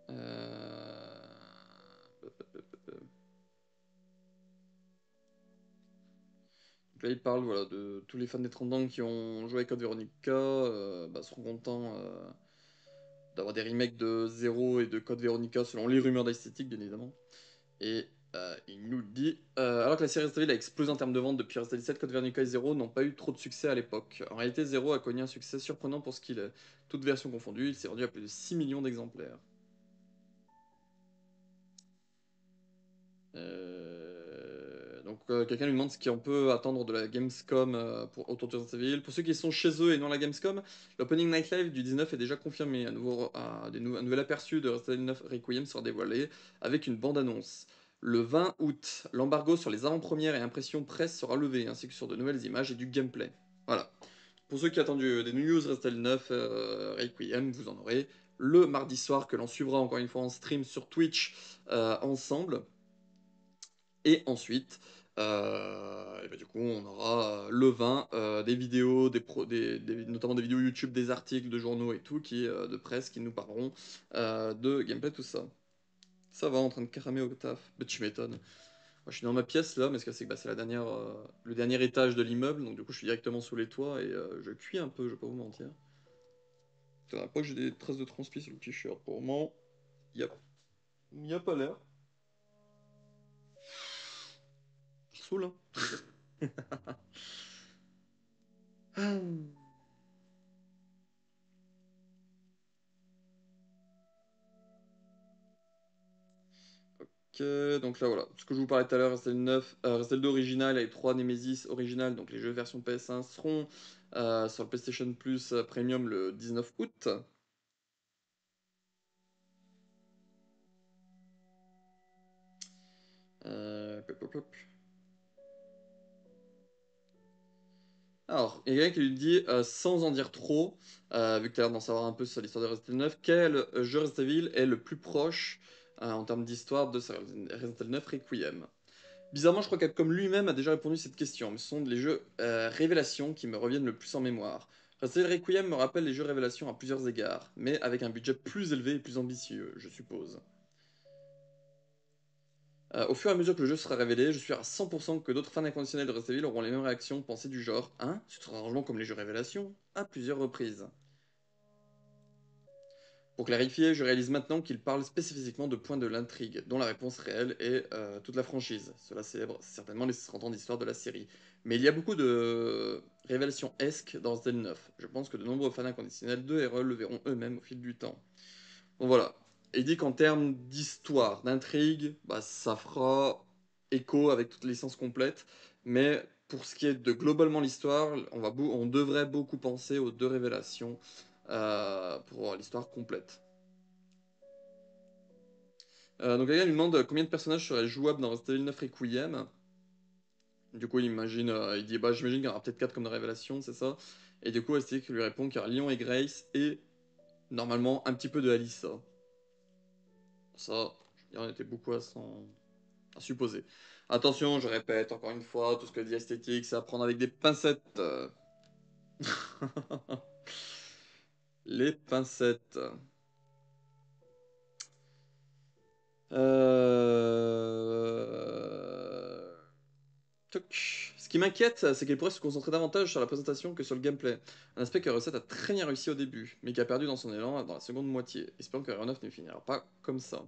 euh... Donc là, il parle voilà, de tous les fans des 30 ans qui ont joué à Code Veronica, seront contents d'avoir des remakes de Zero et de Code Veronica selon les rumeurs d'esthétique, bien évidemment. Et il nous dit alors que la série Resident Evil a explosé en termes de vente depuis Resident Evil 7, Code Veronica et Zero n'ont pas eu trop de succès à l'époque. En réalité, Zero a connu un succès surprenant pour ce qu'il est. Toutes versions confondues, il s'est vendu à plus de 6 millions d'exemplaires. Quelqu'un lui demande ce qu'on peut attendre de la Gamescom autour de Resident Evil. Pour ceux qui sont chez eux et non à la Gamescom, l'opening night live du 19 est déjà confirmé. Un nouvel aperçu de Resident Evil 9 Requiem sera dévoilé avec une bande-annonce. Le 20 août, l'embargo sur les avant-premières et impressions presse sera levé, ainsi que sur de nouvelles images et du gameplay. Voilà. Pour ceux qui attendent des news Resident Evil 9 Requiem, vous en aurez le mardi soir que l'on suivra encore une fois en stream sur Twitch ensemble. Et ensuite, du coup, on aura le 20 des vidéos, notamment des vidéos YouTube, des articles de journaux et tout, de presse qui nous parleront de gameplay, tout ça. Ça va, en train de cramer au taf. Bah, tu m'étonnes. Moi, je suis dans ma pièce là, mais ce que c'est que c'est le dernier étage de l'immeuble, donc du coup, je suis directement sous les toits et je cuis un peu, je vais pas vous mentir. Faudra pas que j'ai des traces de transpi sur le t-shirt. Pour le moment, y a, y a pas l'air. Je suis saoul, hein. Donc là voilà, ce que je vous parlais tout à l'heure, Resident Evil 9, Resident Evil 2 original avec 3 Nemesis original, donc les jeux version PS1 seront sur le PlayStation Plus Premium le 19 août. Pop, pop, pop. Alors, il y a quelqu'un qui lui dit, sans en dire trop, vu que tu as l'air d'en savoir un peu sur l'histoire de Resident Evil 9, quel jeu Resident Evil est le plus proche en termes d'histoire de Resident Evil 9 Requiem? Bizarrement, je crois qu'Capcom lui-même a déjà répondu à cette question, mais ce sont les jeux Révélation qui me reviennent le plus en mémoire. Resident Evil Requiem me rappelle les jeux Révélation à plusieurs égards, mais avec un budget plus élevé et plus ambitieux, je suppose. Au fur et à mesure que le jeu sera révélé, je suis à 100% que d'autres fans inconditionnels de Resident Evil auront les mêmes réactions pensées du genre Hein? Ce sera un rangement comme les jeux Révélation à plusieurs reprises. Pour clarifier, je réalise maintenant qu'il parle spécifiquement de points de l'intrigue, dont la réponse réelle est toute la franchise. Cela célèbre certainement les 30 ans d'histoire de la série. Mais il y a beaucoup de révélations esques dans Resident 9. Je pense que de nombreux fans inconditionnels de RE le verront eux-mêmes au fil du temps. Donc voilà. Il dit qu'en termes d'histoire, d'intrigue, ça fera écho avec toute licence complète. Mais pour ce qui est de globalement l'histoire, on devrait beaucoup penser aux deux révélations pour l'histoire complète. Donc la gars lui demande combien de personnages seraient jouables dans Resident Evil 9 Requiem. Du coup, il dit bah j'imagine qu'il y en aura peut-être 4 comme de révélation, c'est ça. Et du coup, STX lui répond qu'il y aura Leon et Grace et normalement un petit peu de Alyssa. Ça, je on était beaucoup à supposer. Attention, je répète encore une fois, tout ce que dit Esthétique, c'est à prendre avec des pincettes. Les pincettes. Euh... Toc. qui m'inquiète, c'est qu'elle pourrait se concentrer davantage sur la présentation que sur le gameplay. Un aspect que Recette a très bien réussi au début, mais qui a perdu dans son élan dans la seconde moitié. Espérons que Hero 9 ne finira pas comme ça.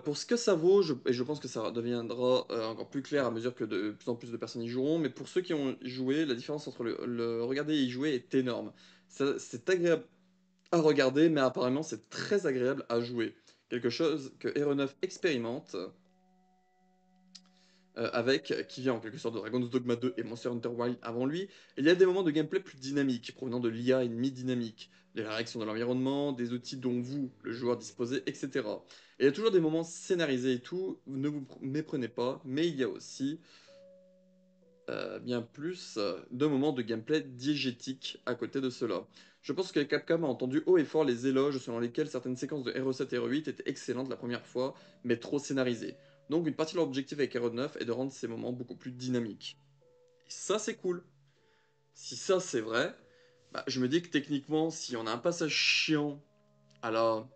Pour ce que ça vaut, et je pense que ça deviendra encore plus clair à mesure que de plus en plus de personnes y joueront, mais pour ceux qui ont joué, la différence entre le regarder et y jouer est énorme. C'est agréable à regarder, mais apparemment c'est très agréable à jouer. Quelque chose que Hero 9 expérimente qui vient en quelque sorte de Dragon's Dogma 2 et Monster Hunter Wilds avant lui, il y a des moments de gameplay plus dynamiques, provenant de l'IA ennemie dynamique, de la réaction de l'environnement, des outils dont vous, le joueur, disposez, etc. Et il y a toujours des moments scénarisés et tout, ne vous méprenez pas, mais il y a aussi bien plus de moments de gameplay diégétique à côté de cela. Je pense que Capcom a entendu haut et fort les éloges selon lesquels certaines séquences de Hero 7 et Hero 8 étaient excellentes la première fois, mais trop scénarisées. Donc une partie de leur objectif avec Hero 9 est de rendre ces moments beaucoup plus dynamiques. Et ça c'est cool. Si ça c'est vrai, bah, je me dis que techniquement, si on a un passage chiant à la...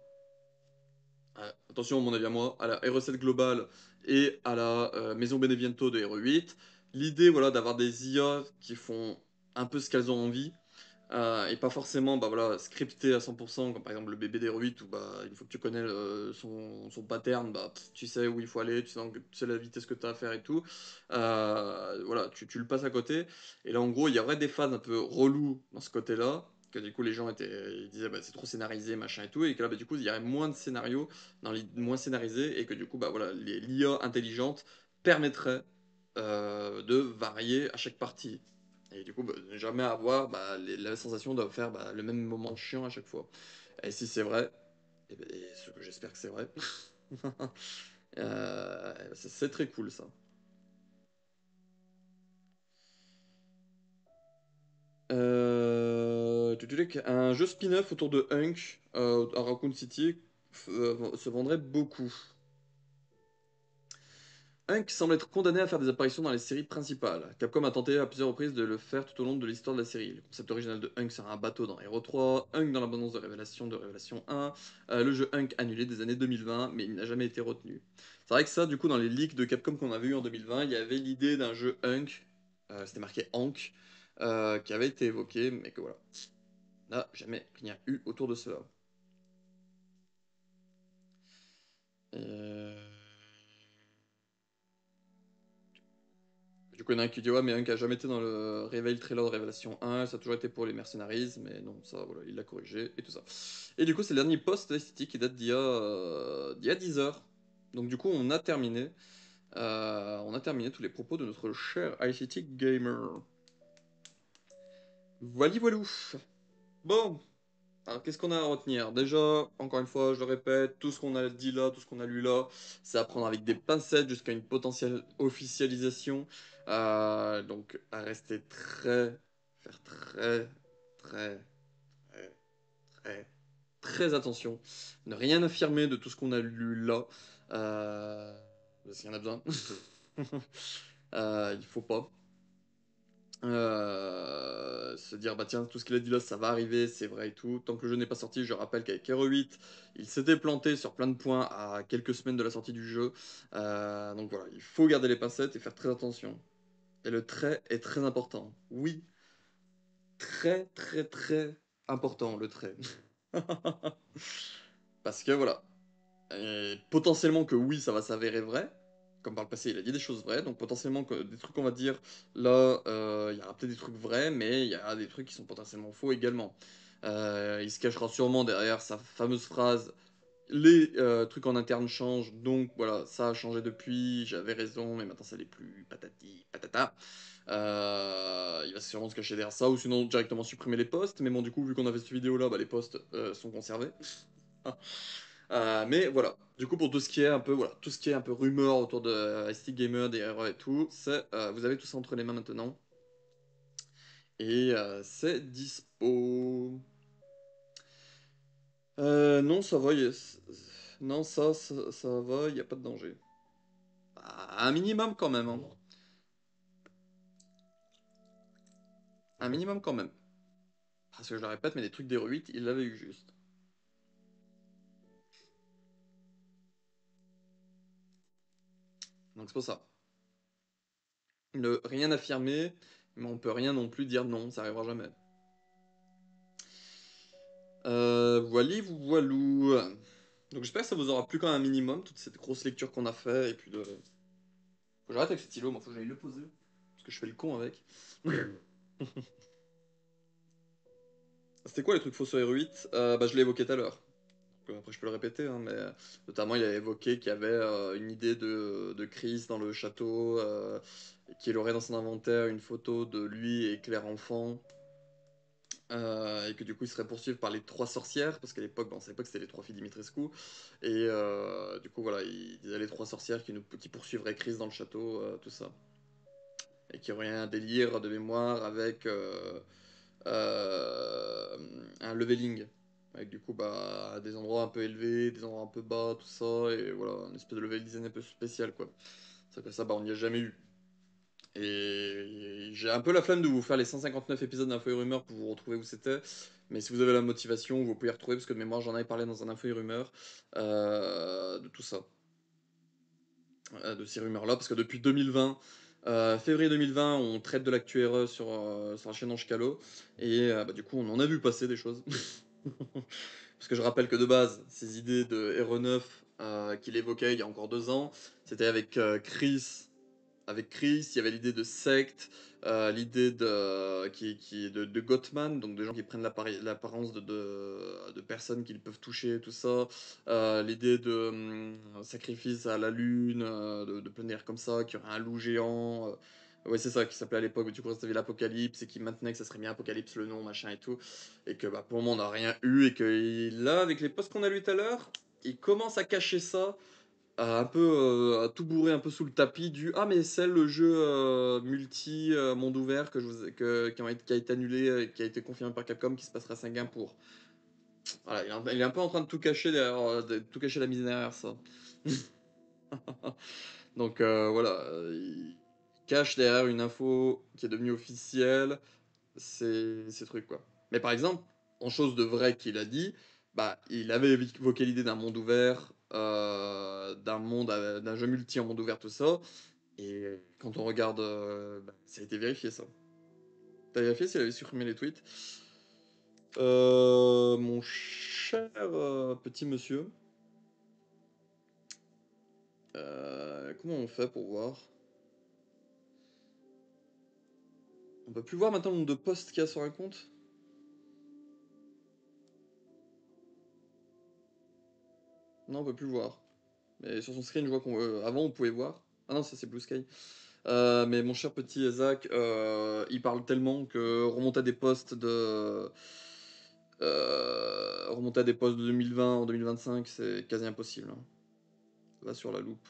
attention, mon avis à moi, à la Hero 7 globale et à la Maison Beneviento de Hero 8, l'idée voilà, d'avoir des IA qui font un peu ce qu'elles ont envie, et pas forcément bah, voilà, scripté à 100%, comme par exemple le bébé d'Hero 8 où bah, une fois que tu connais son pattern, bah, tu sais où il faut aller, tu sais la vitesse que tu as à faire et tout. Voilà, tu le passes à côté. Et là, en gros, il y aurait des phases un peu reloues dans ce côté-là, que du coup, les gens ils disaient bah, c'est trop scénarisé, machin et tout, et que là, bah, du coup, il y aurait moins de scénarios, moins scénarisés, et que du coup, bah, voilà, l'IA intelligente permettrait de varier à chaque partie. Et du coup, bah, ne jamais avoir bah, la sensation de faire bah, le même moment chiant à chaque fois. Et si c'est vrai, et ce que j'espère que c'est vrai, c'est très cool ça. Un jeu spin-off autour de Hunk à Raccoon City se vendrait beaucoup. Hunk semble être condamné à faire des apparitions dans les séries principales. Capcom a tenté à plusieurs reprises de le faire tout au long de l'histoire de la série. Le concept original de Hunk sera un bateau dans Hero 3, Hunk dans l'abondance de Révélation 1, le jeu Hunk annulé des années 2020, mais il n'a jamais été retenu. C'est vrai que ça, du coup, dans les leaks de Capcom qu'on avait eu en 2020, il y avait l'idée d'un jeu Hunk, c'était marqué Hank, qui avait été évoqué, mais que voilà, n'a jamais rien eu autour de cela. Euh... Du coup, il y en a un qui dit ouais, mais un qui a jamais été dans le Reveal trailer de Révélation 1, ça a toujours été pour les mercenaries, mais non, ça, voilà, il l'a corrigé et tout ça. Et du coup, c'est le dernier post esthétique qui date d'il y a 10 heures. Donc, du coup, on a terminé tous les propos de notre cher ICT Gamer. Voilà, voilou. Bon, alors, qu'est-ce qu'on a à retenir? Déjà, encore une fois, je le répète, tout ce qu'on a dit là, tout ce qu'on a lu là, c'est à prendre avec des pincettes jusqu'à une potentielle officialisation. Donc, à rester faire très, très, très, très attention. Ne rien affirmer de tout ce qu'on a lu là, parce qu'il y en a besoin. Il faut pas. Se dire bah tiens tout ce qu'il a dit là ça va arriver c'est vrai et tout tant que le jeu n'est pas sorti. Je rappelle qu'avec Hero 8 il s'était planté sur plein de points à quelques semaines de la sortie du jeu. Donc voilà, il faut garder les pincettes et faire très attention, et le trait est très important, oui, très important le trait. Parce que voilà, et potentiellement que oui, ça va s'avérer vrai. Comme par le passé, il a dit des choses vraies, donc potentiellement que des trucs qu'on va dire là, il y aura peut-être des trucs vrais, mais il y a des trucs qui sont potentiellement faux également. Il se cachera sûrement derrière sa fameuse phrase les trucs en interne changent, donc voilà, ça a changé depuis, j'avais raison, mais maintenant ça l'est plus, patati patata. Il va sûrement se cacher derrière ça, ou sinon directement supprimer les posts, mais bon, du coup, vu qu'on a fait cette vidéo là, bah, les posts sont conservés. Mais voilà, du coup pour tout ce qui est un peu voilà, tout ce qui est un peu rumeur autour de ST Gamer, des erreurs et tout, vous avez tout ça entre les mains maintenant et c'est dispo. Non ça va, non ça va, il y a pas de danger. Un minimum quand même, hein. Un minimum quand même. Parce que je le répète, mais des trucs des 8 il l'avait eu juste. Donc c'est pour ça. ne rien affirmer, mais on peut rien non plus dire non, ça arrivera jamais. Voilou. Donc j'espère que ça vous aura plu quand même un minimum, toute cette grosse lecture qu'on a fait, et puis de... Faut que j'arrête avec ce stylo, moi faut que j'aille le poser, parce que je fais le con avec. C'était quoi les trucs faux sur R8? Bah je l'ai évoqué tout à l'heure. Après je peux le répéter, hein, mais notamment il a évoqué qu'il y avait une idée de Chris dans le château, qu'il aurait dans son inventaire une photo de lui et Claire enfant, et que du coup il serait poursuivi par les trois sorcières, parce qu'à l'époque, on savait pas que c'était les trois filles Dimitrescu, et du coup voilà, il disait les trois sorcières qui poursuivraient Chris dans le château, tout ça. Et qu'il y aurait un délire de mémoire avec euh, un leveling. Avec du coup bah, des endroits un peu élevés, des endroits un peu bas, tout ça, et voilà, une espèce de level design un peu spécial quoi. C'est que ça, bah, on n'y a jamais eu. Et j'ai un peu la flemme de vous faire les 159 épisodes d'Info et Rumeur pour vous retrouver où c'était. Mais si vous avez la motivation, vous pouvez y retrouver, parce que de mémoire, j'en avais parlé dans un Info et Rumeur, de tout ça. De ces rumeurs-là, parce que depuis 2020, février 2020, on traite de l'actu RE sur la chaîne Ange Calo, et bah, du coup, on en a vu passer des choses. Parce que je rappelle que de base, ces idées de RE9 qu'il évoquait il y a encore 2 ans, c'était avec Chris, il y avait l'idée de secte, l'idée de Gothman, donc de gens qui prennent l'apparence de personnes qu'ils peuvent toucher, tout ça. L'idée de sacrifice à la lune, de plein d'air comme ça, qu'il y aurait un loup géant. Ouais, c'est ça qui s'appelait à l'époque, du coup, ça s'appelait l'Apocalypse, et qui maintenait que ça serait bien Apocalypse le nom, machin et tout. Et que bah, pour le moment, on n'a rien eu, et que là, avec les posts qu'on a lus tout à l'heure, il commence à cacher ça un peu à tout bourrer un peu sous le tapis du ah mais c'est le jeu multi monde ouvert qui a été annulé qui a été confirmé par Capcom qui se passera à Singapour. Voilà, il est un peu en train de tout cacher derrière de tout cacher la mise derrière ça. Donc voilà, il cache derrière une info qui est devenue officielle ces trucs quoi. Mais par exemple, en chose de vrai qu'il a dit, bah il avait évoqué l'idée d'un monde ouvert, d'un jeu multi en monde ouvert tout ça. Et quand on regarde, bah, ça a été vérifié ça. T'as vérifié s'il avait supprimé les tweets? Mon cher petit monsieur, comment on fait pour voir? On peut plus voir maintenant le nombre de posts qu'il y a sur un compte? Non, on peut plus voir. Mais sur son screen, je vois qu'on avant on pouvait voir. Ah non, ça c'est Blue Sky. Mais mon cher petit Zach, il parle tellement que remonter à des posts de 2020 en 2025, c'est quasi impossible, hein. Là sur la loupe.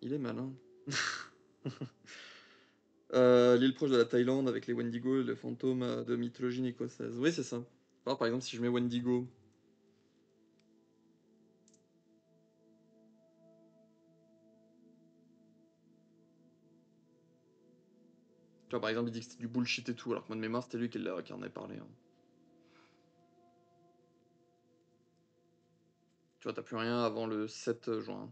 Il est malin. L'île proche de la Thaïlande avec les Wendigo et les fantômes de mythologie écossaise. Oui, c'est ça. Alors, par exemple, si je mets Wendigo, tu vois, par exemple, il dit que c'était du bullshit et tout, alors que moi de mémoire, c'était lui qui en avait parlé, hein. Tu vois, t'as plus rien avant le 7 juin.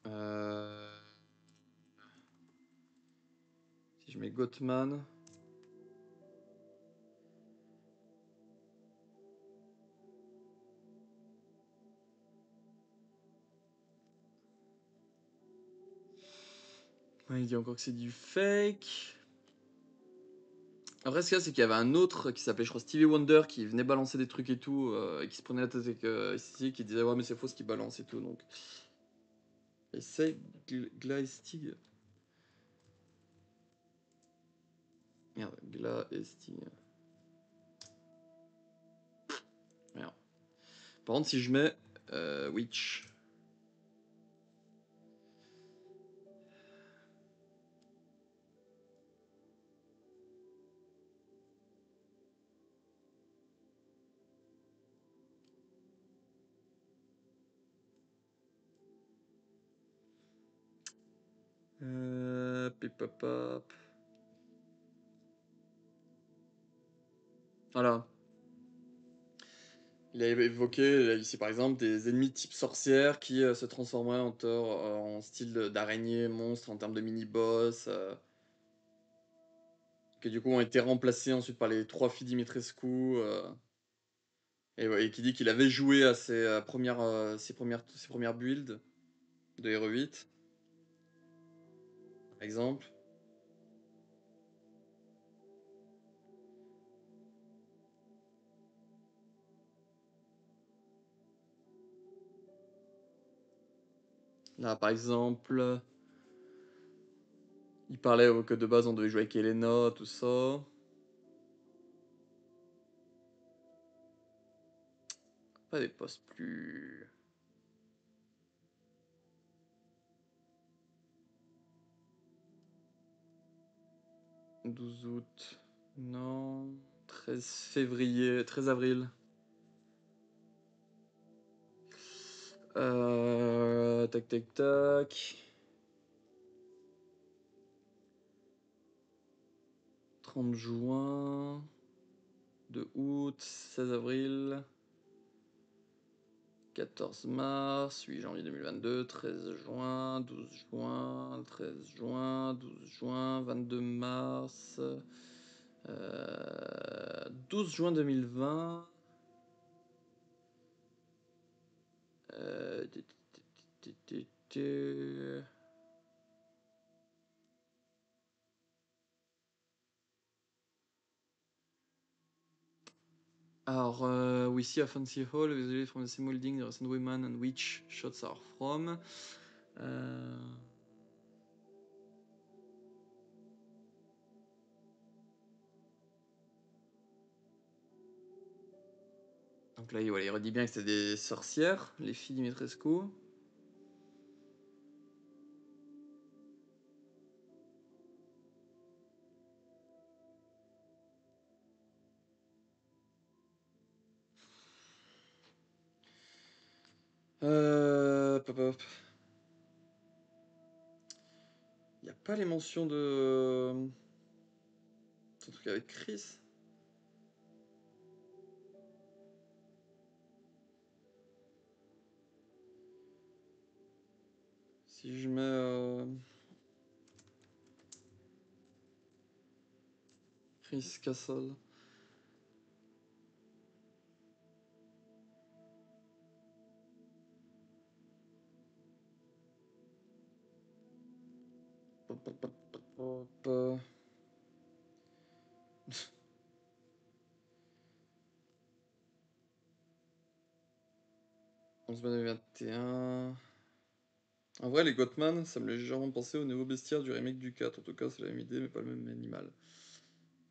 Euh, Si je mets Gothman. Ouais, il dit encore que c'est du fake. Après, ce qu'il y a, c'est qu'il y avait un autre qui s'appelait, je crois, Stevie Wonder, qui venait balancer des trucs et tout, et qui se prenait la tête avec ici, qui disait, ouais, mais c'est faux ce qu'il balance et tout, donc. Essaye Glaestig. Merde, Glaestig. Merde. Par contre, si je mets Witch. Pipapap. Voilà. Il a évoqué ici par exemple des ennemis type sorcière qui se transformeraient en style d'araignée, monstre en termes de mini-boss, qui du coup ont été remplacés ensuite par les trois filles Dimitrescu, et, ouais, et qui dit qu'il avait joué à ses premières builds de Hero 8, par exemple. Là par exemple, il parlait que de base on devait jouer avec Elena, tout ça. Pas des postes plus... 12 août, non. 13 février, 13 avril. Tac tac tac. 30 juin. 2 août, 16 avril. 14 mars, 8 janvier 2022, 13 juin, 12 juin, 13 juin, 12 juin, 22 mars, 12 juin 2020. Euh, Alors, we see a fancy hall visually from the same molding, the recent women and which shots are from. Donc là, voilà, il redit bien que c'est des sorcières, les filles Dimitrescu. Pop, pop. Il n'y a pas les mentions de... Ce truc avec Chris. Si je mets... Chris Castle. Pop, pop, pop, pop, pop. 11 mai 2021. En vrai, les Gothman, ça me l'a légèrement pensé au nouveau bestiaire du remake du 4. En tout cas, c'est la même idée, mais pas le même animal.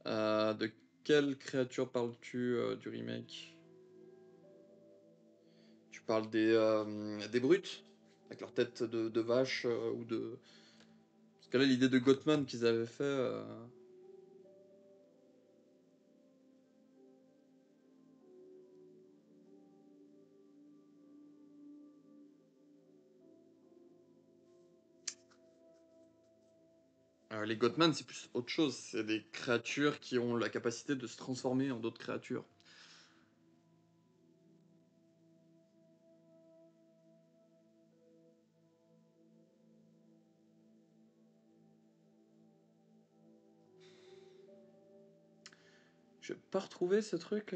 De quelle créature parles-tu du remake? Tu parles des brutes? Avec leur tête de vache ou de... Parce que là, l'idée de Gothman qu'ils avaient fait... les Gothman, c'est plus autre chose. C'est des créatures qui ont la capacité de se transformer en d'autres créatures. Je vais pas retrouver ce truc...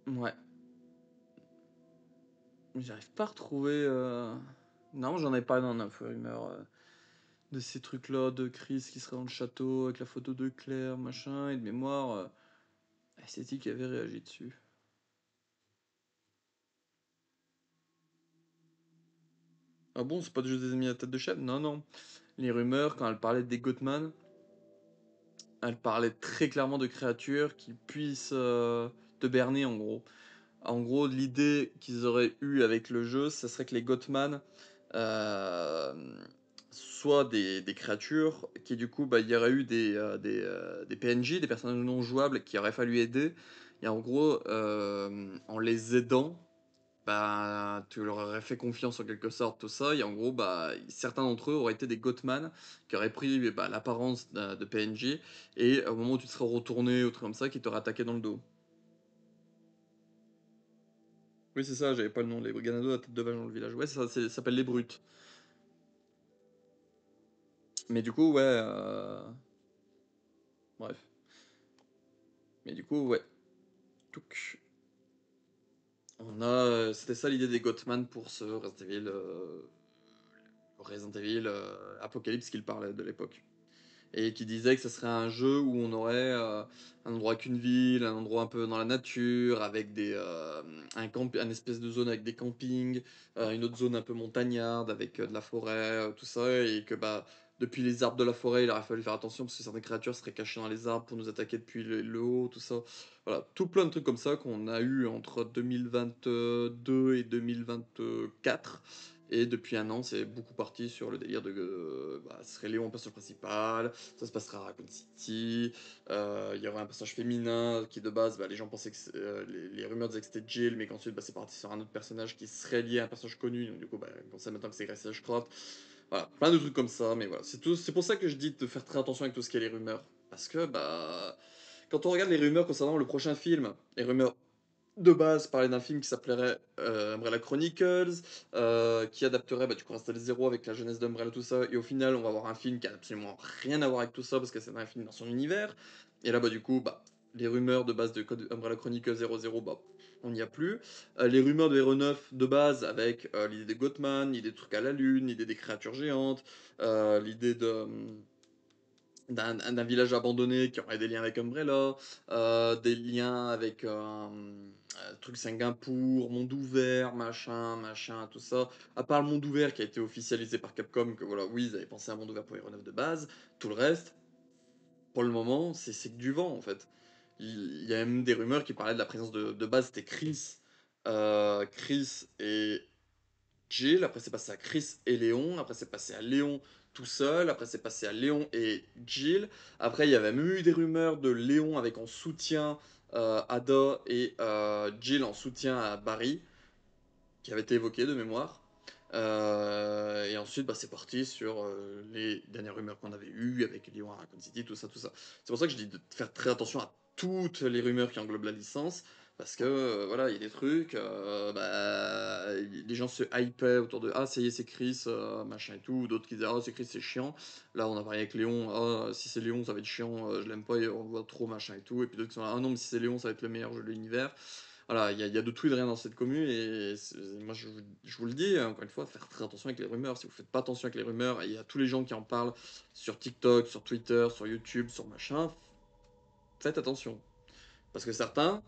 Ouais. J'arrive pas à retrouver... Non, j'en ai pas dans l'info rumeur. De ces trucs-là, de Chris qui serait dans le château, avec la photo de Claire, machin, et de mémoire... Esthétique avait réagi dessus. Ah bon, c'est pas juste des ennemis à tête de chef? Non, non. Les rumeurs, quand elle parlait des Gothman, elle parlait très clairement de créatures qui puissent te berner en gros. En gros, l'idée qu'ils auraient eue avec le jeu, ce serait que les Gothman euh, soit des créatures qui du coup, bah, il y aurait eu des PNJ, des personnages non jouables qu'il aurait fallu aider et en gros, en les aidant, bah, tu leur aurais fait confiance en quelque sorte, tout ça et en gros, bah, certains d'entre eux auraient été des Gothman qui auraient pris, bah, l'apparence de PNJ et au moment où tu te serais retourné ou truc comme ça, qui t'auraient attaqué dans le dos. Oui, c'est ça, j'avais pas le nom, les Briganados à tête de vache dans le village. Ouais, c'est ça, ça s'appelle les Brutes. Mais du coup, ouais, bref. Mais du coup, ouais. Touc. C'était ça l'idée des Gothman pour ce Resident Evil Apocalypse qu'il parlait de l'époque. Et qui disait que ce serait un jeu où on aurait un endroit qu'une ville, un endroit un peu dans la nature, avec un espèce de zone avec des campings, une autre zone un peu montagnarde avec de la forêt, tout ça, et que bah depuis les arbres de la forêt, il aurait fallu faire attention parce que certaines créatures seraient cachées dans les arbres pour nous attaquer depuis le haut, tout ça. Voilà, tout plein de trucs comme ça qu'on a eu entre 2022 et 2024. Et depuis un an, c'est beaucoup parti sur le délire de bah, ce serait Léon le personnage principal, ça se passera à Raccoon City, il y aurait un personnage féminin qui de base, bah, les gens pensaient que les rumeurs disaient que c'était Jill, mais qu'ensuite bah, c'est parti sur un autre personnage qui serait lié à un personnage connu, donc du coup bah, on sait maintenant que c'est Grace Ashcroft. Voilà, plein de trucs comme ça, mais voilà, c'est pour ça que je dis de faire très attention avec tout ce qui est les rumeurs. Parce que bah quand on regarde les rumeurs concernant le prochain film, les rumeurs de base parlait d'un film qui s'appellerait Umbrella Chronicles, qui adapterait bah, du coup Rasta Zero avec la jeunesse d'Umbrella, tout ça, et au final on va avoir un film qui a absolument rien à voir avec tout ça parce que c'est un film dans son univers, et là bah du coup bah, les rumeurs de base de Code Umbrella Chronicles 00, bah on n'y a plus. Les rumeurs de Hero 9 de base avec l'idée des Gothman, l'idée de trucs à la lune, l'idée des créatures géantes, l'idée d'un village abandonné qui aurait des liens avec Umbrella, des liens avec truc Singapour, monde ouvert, machin, tout ça. À part le monde ouvert qui a été officialisé par Capcom, que voilà, oui, ils avaient pensé à un monde ouvert pour Hero 9 de base, tout le reste, pour le moment, c'est que du vent en fait. Il y a même des rumeurs qui parlaient de la présence de base, c'était Chris et Jill, après c'est passé à Chris et Léon, après c'est passé à Léon tout seul, après c'est passé à Léon et Jill, après il y avait même eu des rumeurs de Léon avec en soutien Ada et Jill en soutien à Barry, qui avait été évoqué de mémoire. Et ensuite bah, c'est parti sur les dernières rumeurs qu'on avait eues avec Léon à Raccoon City, tout ça, tout ça. C'est pour ça que je dis de faire très attention à toutes les rumeurs qui englobent la licence, parce que voilà, il y a des trucs, bah, les gens se hypaient autour de ah, ça y est, c'est Chris, machin et tout, d'autres qui disaient ah, c'est Chris, c'est chiant. Là, on a parlé avec Léon, ah, si c'est Léon, ça va être chiant, je l'aime pas, on le voit trop, machin et tout. Et puis d'autres qui sont là, ah non, mais si c'est Léon, ça va être le meilleur jeu de l'univers. Voilà, il y a de tout et de rien dans cette commune, et moi je vous le dis, encore une fois, faire très attention avec les rumeurs. Si vous faites pas attention avec les rumeurs, et il y a tous les gens qui en parlent sur TikTok, sur Twitter, sur YouTube, sur machin, faites attention. Parce que certains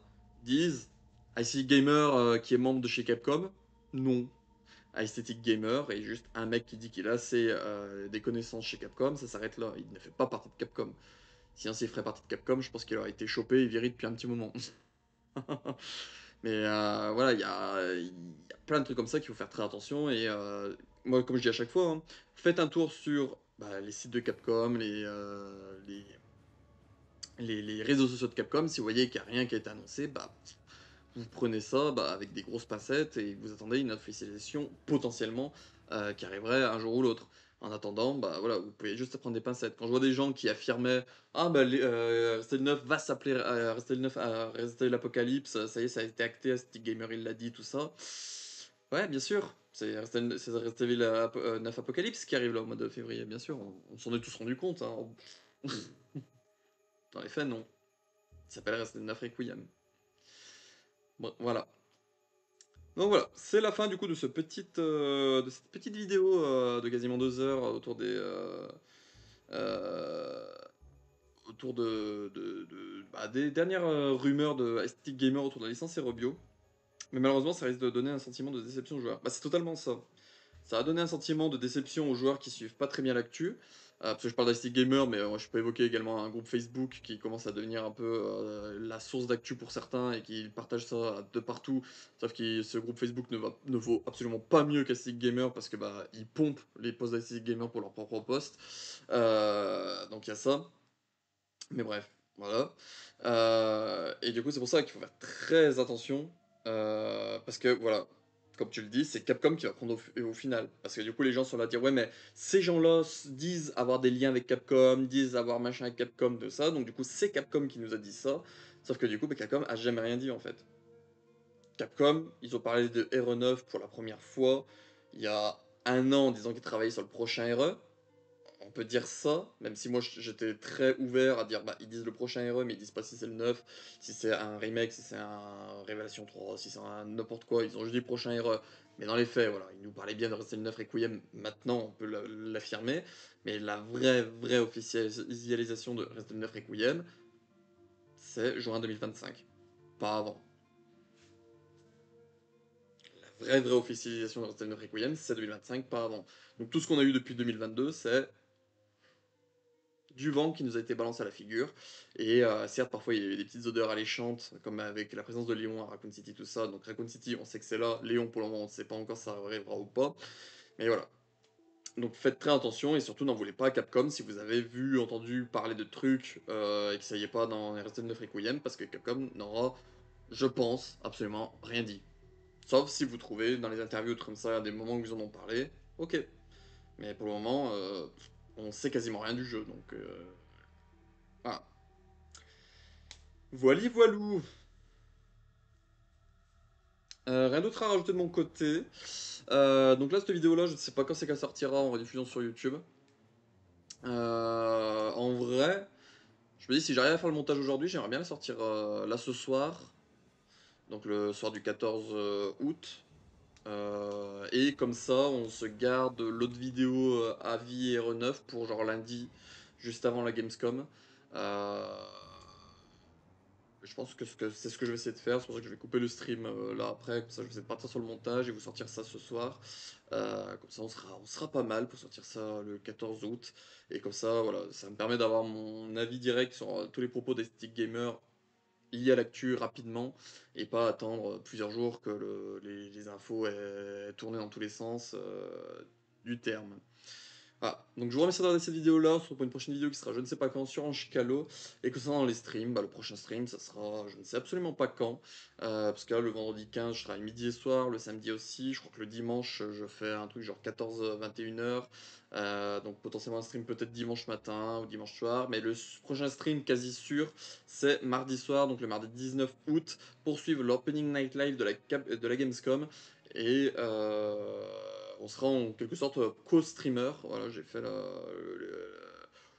disent IC Gamer qui est membre de chez Capcom, non. Aesthetic Gamer est juste un mec qui dit qu'il a des connaissances chez Capcom, ça s'arrête là, il ne fait pas partie de Capcom. Sinon s'il ferait partie de Capcom, je pense qu'il aurait été chopé et viré depuis un petit moment. Mais voilà, il y a plein de trucs comme ça qu'il faut faire très attention. Et moi, comme je dis à chaque fois, hein, faites un tour sur bah, les sites de Capcom, les réseaux sociaux de Capcom. Si vous voyez qu'il n'y a rien qui a été annoncé, bah, vous prenez ça bah, avec des grosses pincettes et vous attendez une officialisation potentiellement qui arriverait un jour ou l'autre. En attendant, bah voilà, vous pouvez juste prendre des pincettes. Quand je vois des gens qui affirmaient ah bah Resident Evil 9 va s'appeler Resident Evil 9 Resident Evil Apocalypse, ça y est, ça a été acté, Stick Gamer il l'a dit, tout ça. Ouais, bien sûr, c'est Resident Evil 9 Apocalypse qui arrive là au mois de février, bien sûr, on s'en est tous rendu compte. Hein. Dans les faits, non. Il s'appelle Resident Evil 9 Requiem. Bon, voilà. Donc voilà, c'est la fin du coup de cette petite vidéo de quasiment 2 heures euh, autour bah, des dernières rumeurs de Aesthetic Gamer autour de la licence Aerobio. Mais malheureusement, ça risque de donner un sentiment de déception aux joueurs. Bah, c'est totalement ça. Ça a donné un sentiment de déception aux joueurs qui suivent pas très bien l'actu. Parce que je parle d'Aesthetic Gamer, mais je peux évoquer également un groupe Facebook qui commence à devenir un peu, la source d'actu pour certains et qui partagent ça de partout. Sauf que ce groupe Facebook ne vaut absolument pas mieux qu'Aesthetic Gamer parce que, bah, ils pompent les posts d'Aesthetic Gamer pour leurs propres posts. Donc il y a ça. Mais bref, voilà. Et du coup, c'est pour ça qu'il faut faire très attention, parce que voilà, comme tu le dis, c'est Capcom qui va prendre au final. Parce que du coup, les gens sont là à dire: «Ouais, mais ces gens-là disent avoir des liens avec Capcom, disent avoir machin avec Capcom, de ça, donc du coup, c'est Capcom qui nous a dit ça». Sauf que du coup, bah, Capcom a jamais rien dit, en fait. Capcom, ils ont parlé de RE9 pour la première fois il y a un an, en disant qu'ils travaillaient sur le prochain RE. On peut dire ça, même si moi j'étais très ouvert à dire bah ils disent le prochain RE mais ils disent pas si c'est le 9, si c'est un remake, si c'est un Révélation 3, si c'est un n'importe quoi, ils ont juste dit prochain RE. Mais dans les faits, voilà, ils nous parlaient bien de Resident Evil 9 Requiem, maintenant on peut l'affirmer, mais la vraie officialisation de Resident Evil 9 Requiem, c'est juin 2025, pas avant. La vraie officialisation de Resident Evil Requiem, c'est 2025, pas avant. Donc tout ce qu'on a eu depuis 2022, c'est du vent qui nous a été balancé à la figure. Et certes, parfois il y a eu des petites odeurs alléchantes, comme avec la présence de Léon à Raccoon City, tout ça. Donc Raccoon City, on sait que c'est là. Léon, pour le moment, on ne sait pas encore si ça arrivera ou pas. Mais voilà. Donc faites très attention et surtout n'en voulez pas à Capcom si vous avez vu, entendu parler de trucs et que ça y est pas dans les Resident Evil Requiem, parce que Capcom n'aura, je pense, absolument rien dit. Sauf si vous trouvez dans les interviews comme ça, des moments où ils en ont parlé, ok. Mais pour le moment, on sait quasiment rien du jeu, donc voilà. Voili voilou. Rien d'autre à rajouter de mon côté. Donc là, cette vidéo-là, je ne sais pas quand c'est qu'elle sortira en rediffusion sur YouTube. En vrai, je me dis, si j'arrive à faire le montage aujourd'hui, j'aimerais bien la sortir là ce soir. Donc le soir du 14 août. Et comme ça, on se garde l'autre vidéo avis et RE9 pour genre lundi, juste avant la Gamescom. Euh, Je pense que c'est ce que je vais essayer de faire, c'est pour ça que je vais couper le stream là après, comme ça je vais essayer de partir sur le montage et vous sortir ça ce soir. Comme ça on sera pas mal pour sortir ça le 14 août. Et comme ça, voilà, ça me permet d'avoir mon avis direct sur tous les propos des Stick Gamers liés à l'actu rapidement et pas attendre plusieurs jours que les infos aient tourné dans tous les sens du terme. Ah, donc je vous remercie d'avoir regardé cette vidéo là, on se retrouve pour une prochaine vidéo qui sera je ne sais pas quand sur Anchicalo. Et concernant les streams, bah, le prochain stream ça sera je ne sais absolument pas quand. Parce que là le vendredi 15 je travaille midi et soir, le samedi aussi, je crois que le dimanche je fais un truc genre 14-21 h. Donc potentiellement un stream peut-être dimanche matin ou dimanche soir. Mais le prochain stream quasi sûr c'est mardi soir, donc le mardi 19 août, pour suivre l'opening night live de la Gamescom. Et on sera en quelque sorte co-streamer. Voilà, j'ai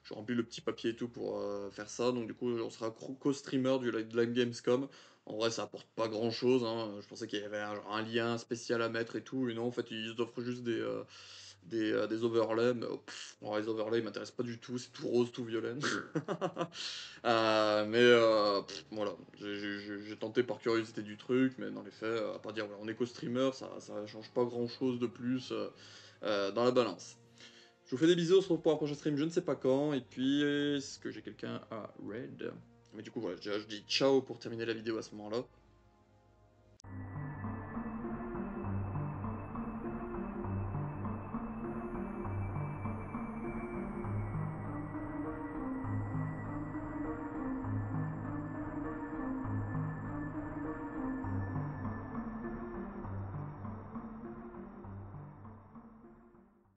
rempli le petit papier et tout pour faire ça. Donc du coup, on sera co-streamer de la Gamescom. En vrai, ça apporte pas grand-chose, hein. Je pensais qu'il y avait genre un lien spécial à mettre et tout. Et non, en fait, ils offrent juste des overlays. Mais bon, les overlays, ils m'intéressent pas du tout. C'est tout rose, tout violet. Voilà, j'ai tenté par curiosité du truc, mais dans les faits, à part dire voilà, on est co-streamer, ça change pas grand chose de plus dans la balance. Je vous fais des bisous, on se retrouve pour un prochain stream, je ne sais pas quand, et puis est-ce que j'ai quelqu'un à raid? Mais du coup voilà, je dis ciao pour terminer la vidéo à ce moment-là.